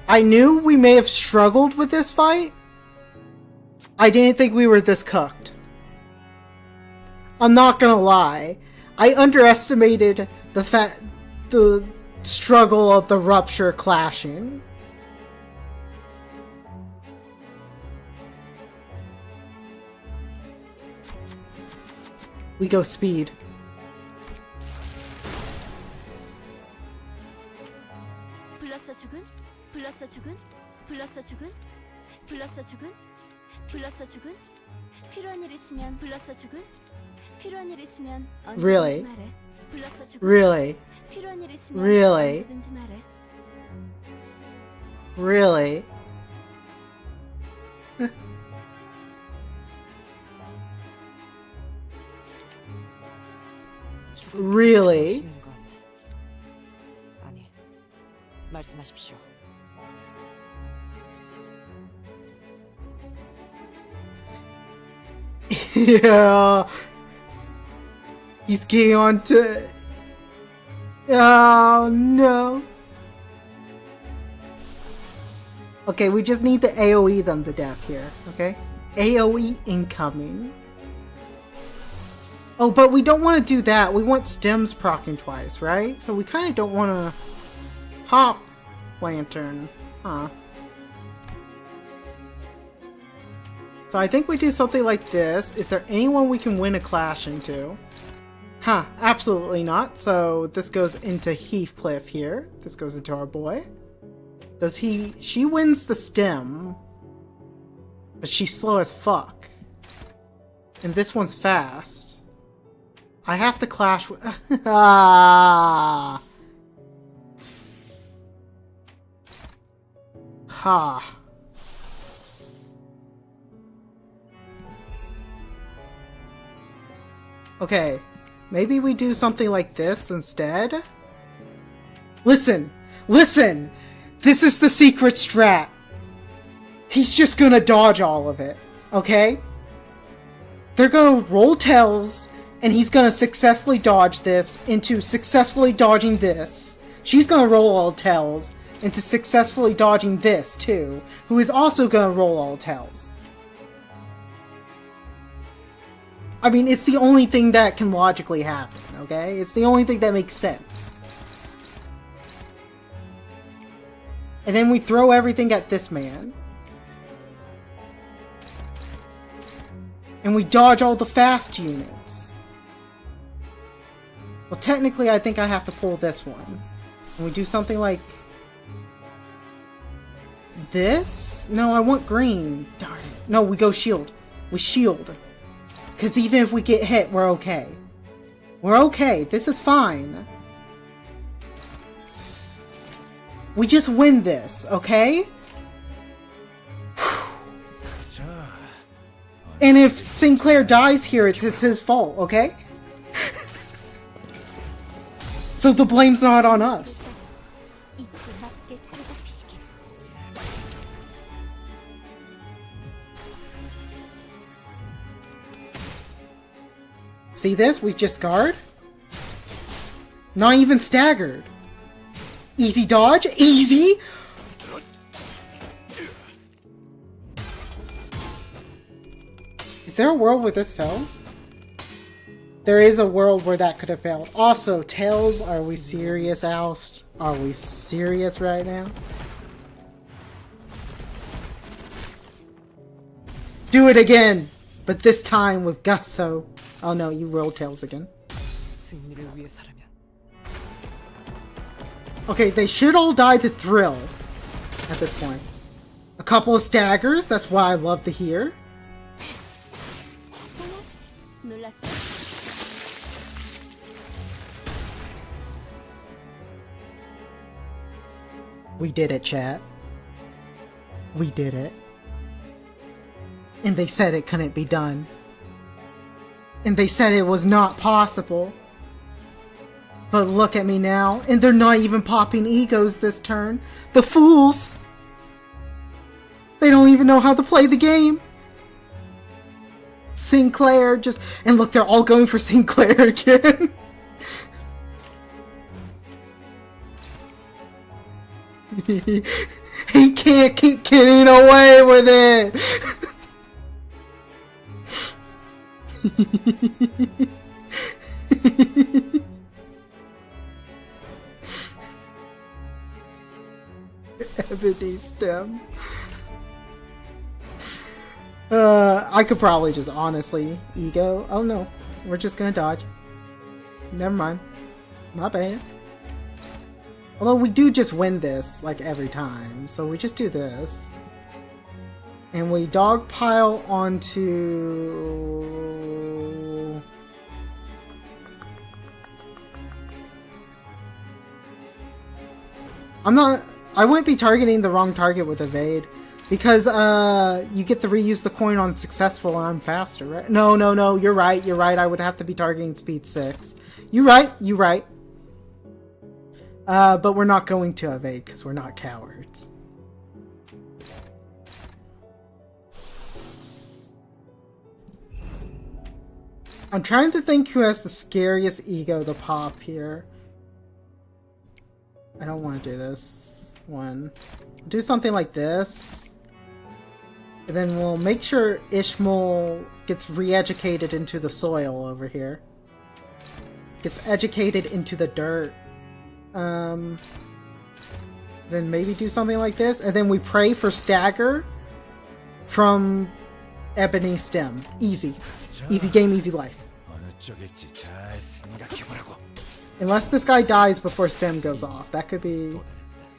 I knew we may have struggled with this fight. I didn't think we were this cooked. I'm not gonna lie. I underestimated the struggle of the rupture clashing. We go speed. 불렀어 죽은? 불렀어 죽은? 불렀어 죽은? 불렀어 죽은? 불렀어 죽은? 필요한 일 있으면 불렀어 죽은? 필요한 일 있으면 Really? 언제든지 말해. 불렀어 죽은? Really? 필요한 일 있으면 Really? 언제든지 말해. Really? Really? 아니, 말씀하십시오. Yeah. He's getting on to... Oh, no. Okay, we just need to AoE them to death here, okay? AoE incoming. Oh, but we don't want to do that. We want stems proccing twice, right? So we kind of don't want to pop lantern, huh? So I think we do something like this. Is there anyone we can win a clash into? Huh, absolutely not. So this goes into Heathcliff here. This goes into our boy. Does he... She wins the stem. But she's slow as fuck. And this one's fast. I have to clash with... Ah! Ha. Okay. Maybe we do something like this instead? Listen! Listen! This is the secret strat! He's just gonna dodge all of it, okay? They're gonna roll tails, and he's gonna successfully dodge this into successfully dodging this. She's gonna roll all tails into successfully dodging this, too, who is also gonna roll all tails. I mean, it's the only thing that can logically happen, okay? It's the only thing that makes sense. And then we throw everything at this man. And we dodge all the fast units. Well, technically, I think I have to pull this one. And we do something like... this? No, I want green. Darn it. No, we go shield. We shield. Because even if we get hit, we're okay. We're okay. This is fine. We just win this, okay? And if Sinclair dies here, it's his fault, okay? So the blame's not on us. 이틀 맞게 사로잡히시길. See this? We just guard? Not even staggered. Easy dodge? Easy? Is there a world where this fails? There is a world where that could have failed. Also, Tails, are we serious, Oust? Are we serious right now? Do it again! But this time with gusto. Oh no, you rolled Tails again. 승리를 위해서라면. Okay, they should all die to thrill at this point. A couple of staggers, that's what I love to hear. 놀랐어. We did it, chat. We did it. And they said it couldn't be done. And they said it was not possible. But look at me now, and they're not even popping egos this turn. The fools! They don't even know how to play the game. Sinclair just... And look, they're all going for Sinclair again. He can't keep getting away with it. Ebony stem. I could probably just honestly ego. Oh no, we're just gonna dodge. Never mind. My bad. Although we do just win this like every time, so we just do this. And we dogpile onto... I wouldn't be targeting the wrong target with evade. Because, you get to reuse the coin on successful and I'm faster, right? No, you're right, I would have to be targeting speed 6. You right. But we're not going to evade because we're not cowards. I'm trying to think who has the scariest ego to pop here. I don't want to do this one. Do something like this. And then we'll make sure Ishmael gets re-educated into the soil over here. Gets educated into the dirt. Then maybe do something like this. And then we pray for stagger from Ebony Stem. Easy. Easy game, easy life. Unless this guy dies before Stem goes off. That could be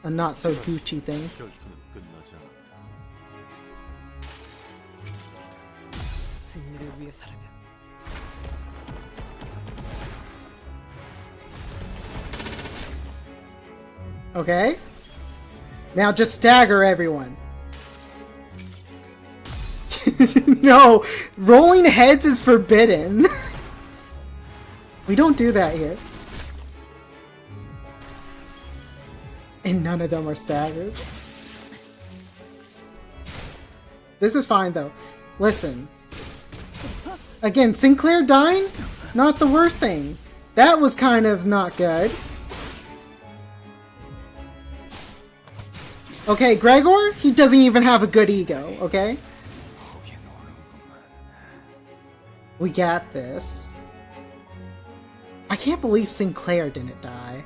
a not so Gucci thing. Okay. Now just stagger everyone. No! Rolling heads is forbidden. We don't do that here. And none of them are staggered. This is fine though. Listen. Again, Sinclair dying? Not the worst thing. That was kind of not good. Okay, Gregor, he doesn't even have a good ego, okay? We got this. I can't believe Sinclair didn't die.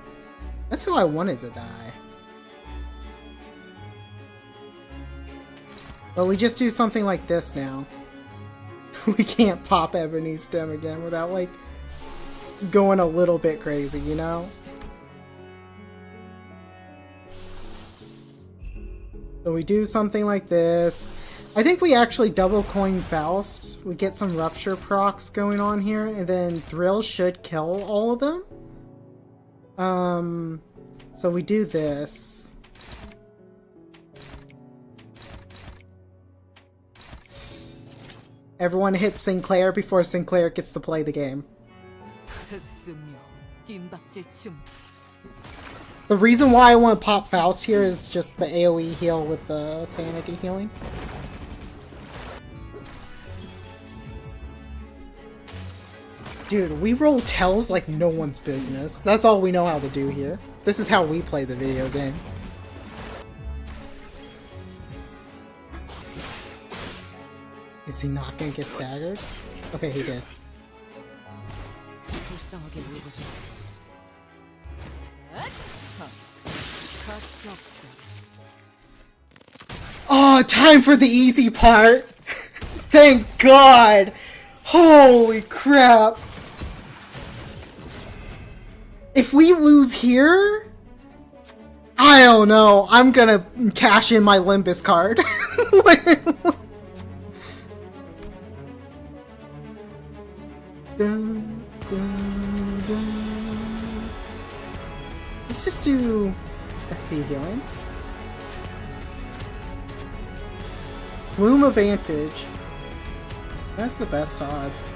That's who I wanted to die. But we just do something like this now. We can't pop Ebony Stem again without, like, going a little bit crazy, you know? So we do something like this. I think we actually double coin Faust. We get some rupture procs going on here, and then Thrill should kill all of them. So we do this. Everyone hits Sinclair before Sinclair gets to play the game. The reason why I want to pop Faust here is just the AoE heal with the sanity healing. Dude, we roll tells like no one's business. That's all we know how to do here. This is how we play the video game. Is he not gonna get staggered? Okay, he did. Oh, time for the easy part! Thank God! Holy crap! If we lose here, I don't know. I'm gonna cash in my Limbus card. Dun, dun, dun. Let's just do SP healing. Bloom Advantage. That's the best odds.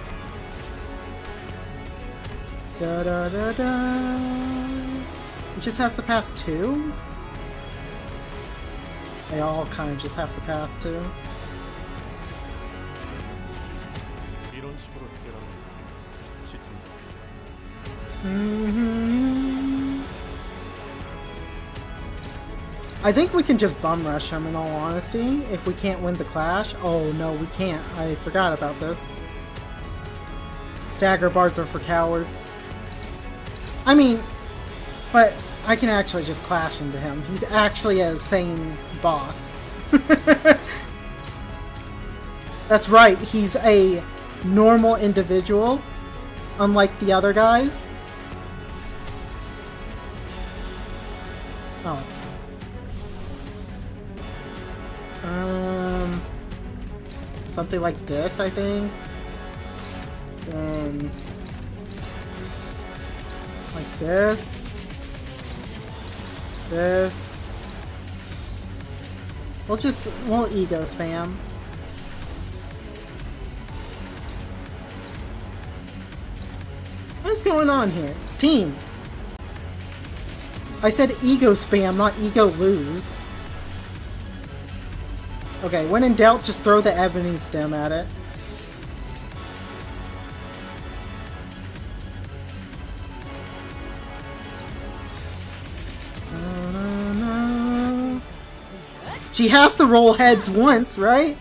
Da da da da. It just has to pass 2? They all kind of just have to pass too. 이런 식으로 해결하는 시청자. I think we can just bum rush him in all honesty if we can't win the clash. Oh no, we can't. I forgot about this. Stagger bars are for cowards. I mean, but I can actually just clash into him. He's actually a sane boss. That's right, he's a normal individual, unlike the other guys. Oh. Something like this, I think. Then like this. This. We'll ego spam. What's going on here? Team! I said ego spam, not ego lose. Okay, when in doubt, just throw the ebony stem at it. She has to roll heads once, right?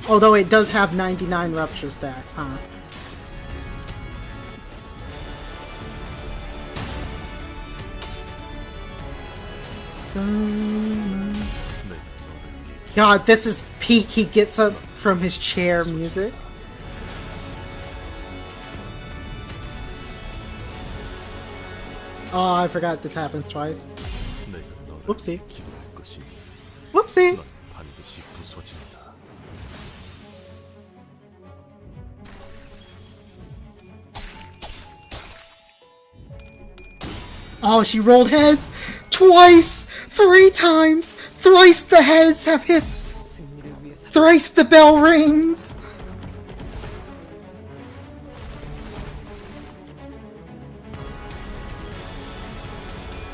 Although it does have 99 rupture stacks, huh? God, this is peak he gets up from his chair music. Oh, I forgot this happens twice. Whoopsie. Whoopsie! Oh, she rolled heads! Twice! 3 times! Thrice the heads have hit! Thrice the bell rings!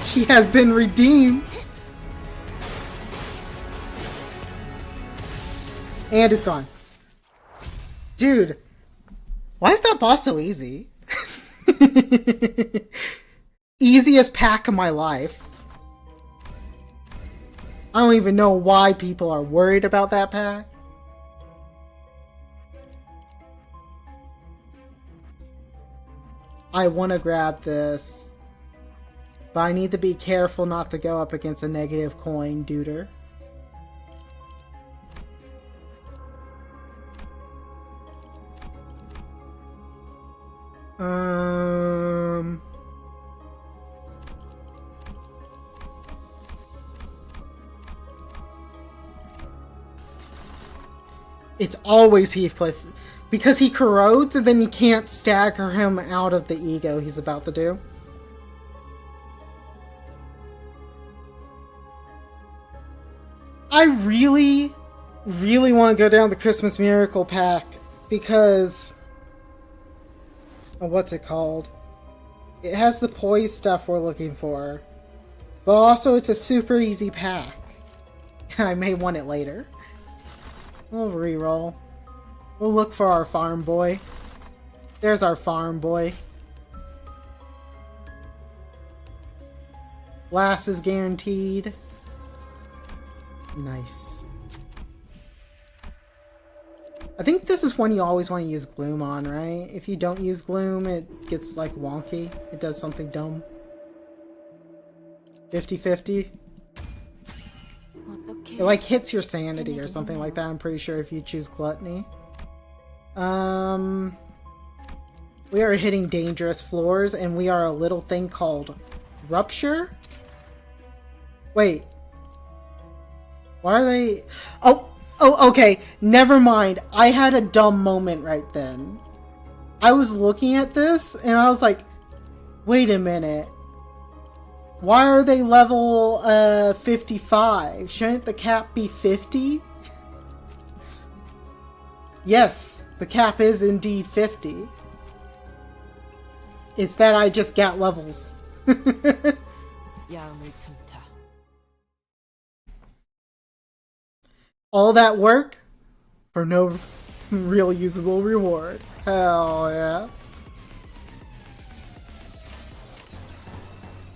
She has been redeemed! And it's gone. Dude, why is that boss so easy? Easiest pack of my life. I don't even know why people are worried about that pack. I want to grab this, but I need to be careful not to go up against a negative coin duder. It's always Heathcliff, because he corrodes and then you can't stagger him out of the ego he's about to do. I really, really want to go down the Christmas Miracle pack because... what's it called? It has the poise stuff we're looking for. But also it's a super easy pack. I may want it later. We'll reroll. We'll look for our farm boy. There's our farm boy. Blast is guaranteed. Nice. I think this is one you always want to use Gloom on, right? If you don't use Gloom, it gets like wonky. It does something dumb. 50-50. It like hits your sanity or something like that, I'm pretty sure, if you choose Gluttony. We are hitting dangerous floors, and we are a little thing called Rupture? Wait. Why are they... Oh, okay. Never mind. I had a dumb moment right then. I was looking at this, and I was like, wait a minute. Why are they level 55? Shouldn't the cap be 50? Yes, the cap is indeed 50. It's that I just got levels. 야음을 틈타. All that work for no real usable reward. Hell yeah.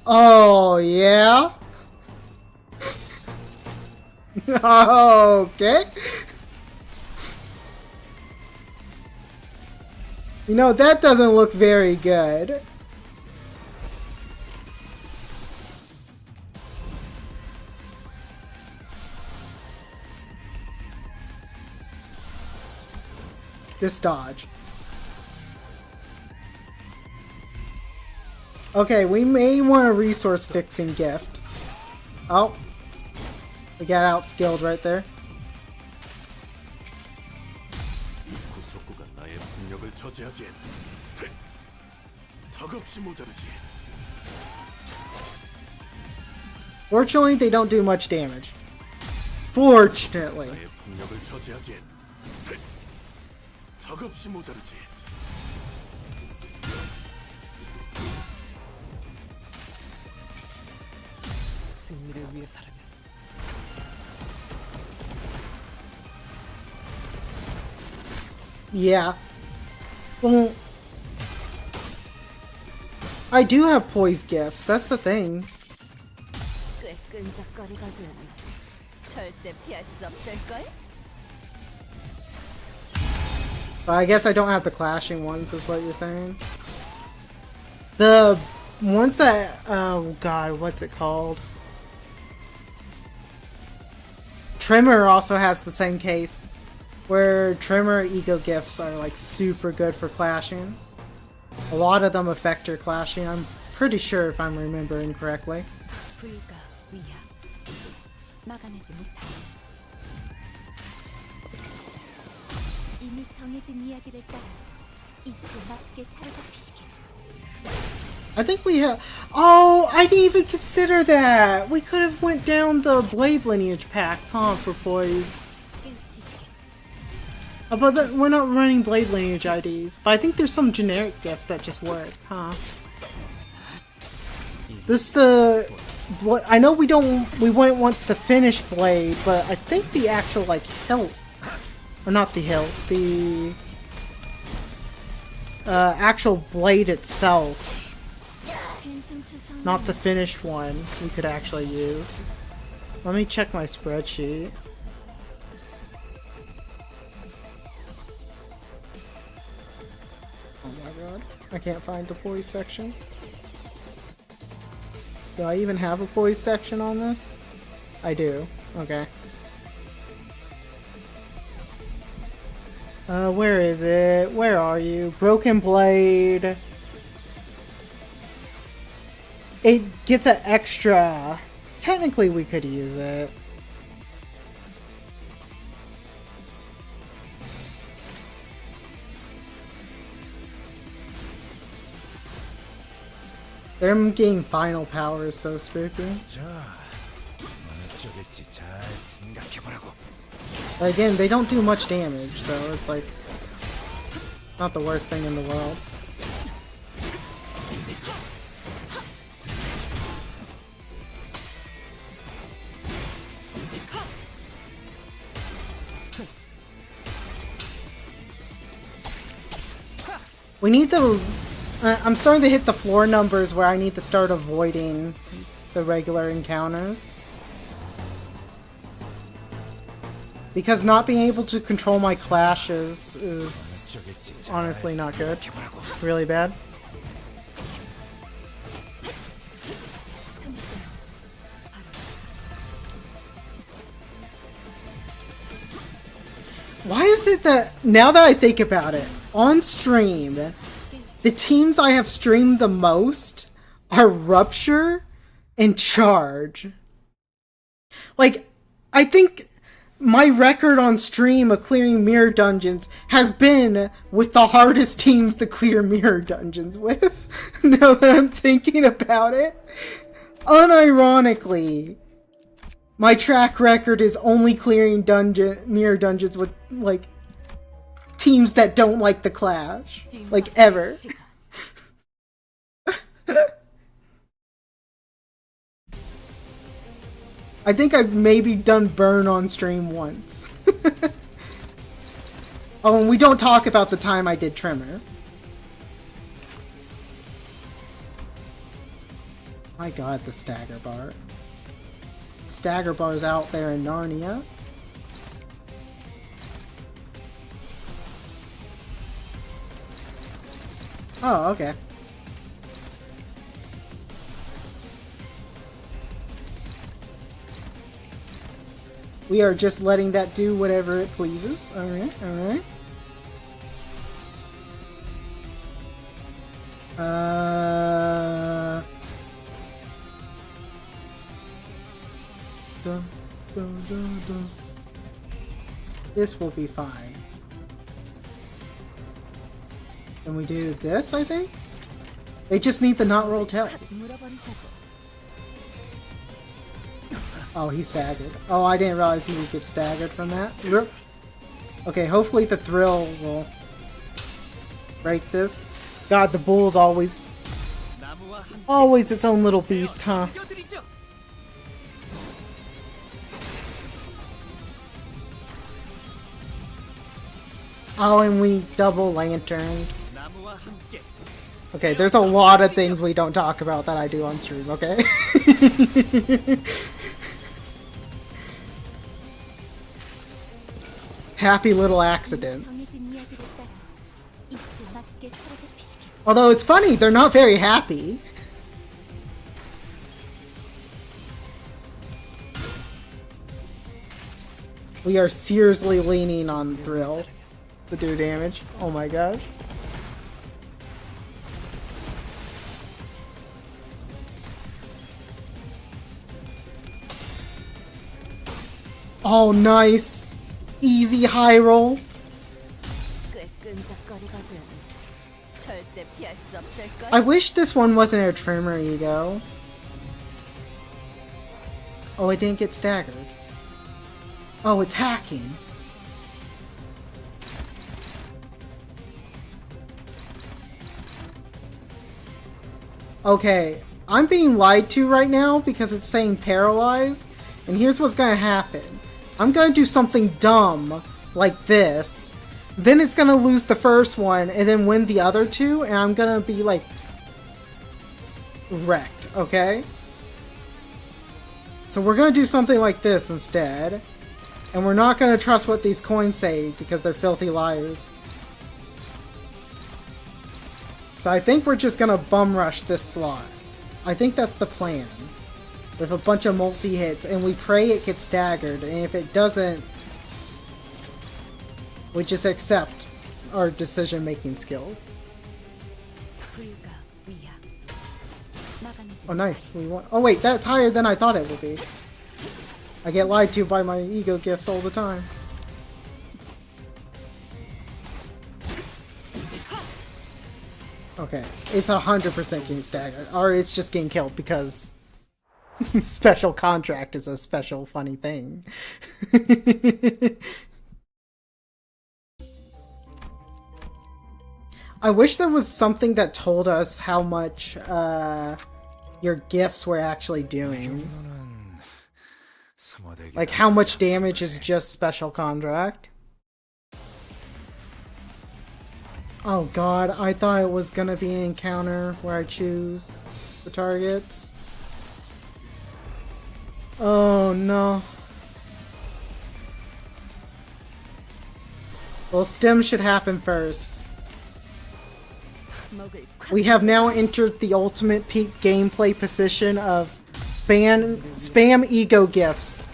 Oh yeah? Okay. You know, that doesn't look very good. Just dodge. Okay, we may want a resource fixing gift. Oh. We got outskilled right there. 구속구가 나의 폭력을 저지하기엔 턱없이 모자르지. Fortunately, they don't do much damage. Fortunately. 나의 폭력을 저지하기엔 턱없이 모자르지. 승리를 위해서라면 Yeah. Well, I do have poise gifts. That's the thing. 꽤 끈적거리거든. 절대 피할 수 없을걸? But I guess I don't have the clashing ones, is what you're saying. The ones that, oh god, what's it called? Trimmer also has the same case, where Trimmer ego gifts are like super good for clashing. A lot of them affect your clashing, I'm pretty sure if I'm remembering correctly. 불가 위야. 막아내지 못하. 이미 정해진 이야기를 따라 이틀 맞게 사로잡히시길. I think we have. Oh, I didn't even consider that. We could have went down the Blade lineage packs, huh, for poise. 깨우치시길. But we're not running Blade lineage IDs. But I think there's some generic gifts that just work, huh? This I know we wouldn't want the finished blade, but I think the actual like hilt, or not the hilt, the actual blade itself. Not the finished one we could actually use. Let me check my spreadsheet. Oh my god. I can't find the poise section. Do I even have a poise section on this? I do. Okay. Where is it? Where are you? Broken Blade. It gets an extra. Technically, we could use it. Them getting final power is so spooky. But again, they don't do much damage, so it's like not the worst thing in the world. We need the... I'm starting to hit the floor numbers where I need to start avoiding the regular encounters. Because not being able to control my clashes is honestly not good. Really bad. Why is it that, now that I think about it, on stream, the teams I have streamed the most are Rupture and Charge. Like, I think my record on stream of clearing mirror dungeons has been with the hardest teams to clear mirror dungeons with. Now that I'm thinking about it. Unironically, my track record is only clearing mirror dungeons with, like, teams that don't like the Clash. Like, ever. I think I've maybe done burn on stream once. Oh, and we don't talk about the time I did Tremor. My god, the stagger bar. Stagger bar's out there in Narnia. Oh, okay. We are just letting that do whatever it pleases. Alright, alright. Dun, dun, dun, dun. This will be fine. And we do this, I think? They just need the not roll tails. Oh, he staggered. Oh, I didn't realize he would get staggered from that. Okay, hopefully the thrill will break this. God, the bull's always its own little beast, huh? Oh, and we double lanterned. Okay, there's a lot of things we don't talk about that I do on stream, okay? Happy little accidents. Although it's funny, they're not very happy. We are seriously leaning on Thrill to do damage. Oh my gosh. Oh, nice. Easy high roll. I wish this one wasn't a Tremor Ego. Oh, it didn't get staggered. Oh, it's hacking. Okay, I'm being lied to right now because it's saying paralyzed. And here's what's gonna happen. I'm gonna do something dumb like this. Then it's gonna lose the first one and then win the other two, and I'm gonna be like wrecked, okay? So we're gonna do something like this instead. And we're not gonna trust what these coins say because they're filthy liars. So I think we're just gonna bum rush this slot. I think that's the plan. With a bunch of multi-hits, and we pray it gets staggered, and if it doesn't, we just accept our decision-making skills. Oh nice, we want— oh wait, that's higher than I thought it would be. I get lied to by my ego gifts all the time. Okay, it's 100% getting staggered, or it's just getting killed because special contract is a special funny thing. I wish there was something that told us how much your gifts were actually doing. Like how much damage is just special contract. Oh god, I thought it was gonna be an encounter where I choose the targets. Oh no. Well, stem should happen first. We have now entered the ultimate peak gameplay position of spam ego gifts.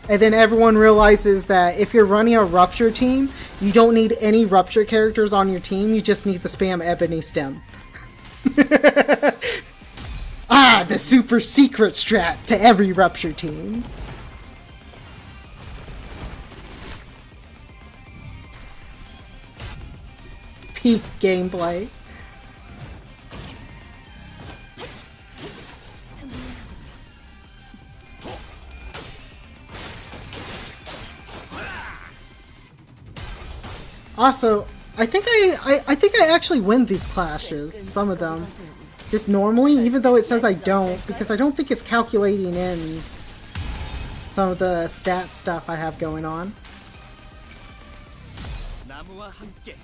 And then everyone realizes that if you're running a Rupture team, you don't need any Rupture characters on your team, you just need the spam Ebony stem. Ah, the super secret strat to every Rupture team. Peak gameplay. Also, I think I actually win these clashes, some of them. Just normally, even though it says I don't, because I don't think it's calculating in some of the stat stuff I have going on. 나무와 함께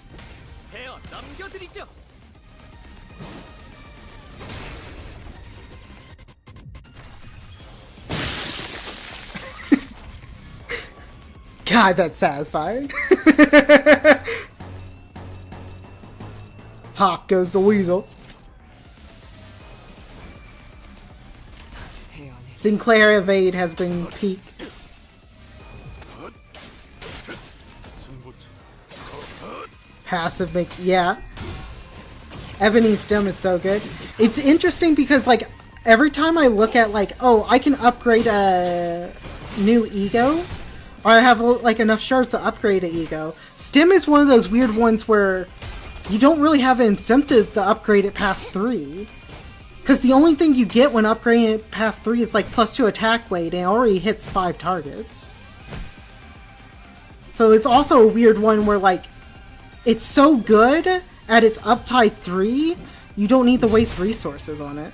베어 넘겨드리죠. God, that's satisfying. Hop goes the weasel. Sinclair evade has been peaked. Passive makes, yeah. Ebony stem is so good. It's interesting because like every time I look at like, oh, I can upgrade a new ego, or I have like enough shards to upgrade an ego. Stem is one of those weird ones where you don't really have an incentive to upgrade it past 3. Because the only thing you get when upgrading it past 3 is like +2 attack weight, and it already hits 5 targets. So it's also a weird one where like, it's so good at its uptide 3, you don't need to waste resources on it.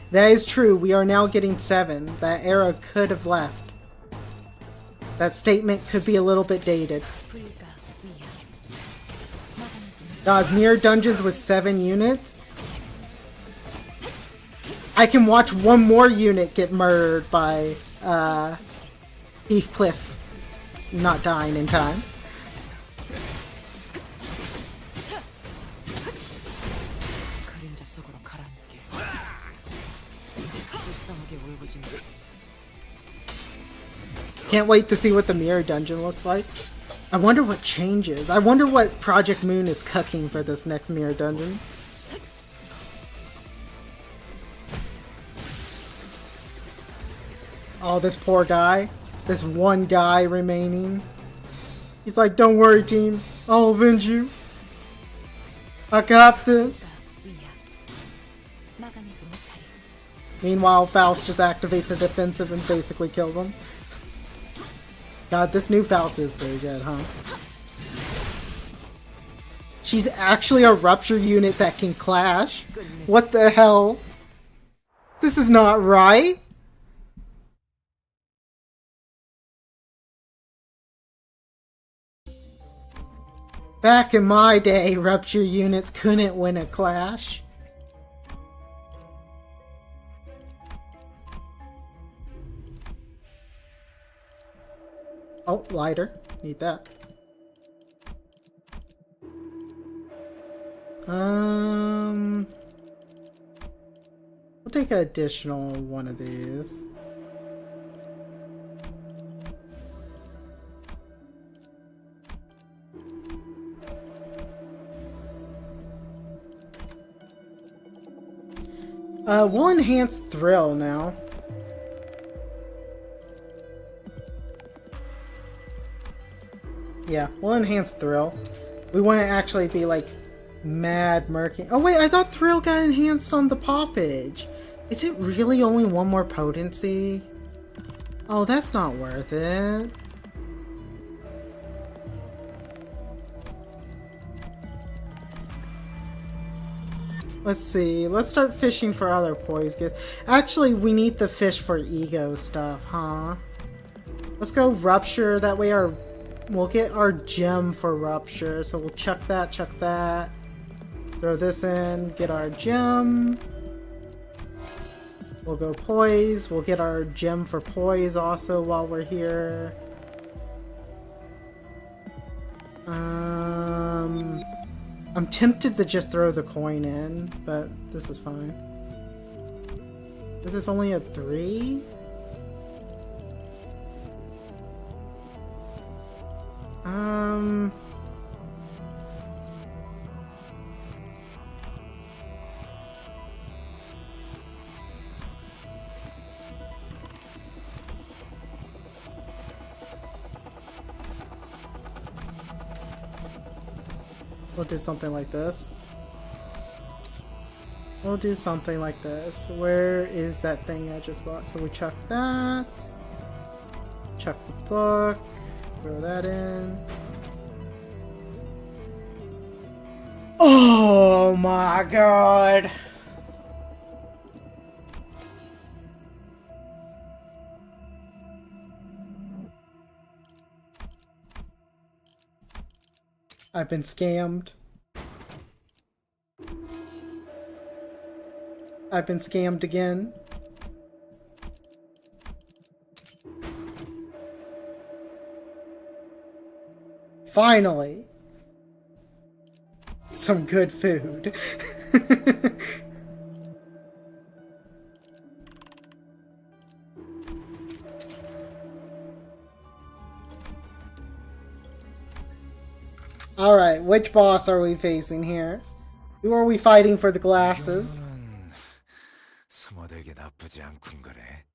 That is true, we are now getting 7. That era could have left. That statement could be a little bit dated. God, mirror dungeons with 7 units? I can watch one more unit get murdered by Heathcliff not dying in time. Can't wait to see what the mirror dungeon looks like. I wonder what changes. I wonder what Project Moon is cooking for this next mirror dungeon. Oh, this poor guy. This one guy remaining. He's like, don't worry, team. I'll avenge you. I got this. Meanwhile, Faust just activates a defensive and basically kills him. God, this new Faust is pretty good, huh? She's actually a rupture unit that can clash. What the hell? This is not right. Back in my day, rupture units couldn't win a clash. Oh, lighter. Need that. We'll take an additional one of these. We'll enhance Thrill now. Yeah, we'll enhance Thrill. We want to actually be like mad murky. Oh wait, I thought Thrill got enhanced on the poppage. Is it really only one more potency? Oh, that's not worth it. Let's see. Let's start fishing for other poison. Actually, we need the fish for ego stuff, huh? Let's go Rupture. That way we'll get our gem for Rupture. So we'll chuck that, throw this in, get our gem. We'll go Poise. We'll get our gem for Poise also while we're here. I'm tempted to just throw the coin in, but this is fine. This is only a 3? We'll do something like this. We'll do something like this. Where is that thing I just bought? So we chuck that. Chuck the book. Throw that in. Oh my god. I've been scammed. I've been scammed again. Finally! Some good food. Alright, which boss are we facing here? Who are we fighting for the glasses? 숨어들기 나쁘지 않군 거래.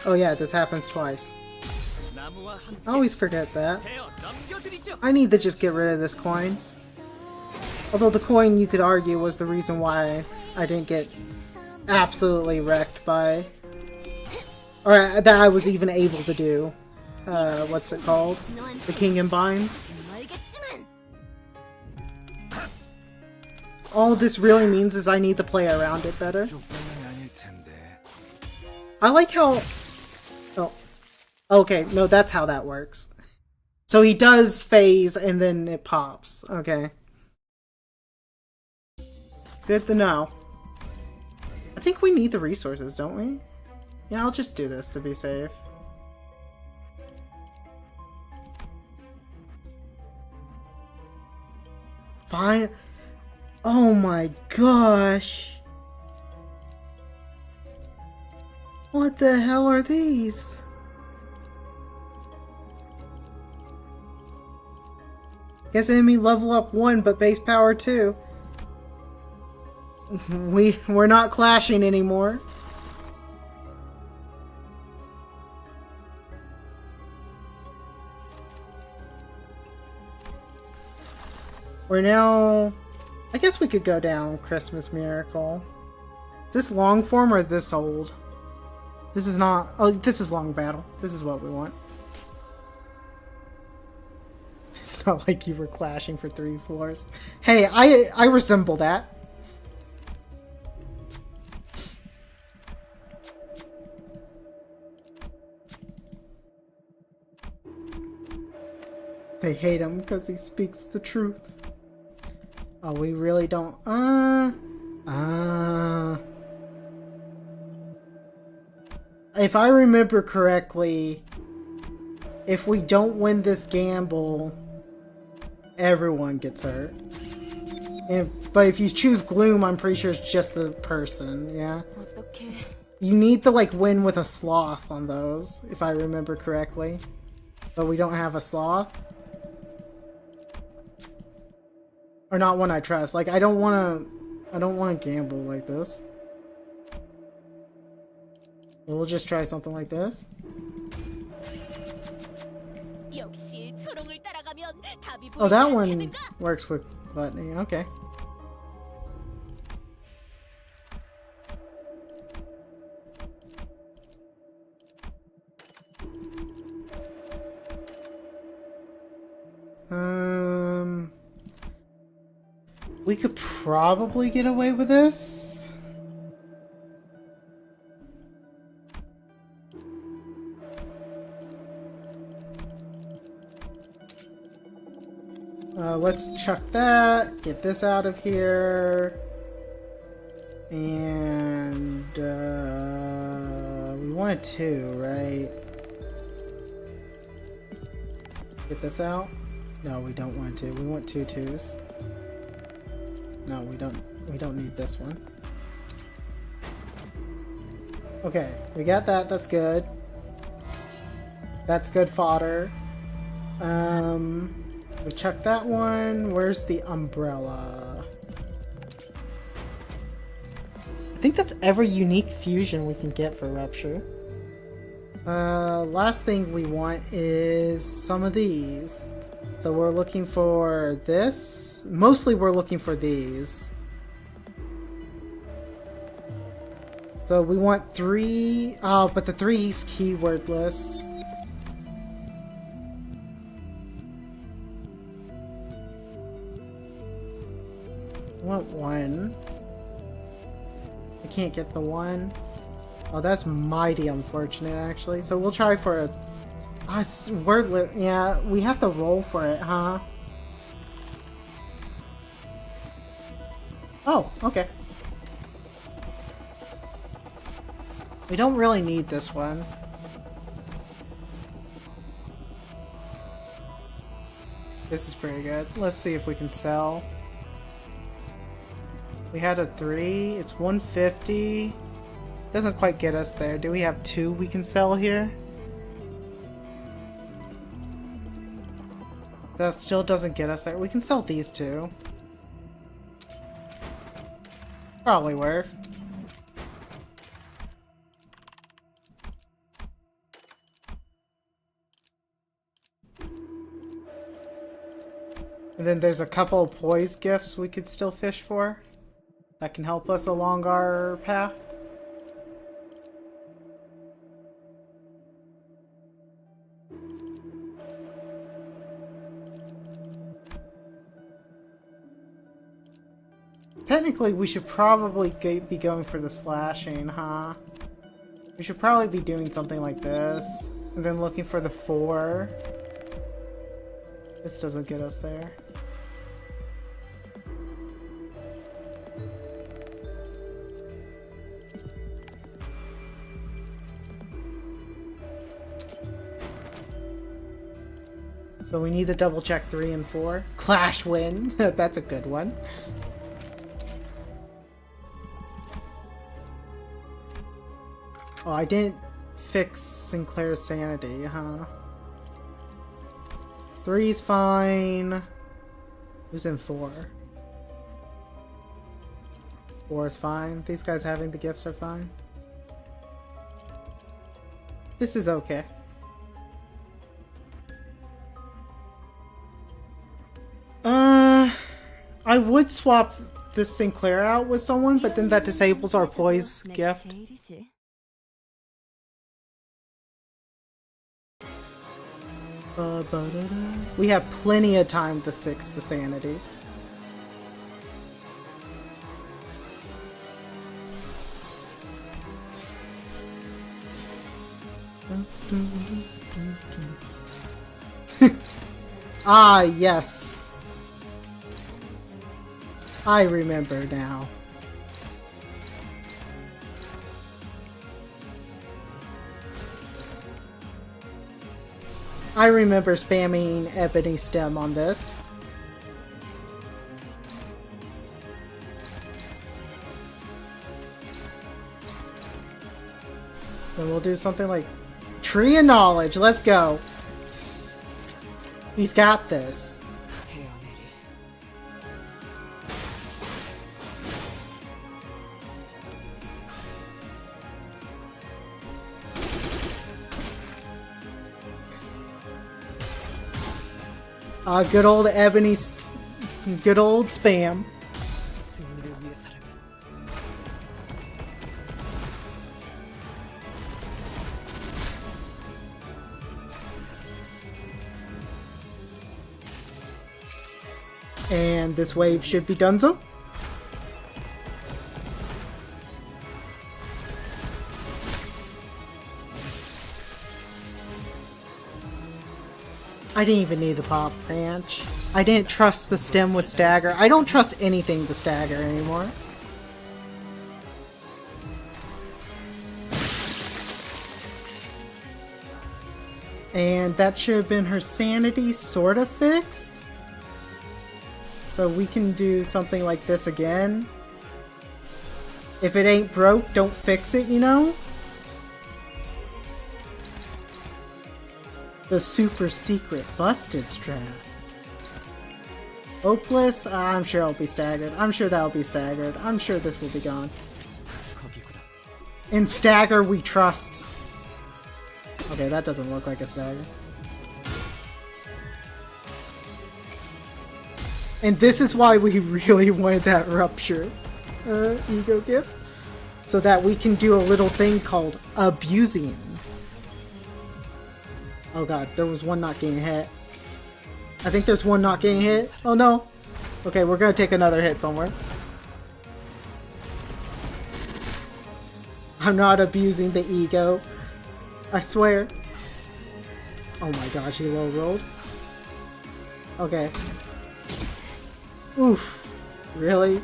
Oh yeah, this happens twice. 나무와 함께 I always forget that. 베어 넘겨드리죠. I need to just get rid of this coin. Although the coin, you could argue, was the reason why I didn't get absolutely wrecked by... Or that I was even able to do. What's it called? The King in Binds. 알겠지만 All this really means is I need to play around it better. I like how... Oh. Okay, no, that's how that works. So he does phase and then it pops. Okay. Good to know. I think we need the resources, don't we? Yeah, I'll just do this to be safe. Fine. Oh my gosh. What the hell are these? Guess enemy level up 1 but base power 2. We're not clashing anymore. We're now... I guess we could go down Christmas Miracle. Is this long form or this old? This is not... Oh, this is long battle. This is what we want. It's not like you were clashing for 3 floors. Hey, I resemble that. They hate him because he speaks the truth. Oh, we really don't... If I remember correctly, if we don't win this gamble, everyone gets hurt. But if you choose Gloom, I'm pretty sure it's just the person, yeah? 어떻게 You need to, like, win with a Sloth on those, if I remember correctly. But we don't have a Sloth. Or not one I trust. Like, I don't want to gamble like this. We'll just try something like this. 역시 초롱을 따라가면 답이 Oh, 보이지 that one 않겠는가? works with gluttony. Okay. We could probably get away with this. Let's chuck that, get this out of here, and we wanted 2, right? Get this out? No, we don't want to. We want 2 2s. No, we don't need this one. Okay, we got that. That's good. That's good fodder. We chucked that one. Where's the umbrella? I think that's every unique fusion we can get for Rupture. Last thing we want is some of these. So we're looking for this. Mostly we're looking for these. So we want 3. Oh, but the 3's keywordless. I want 1. I can't get the 1. Oh, that's mighty unfortunate, actually. So we'll try for a... Ah, it's wordless. Yeah, we have to roll for it, huh? Oh, okay. We don't really need this one. This is pretty good. Let's see if we can sell. We had a 3. It's 150. Doesn't quite get us there. Do we have 2 we can sell here? That still doesn't get us there. We can sell these 2. Probably worth. And then there's a couple of poise gifts we could still fish for that can help us along our path. Technically, we should probably be going for the slashing, huh? We should probably be doing something like this. And then looking for the 4. This doesn't get us there. So we need to double check 3 and 4. Clash win. That's a good one. Oh, I didn't fix Sinclair's sanity, huh? 3's fine. Who's in 4? 4 is fine. These guys having the gifts are fine. This is okay. I would swap this Sinclair out with someone, but then that disables our poise gift. We have plenty of time to fix the sanity. Ah, yes. I remember now. I remember spamming Ebony Stem on this. Then we'll do something like Tree of Knowledge. Let's go. He's got this. Good old Ebony, good old spam. And this wave should be donezo. I didn't even need the pop branch. I didn't trust the stem with stagger. I don't trust anything to stagger anymore. And that should have been her sanity sort of fixed. So we can do something like this again. If it ain't broke, don't fix it, you know? The super secret busted strat. Hopeless? I'm sure I'll be staggered. I'm sure that'll be staggered. I'm sure this will be gone. In stagger we trust. Okay, that doesn't look like a stagger. And this is why we really wanted that rupture ego gift. So that we can do a little thing called abusing. Oh god, there was one not getting hit. I think there's one not getting hit. Oh no. Okay, we're gonna take another hit somewhere. I'm not abusing the ego. I swear. Oh my gosh, he low rolled. Okay. Oof. Really?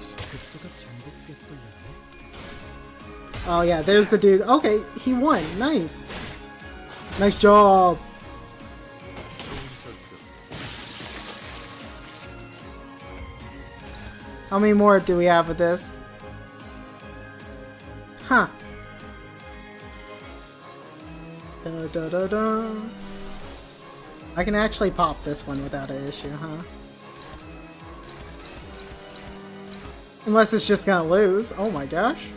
Oh yeah, there's the dude. Okay, he won. Nice. Nice job. How many more do we have of this? Huh. Da, da, da, da. I can actually pop this one without an issue, huh? Unless it's just gonna lose. Oh my gosh.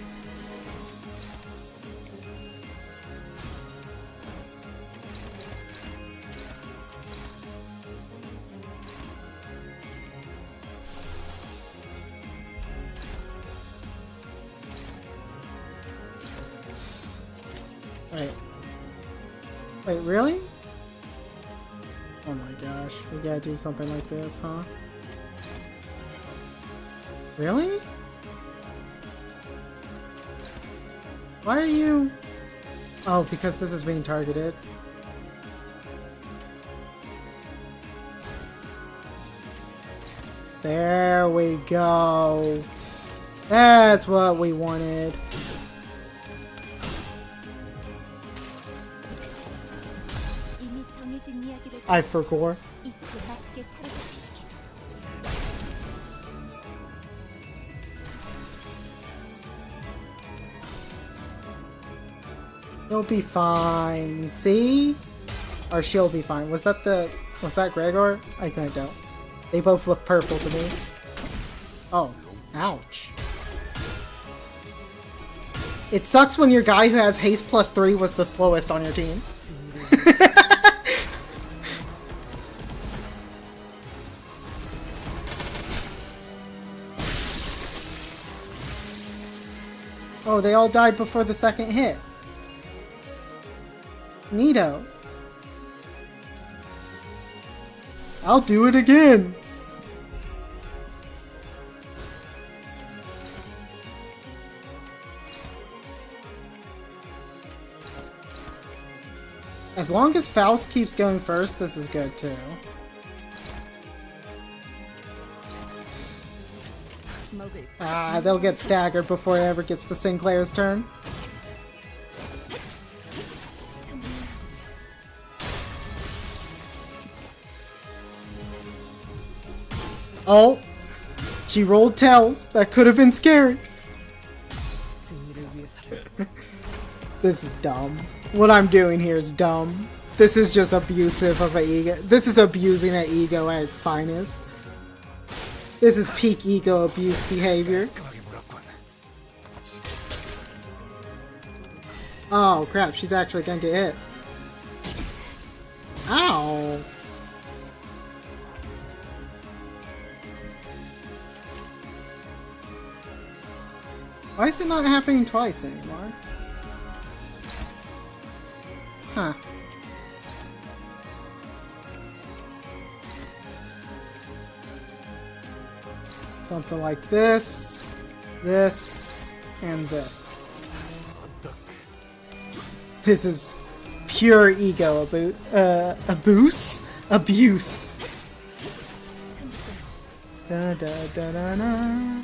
Wait. Wait, really? Oh my gosh, we gotta do something like this, huh? Really? Why are you... Oh, because this is being targeted. There we go. That's what we wanted. 이미 정해진 이야기를 I forgot. 잊지 맞게 살아주시게. He'll be fine. See? Or she'll be fine. Was that Gregor? I couldn't tell. They both look purple to me. Oh. Ouch. It sucks when your guy who has haste +3 was the slowest on your team. Oh, they all died before the second hit. Neato. I'll do it again. As long as Faust keeps going first, this is good too. 먹을 Ah, they'll get staggered before it ever gets to Sinclair's turn. Oh, she rolled tails. That could have been scary. This is dumb. What I'm doing here is dumb. This is just abusive of an ego. This is abusing an ego at its finest. This is peak ego abuse behavior. Oh crap, she's actually gonna get hit. Ow! Why is it not happening twice anymore? Huh. Something like this, this, and this. This is pure ego abuse. Abuse. Da da da da da.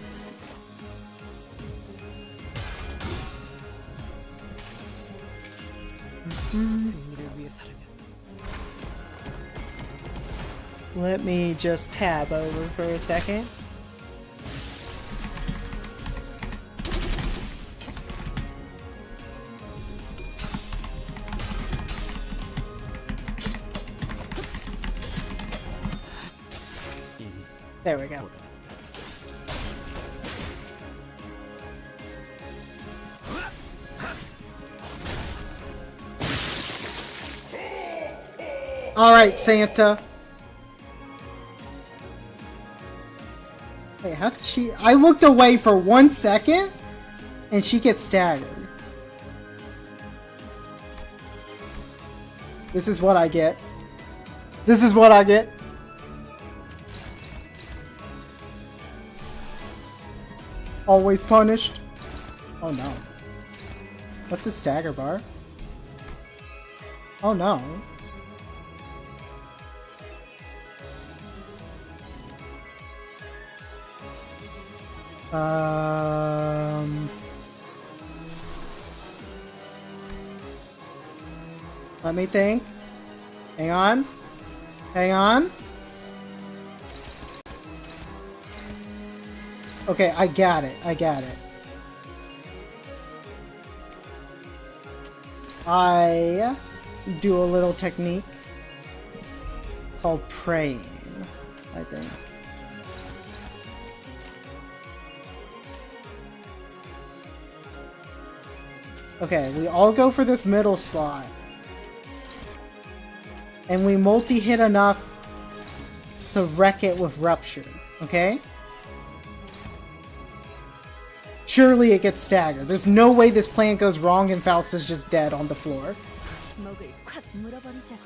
Let me just tab over for a second. There we go. Alright, Santa. Wait, how did she... I looked away for 1 second, and she gets staggered. This is what I get. This is what I get. Always punished. Oh no. What's his stagger bar? Oh no. Let me think. Hang on. Hang on. Okay, I got it. I got it. I do a little technique called praying, I think. Okay, we all go for this middle slot. And we multi-hit enough to wreck it with Rupture, okay? Surely it gets staggered. There's no way this plan goes wrong and Faust is just dead on the floor. 목을 콱 물어버리자고.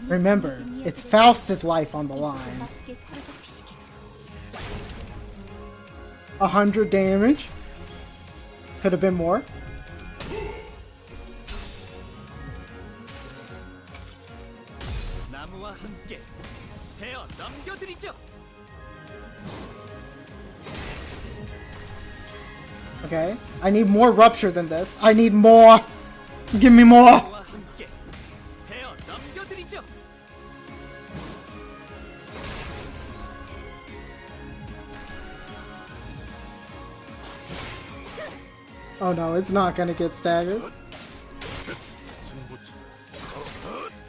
Remember, it's Faust's life on the line. 맞게 사로잡히시게. 100 damage. Could have been more. 나무와 함께 베어 넘겨드리죠. Okay, I need more rupture than this. I need more. Give me more. 나무와 함께 베어 넘겨드리죠. Oh no, it's not gonna get staggered. 승부처.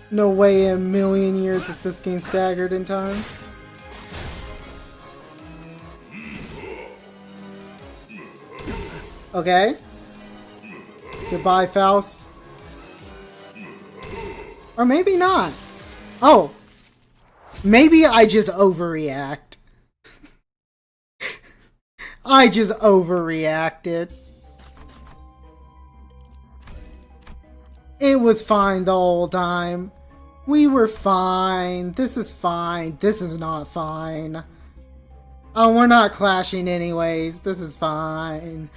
No way in a million years is this game staggered in time. Okay. Goodbye, Faust. Or maybe not. Oh. Maybe I just overreact. I just overreacted. It was fine the whole time. We were fine. This is fine. This is not fine. Oh, we're not clashing anyways. This is fine.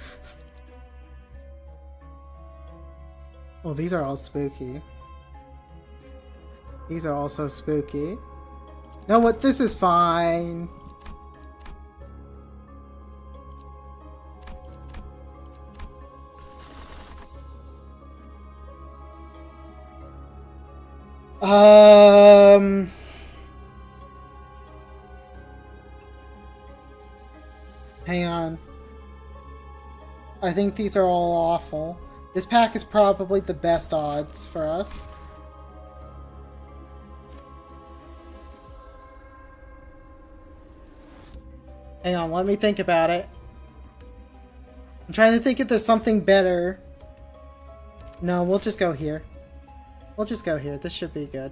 Oh, these are all spooky. These are also spooky. Know what? This is fine. Hang on. I think these are all awful. This pack is probably the best odds for us. Hang on, let me think about it. I'm trying to think if there's something better. No, we'll just go here. We'll just go here. This should be good.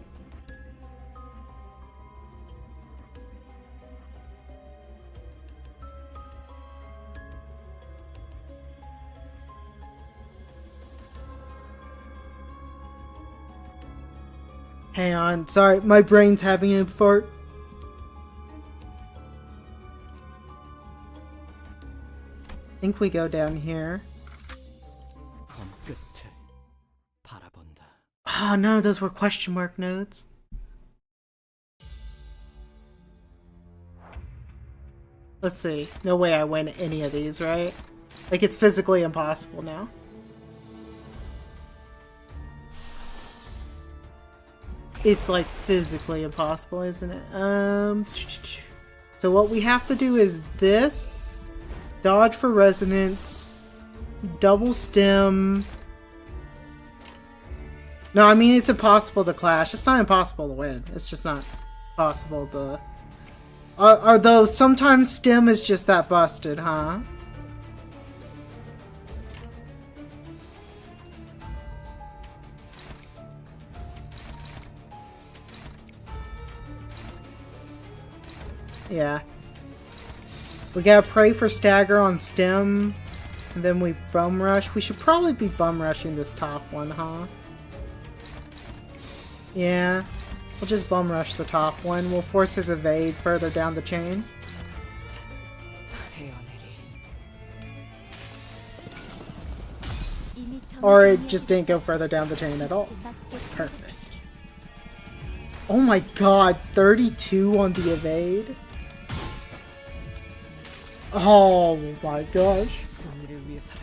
Hang on. Sorry, my brain's having a fart. I think we go down here. 검 끝을 바라본다. Oh no, those were question mark notes. Let's see. No way I win any of these, right? Like, it's physically impossible now. It's like physically impossible, isn't it? So what we have to do is this. Dodge for resonance. Double stem. No, I mean, it's impossible to clash. It's not impossible to win. It's just not possible to... Although sometimes stem is just that busted, huh? Yeah. We gotta pray for stagger on stem, and then we bum rush. We should probably be bum rushing this top one, huh? Yeah. We'll just bum rush the top one. We'll force his evade further down the chain. Or it just didn't go further down the chain at all. Perfect. Oh my god, 32 on the evade? Oh my gosh. 승리를 위해 살아.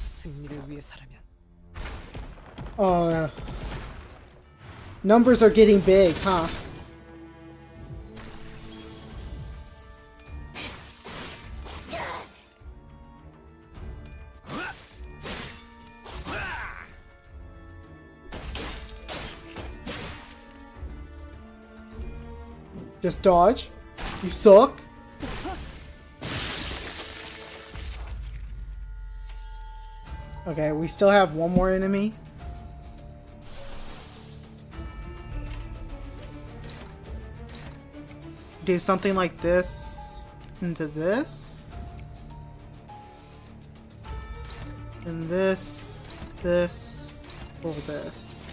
승리를 위해 살아면 Oh, numbers are getting big, huh? Just dodge. You suck. Okay, we still have one more enemy. do something like this into this. And this, pull this.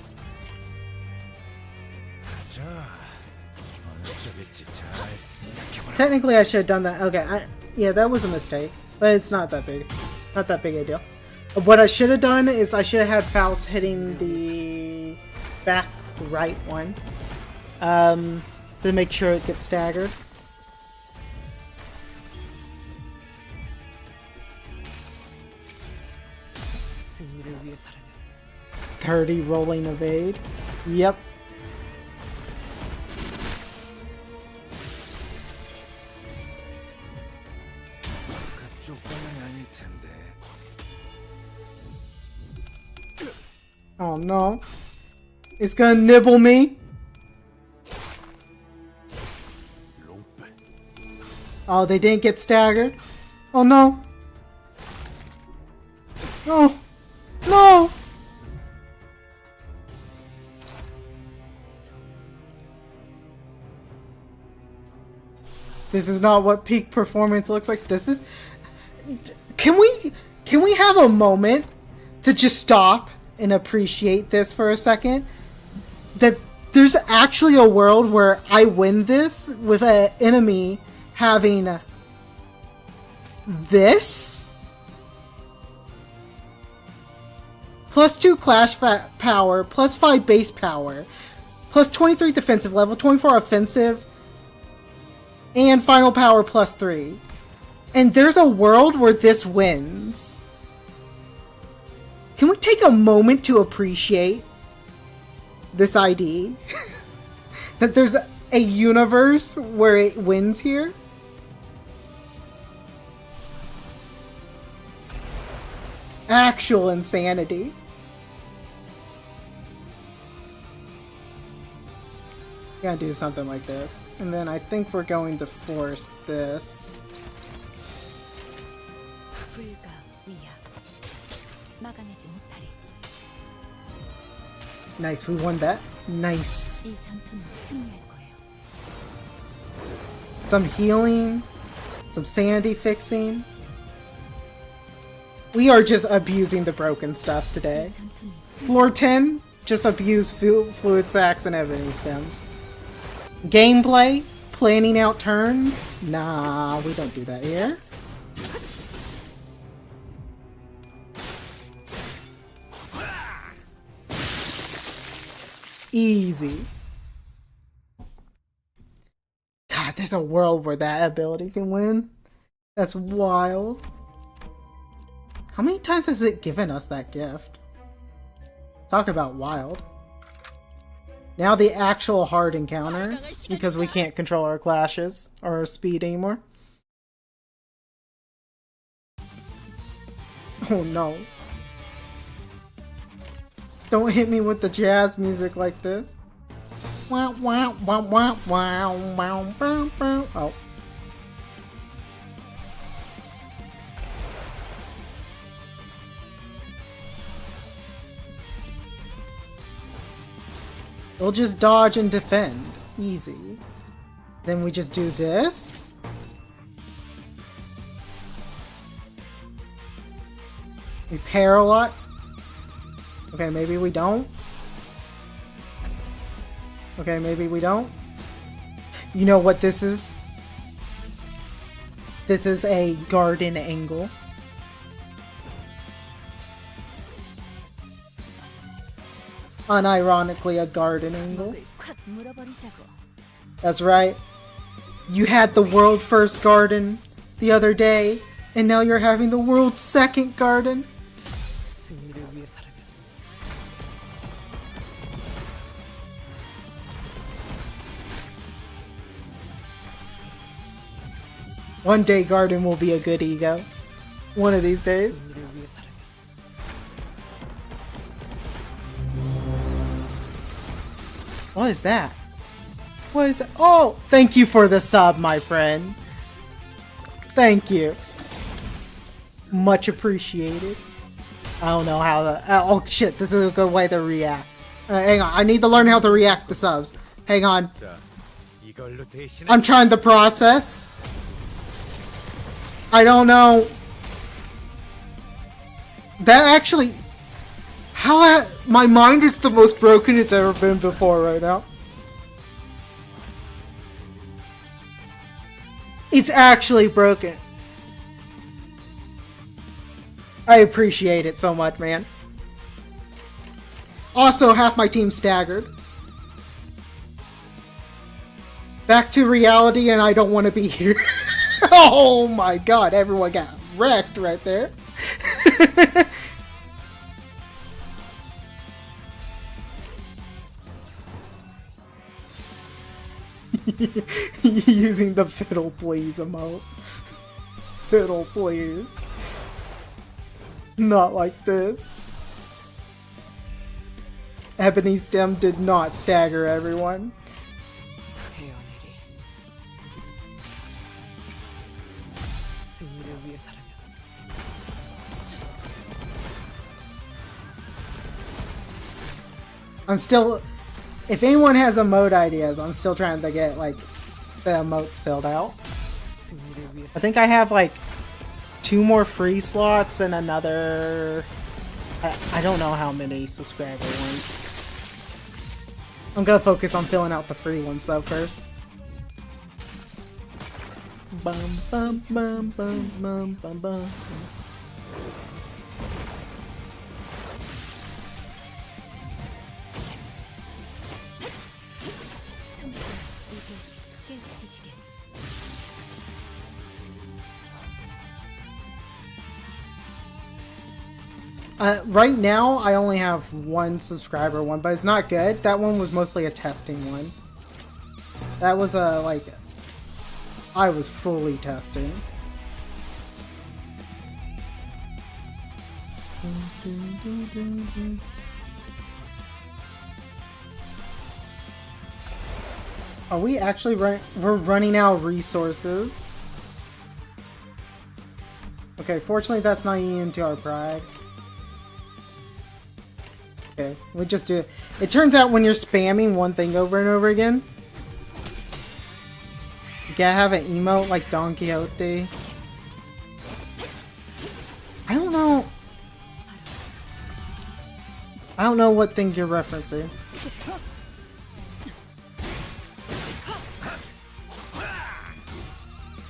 Technically I should have done that. Okay, yeah, that was a mistake. But it's not that big. Not that big a deal. What I should have done is I should have had Faust hitting the back right one. To make sure it gets staggered. 승리를 위해서라면 30 rolling evade. Yep. 그쪽 방향이 아닐 텐데. Oh no. It's gonna nibble me. 롱배. Oh, they didn't get staggered. Oh no. No. No. This is not what peak performance looks like. This is. Can we have a moment to just stop and appreciate this for a second? That there's actually a world where I win this with an enemy having this +2 clash power, +5 base power, +23 defensive level, 24 offensive, and final power +3. And there's a world where this wins. Can we take a moment to appreciate this ID? That there's a universe where it wins here? Actual insanity. Gotta do something like this. And then I think we're going to force this. 불가 위야. 막아내지 못하리. Nice, we won that. Nice. 이 전투는 승리할 거예요. Some healing. Some sanity fixing. We are just abusing the broken stuff today. 이 전투는 Floor 10, just abuse fluid sacks and evidence stems. Gameplay, planning out turns. Nah, we don't do that here. Easy. God, there's a world where that ability can win. That's wild. How many times has it given us that gift? Talk about wild. Now the actual hard encounter, because we can't control our clashes or our speed anymore. Oh no. Don't hit me with the jazz music like this. Wow, wow, wow, wow, wow, wow, wow, wow. Oh. We'll just dodge and defend. Easy. Then we just do this. We pair a lot. Okay, maybe we don't. Okay, maybe we don't. You know what this is? This is a garden angle. Unironically a garden angle. 목을 콱 물어버리자고. That's right. You had the world first garden the other day, and now you're having the world's second garden. 승리를 위해서라면 One day garden will be a good ego. One of these days. 승리를 위해서라면 What is that? What is that? Oh, thank you for the sub, my friend. Thank you. Much appreciated. I don't know how to... oh shit, this is a good way to react. Hang on, I need to learn how to react to subs. Hang on. 자, 이 이걸로 대신해. I'm trying the process. I don't know. That actually... my mind is the most broken it's ever been before right now. It's actually broken. I appreciate it so much, man. Also, half my team staggered. Back to reality, and I don't want to be here. Oh my god, everyone got wrecked right there. Using the fiddle please emote. Fiddle please. Not like this. Ebony Stem did not stagger everyone. 태어내리. 승리를 위해서라면 I'm still... If anyone has emote ideas, I'm still trying to get, like, the emotes filled out. 승리를 위해서 I think I have, like, 2 more free slots and another... I don't know how many subscriber ones. I'm gonna focus on filling out the free ones, though, first. Bum, bum, bum, bum, bum, bum, bum. 이제 깨우치시게. Right now, I only have 1 subscriber one, but it's not good. That one was mostly a testing one. That was a, like... I was fully testing. Are we actually we're running out of resources? Okay, fortunately that's not eating into our pride. Okay, we just do... It turns out when you're spamming one thing over and over again, you gotta have an emote like Don Quixote. I don't know... I don't know what thing you're referencing.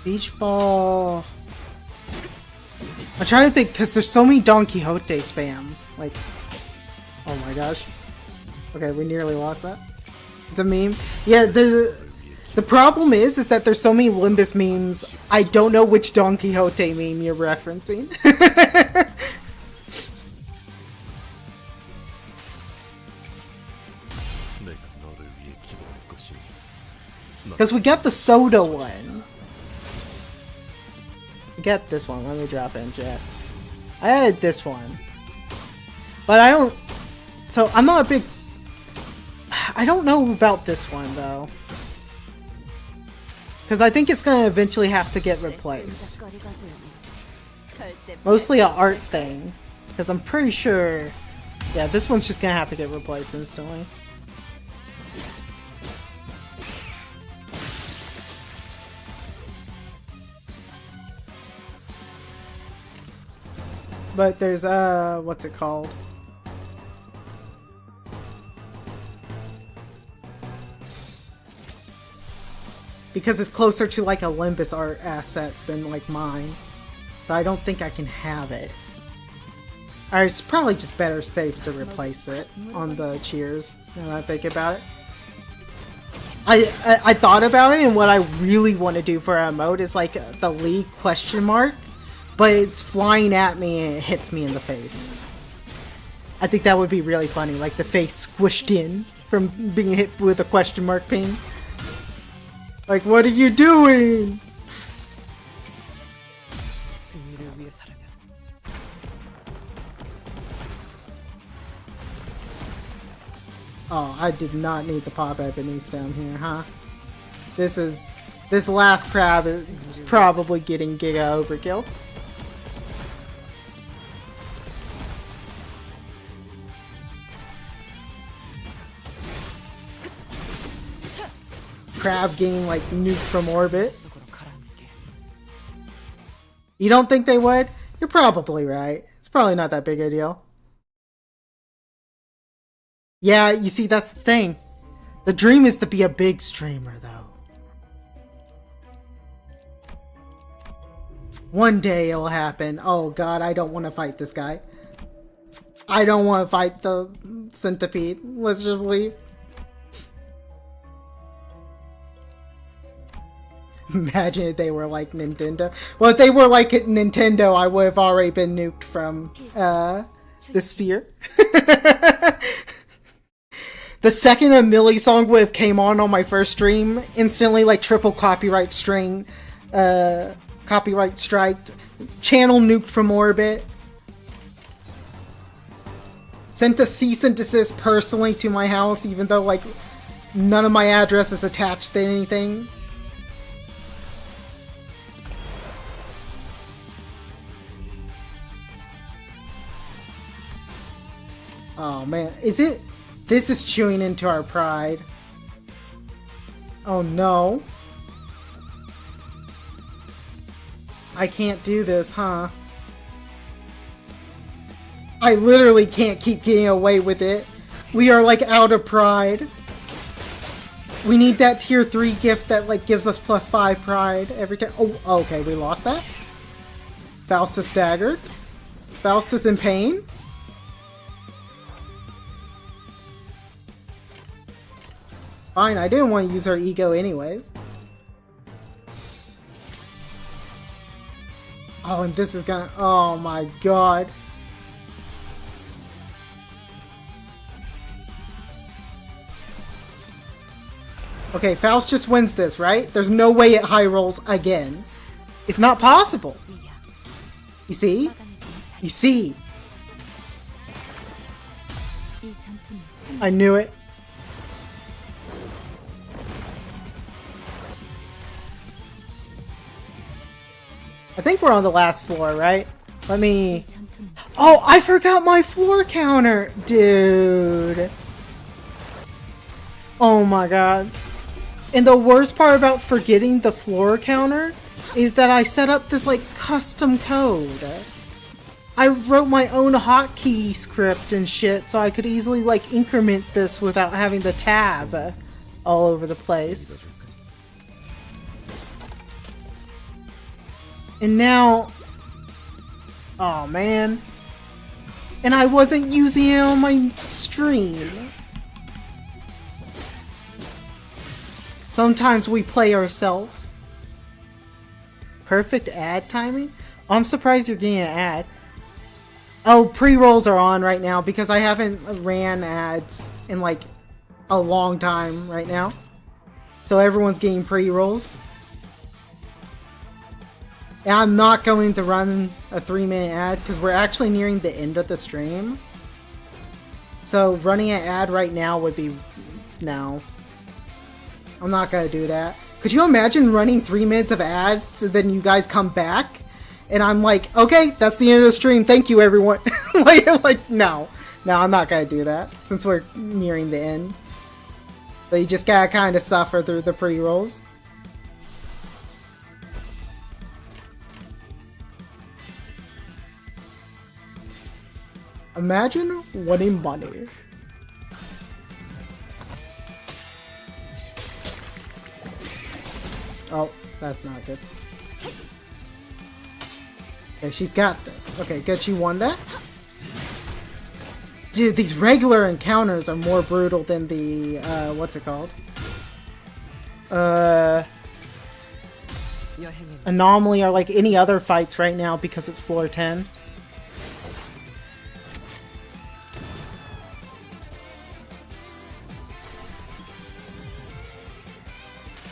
Beach ball... I'm trying to think, because there's so many Don Quixote spam. Like... Oh my gosh. Okay, we nearly lost that. It's a meme. Yeah, the problem is that there's so many Limbus memes, I don't know which Don Quixote meme you're referencing. Because we got the soda one. We got this one. Let me drop in chat. I had this one. But I don't... So, I'm not a big... I don't know about this one, though. Because I think it's going to eventually have to get replaced. Mostly an art thing. Because I'm pretty sure... Yeah, this one's just going to have to get replaced instantly. But there's, what's it called? Because it's closer to like a Limbus art asset than like mine. So I don't think I can have it. Or it's probably just better safe to replace it on the cheers, now that I think about it. I thought about it, and what I really want to do for a emote is like the League question mark, but it's flying at me and it hits me in the face. I think that would be really funny, like the face squished in from being hit with a question mark ping. Like, what are you doing? 승리를 위해서라면 Oh, I did not need the pop ebonies down here, huh? This last crab is probably getting giga overkill. crab getting like nuked from orbit. そこの絡んでけ You don't think they would? You're probably right. It's probably not that big a deal. Yeah, you see, that's the thing. The dream is to be a big streamer, though. One day it'll happen. Oh god, I don't want to fight this guy. I don't want to fight the centipede. Let's just leave. Imagine if they were like Nintendo. Well, if they were like Nintendo, I would have already been nuked from the sphere. The second a Millie song would have came on my first stream, instantly like triple copyright string, copyright striked, channel nuked from orbit, sent a cease and desist personally to my house, even though like none of my address is attached to anything. Oh man, is it? This is chewing into our pride. Oh no. I can't do this, huh? I literally can't keep getting away with it. We are like out of pride. We need that tier 3 gift that like gives us +5 pride every time. Oh, okay, we lost that. Faust is staggered. Faust is in pain. Fine, I didn't want to use her ego anyways. Oh, and this is gonna... Oh my god. Okay, Faust just wins this, right? There's no way it high rolls again. It's not possible. You see? You see? I knew it. I think we're on the last floor, right? Let me... Oh, I forgot my floor counter! Dude. Oh my god. And the worst part about forgetting the floor counter is that I set up this, like, custom code. I wrote my own hotkey script and shit so I could easily, like, increment this without having the tab all over the place. And now... Oh, man. And I wasn't using it on my stream. Sometimes we play ourselves. Perfect ad timing? Oh, I'm surprised you're getting an ad. Oh, pre-rolls are on right now because I haven't ran ads in like a long time right now. So everyone's getting pre-rolls. And I'm not going to run a 3-minute ad because we're actually nearing the end of the stream. So running an ad right now would be... No. I'm not going to do that. Could you imagine running 3 minutes of ads and then you guys come back? And I'm like, okay, that's the end of the stream. Thank you, everyone. like, no. No, I'm not going to do that since we're nearing the end. So you just gotta kind of suffer through the pre-rolls. Imagine winning money. Oh, that's not good. Okay, she's got this. Okay, good, she won that. Dude, these regular encounters are more brutal than the, what's it called? Anomaly or like any other fights right now because it's floor 10.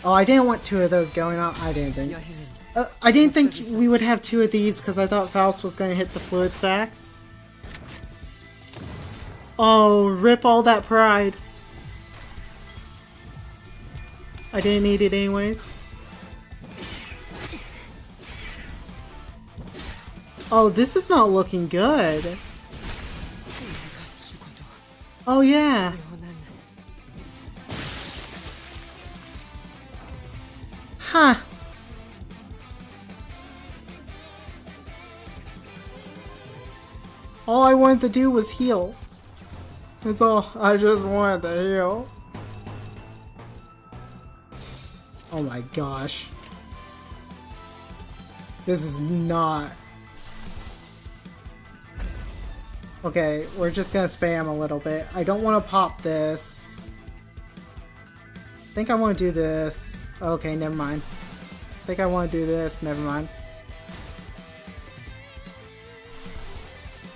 Oh, I didn't want 2 of those going on. I didn't think we would have 2 of these because I thought Faust was going to hit the fluid sacks. Oh, rip all that pride. I didn't need it anyways. Oh, this is not looking good. Oh, yeah. Huh. All I wanted to do was heal. That's all. I just wanted to heal. Oh my gosh. This is not... Okay, we're just gonna spam a little bit. I don't want to pop this. I think I want to do this. Okay, never mind. I think I want to do this. Never mind.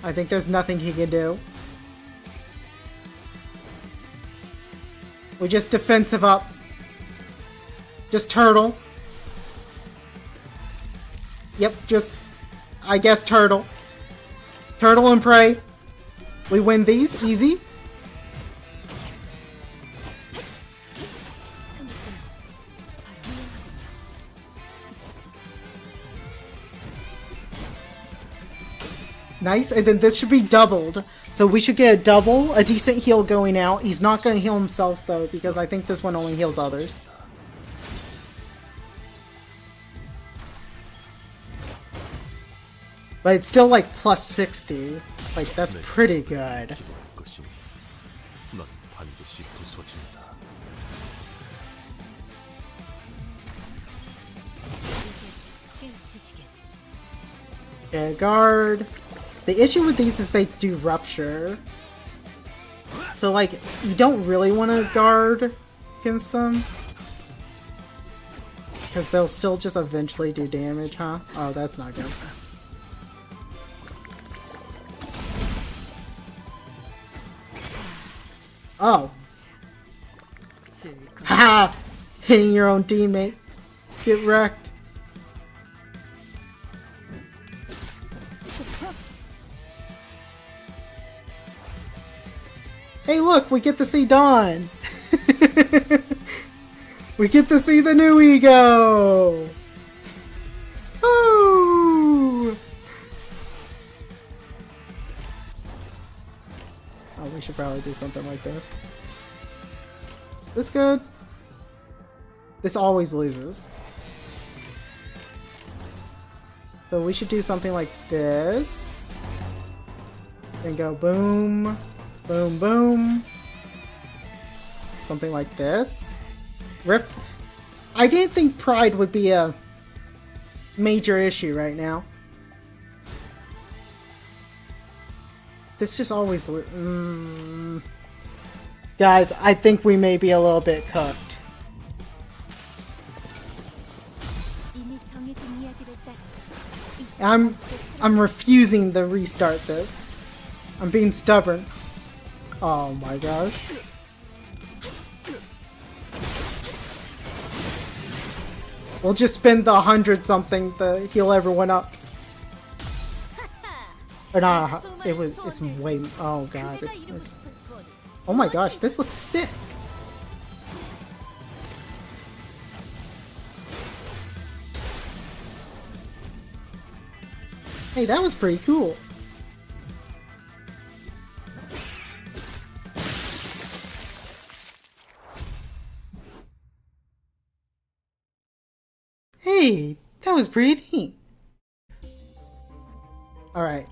I think there's nothing he can do. We just defensive up. Just turtle. Yep, just... I guess turtle. Turtle and prey. We win these, easy. Nice, and then this should be doubled. So we should get a double, a decent heal going out. He's not going to heal himself though, because I think this one only heals others. But it's still like plus 60. Like, that's pretty good. 넌 반드시 부서진다. Yeah, guard. The issue with these is they do rupture. So, like, you don't really want to guard against them. Because they'll still just eventually do damage, huh? Oh, that's not good. Oh. Haha! Hitting your own teammate. Get wrecked. Hey look, we get to see Dawn! We get to see the new ego! Ooh! Oh, we should probably do something like this. This good? This always loses. So we should do something like this. Then go boom, boom, boom. Something like this. Rip. I didn't think pride would be a major issue right now. This just always... Guys, I think we may be a little bit cooked. I'm refusing to restart this. I'm being stubborn. Oh my gosh. We'll just spend the 100 something to heal everyone up. Or not, it's way, oh god. Oh my gosh, this looks sick. Hey, that was pretty cool. Hey, that was pretty neat. Alright.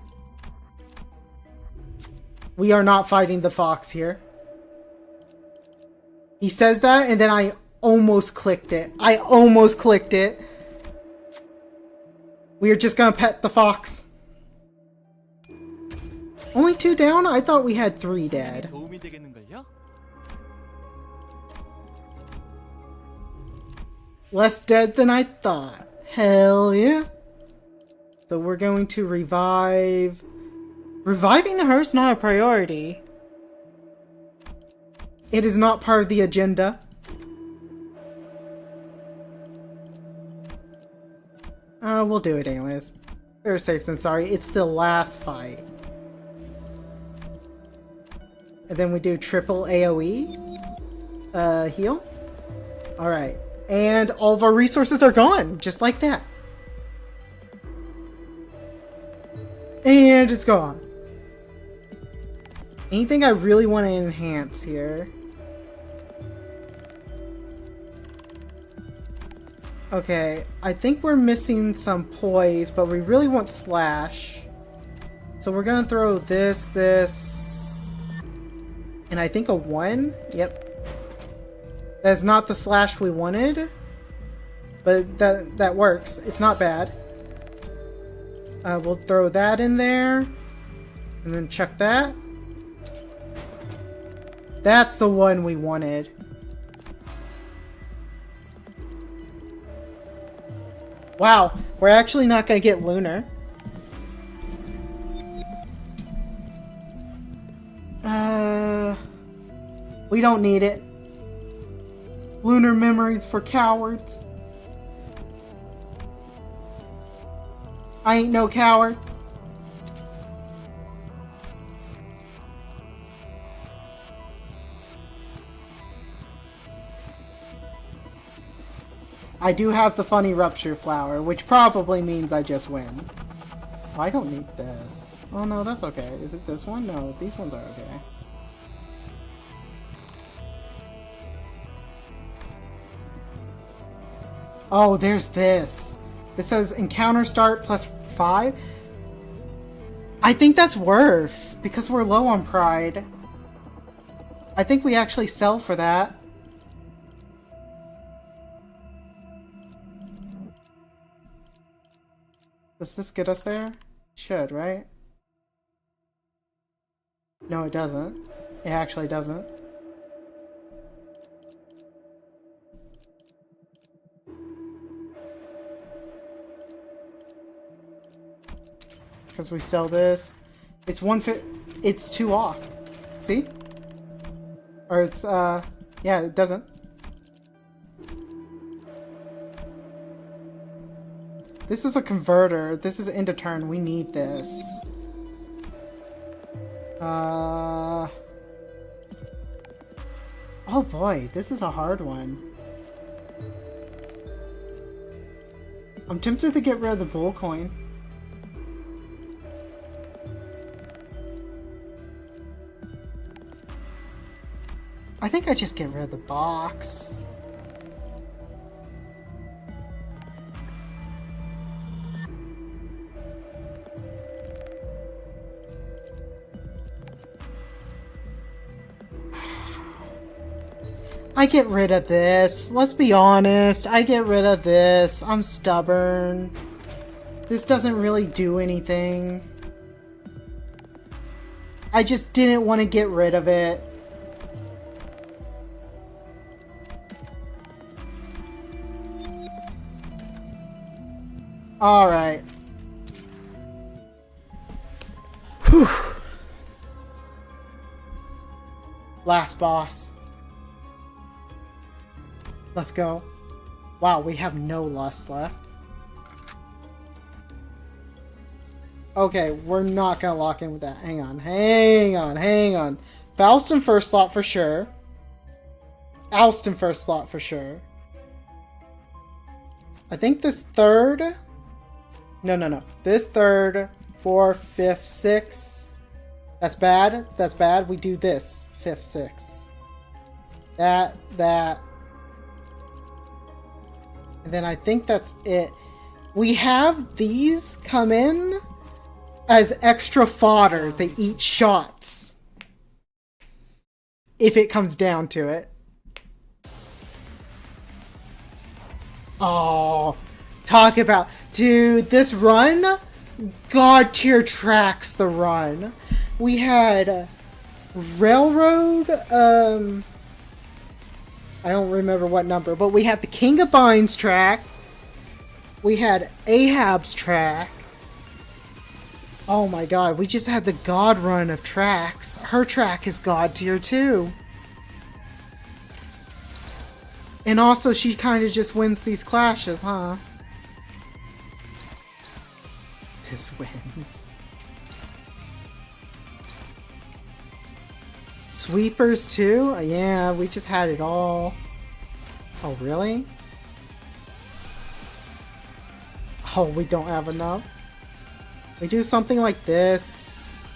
We are not fighting the fox here. He says that, and then I almost clicked it. I almost clicked it. We are just gonna pet the fox. Only 2 down? I thought we had 3 dead. Less dead than I thought. Hell yeah. So we're going to revive... Reviving her is not a priority. It is not part of the agenda. We'll do it anyways. Better safe than sorry. It's the last fight. And then we do triple AoE. Heal. Alright. And all of our resources are gone. Just like that. And it's gone. Anything I really want to enhance here? Okay, I think we're missing some poise, but we really want slash. So we're gonna throw this, and I think a 1? Yep. That's not the slash we wanted, but that works. It's not bad. We'll throw that in there, and then chuck that. That's the one we wanted. Wow, we're actually not gonna get lunar. We don't need it. Lunar memories for cowards. I ain't no coward. I do have the funny rupture flower, which probably means I just win. Oh, I don't need this. Oh no, that's okay. Is it this one? No, these ones are okay. Oh, there's this. This says encounter start plus 5. I think that's worth, because we're low on pride. I think we actually sell for that. Does this get us there? Should, right? No, it doesn't. It actually doesn't. Because we sell this. It's 150. It's 2 off. See? Or it's, yeah, it doesn't. This is a converter. This is end of turn. We need this. Oh boy, this is a hard one. I'm tempted to get rid of the bull coin. I think I just get rid of the box. I get rid of this. Let's be honest. I get rid of this. I'm stubborn. This doesn't really do anything. I just didn't want to get rid of it. Alright. Whew. Last boss. Let's go. Wow, we have no lust left. Okay, we're not gonna lock in with that. Hang on, hang on, hang on. Faustin first slot for sure. Alston first slot for sure. I think this third... No. This third, 4th, 5th, 6th. That's bad. That's bad. We do this. 5th, 6th. That. And then I think that's it. We have these come in as extra fodder. They eat shots. If it comes down to it. Oh, talk about... Dude, this run, God tier tracks the run. We had Railroad, I don't remember what number, but we had the King of Binds track. We had Ahab's track. Oh my god, we just had the God run of tracks. Her track is God tier too. And also she kind of just wins these clashes, huh? This wins. Sweepers too? Yeah, we just had it all. Oh, really? Oh, we don't have enough. We do something like this.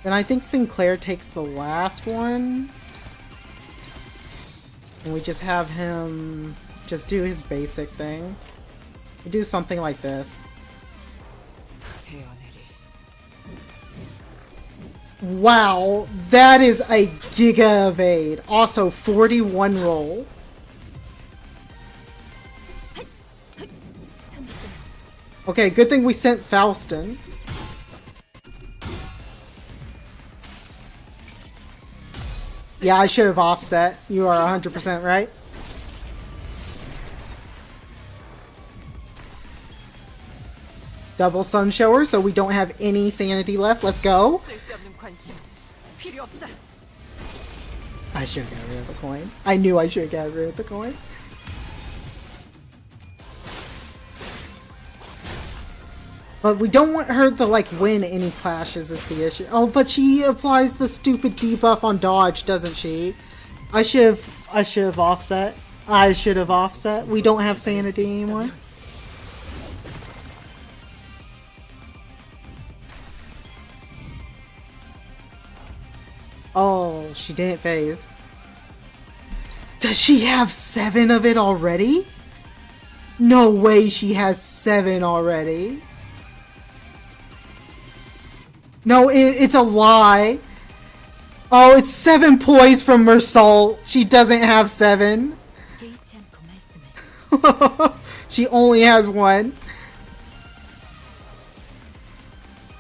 Then I think Sinclair takes the last one. And we just have him just do his basic thing. We do something like this. 헤어내리. Wow, that is a giga evade. Also, 41 roll. Okay, good thing we sent Faustin. Yeah, I should have offset. You are 100% right. Double sun shower, so we don't have any sanity left. Let's go. 쓸데없는 관심 필요 없다. I should have got rid of the coin. I knew I should have got rid of the coin. But we don't want her to, like, win any clashes is the issue. Oh, but she applies the stupid debuff on dodge, doesn't she? I should have offset. I should have offset. We don't have sanity anymore. Oh, she didn't phase. Does she have 7 of it already? No way she has 7 already. No, it's a lie. Oh, it's 7 poise from Mersault. She doesn't have 7. 개의치 않고 말씀해. She only has 1.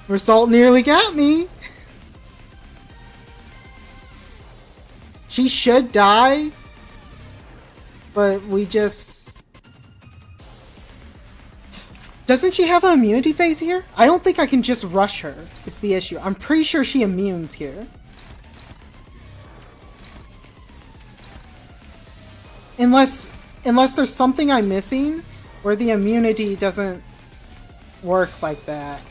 Mersault nearly got me. She should die. But we just... Doesn't she have an immunity phase here? I don't think I can just rush her, is the issue. I'm pretty sure she immunes here. Unless there's something I'm missing where the immunity doesn't work like that.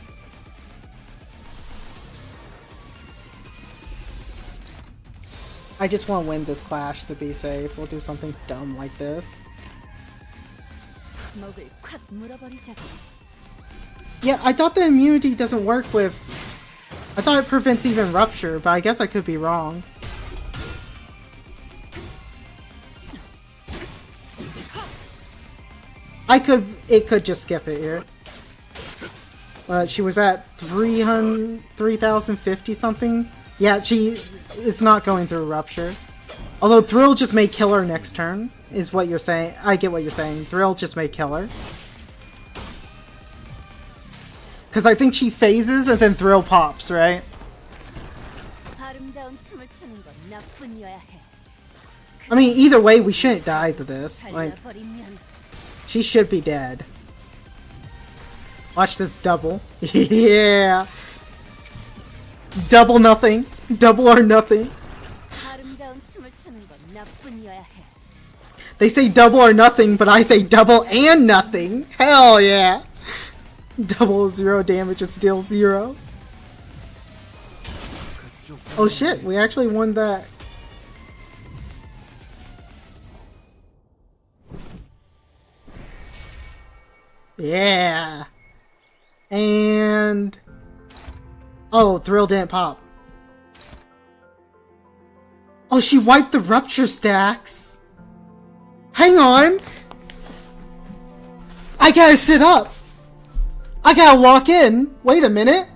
I just want to win this clash to be safe. We'll do something dumb like this. 목을 콱 물어버리자고. Yeah, I thought the immunity doesn't work with... I thought it prevents even rupture, but I guess I could be wrong. It could just skip it here. She was at 3,050 something. Yeah, it's not going through rupture. Although Thrill just may kill her next turn, is what you're saying. I get what you're saying. Thrill just may kill her. Because I think she phases and then Thrill pops, right? 아름다운 춤을 추는 건 나뿐이어야 해. I mean, either way, we shouldn't die to this. Like, 달려버리면 she should be dead. Watch this double. Yeah! Double nothing. Double or nothing. 아름다운 춤을 추는 건 나뿐이어야 해. They say double or nothing, but I say double and nothing. Hell yeah! Double 0 damage is still 0. Oh shit, we actually won that. Yeah! And... Oh, Thrill didn't pop. Oh, she wiped the rupture stacks! Hang on! I gotta sit up! I gotta walk in! Wait a minute!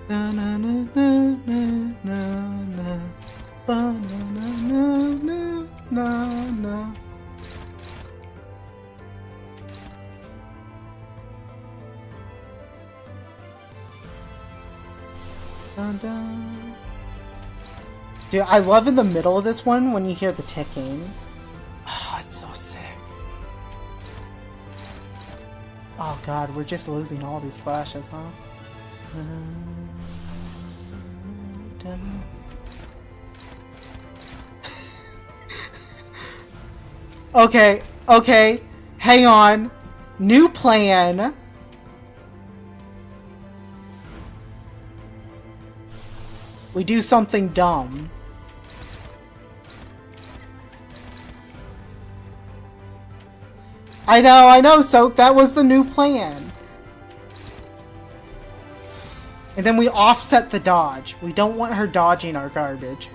Na na na na na na na ba na na na na na na. Dun, dun. Dude, I love in the middle of this one when you hear the ticking. Oh, it's so sick. Oh god, we're just losing all these clashes, huh? Okay, okay, hang on. New plan. We do something dumb. I know, Soak. That was the new plan. And then we offset the dodge. We don't want her dodging our garbage.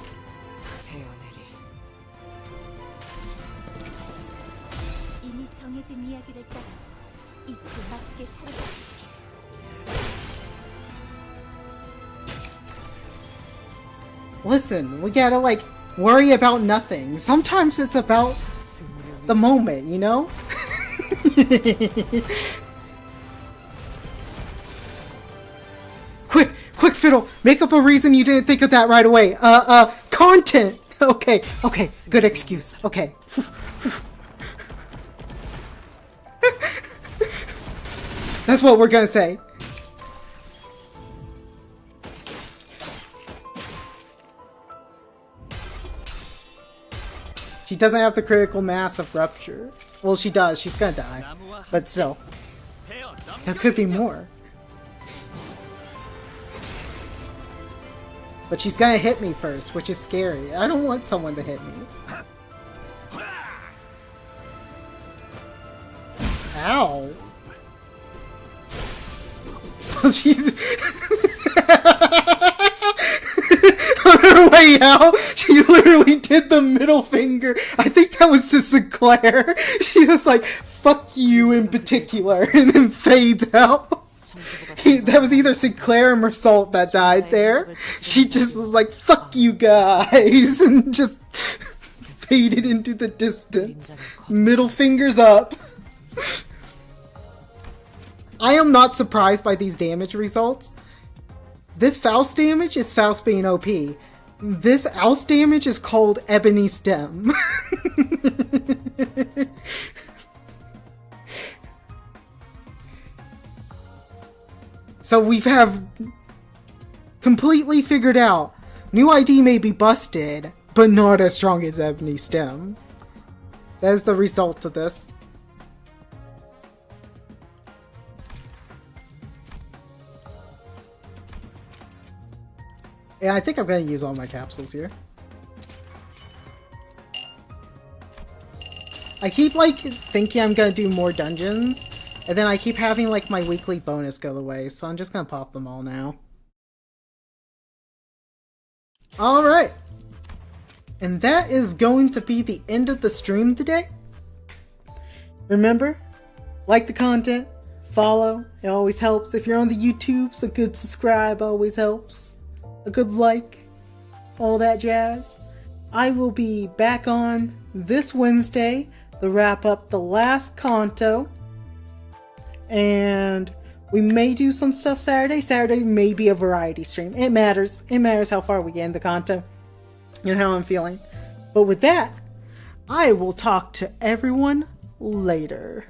이미 정해진 이야기를 따라 이틀 맞게 살아가지. Listen, we gotta, like, worry about nothing. Sometimes it's about the moment, you know? Quick, Fiddle! Make up a reason you didn't think of that right away. Content! Okay, good excuse. Okay. That's what we're gonna say. She doesn't have the critical mass of rupture. Well, she does. She's gonna die. But still. There could be more. But she's gonna hit me first, which is scary. I don't want someone to hit me. Ow. She... On her way out, she literally did the middle finger. I think that was to Sinclair. She was like, fuck you in particular, and then fades out. That was either Sinclair or Mersault that died there. She just was like, fuck you guys, and just faded into the distance. Middle fingers up. I am not surprised by these damage results. This Faust damage is Faust being OP. This Oust damage is called Ebony Stem. So we have completely figured out new ID may be busted, but not as strong as Ebony Stem. That is the result of this. Yeah, I think I'm going to use all my capsules here. I keep, like, thinking I'm going to do more dungeons, and then I keep having, like, my weekly bonus go away, so I'm just going to pop them all now. Alright! And that is going to be the end of the stream today. Remember, like the content, follow, it always helps. If you're on the YouTubes, a good subscribe always helps. A good like, all that jazz. I will be back on this Wednesday to wrap up the last Kanto. And we may do some stuff Saturday. Saturday may be a variety stream. It matters. It matters how far we get in the Kanto and how I'm feeling. But with that, I will talk to everyone later.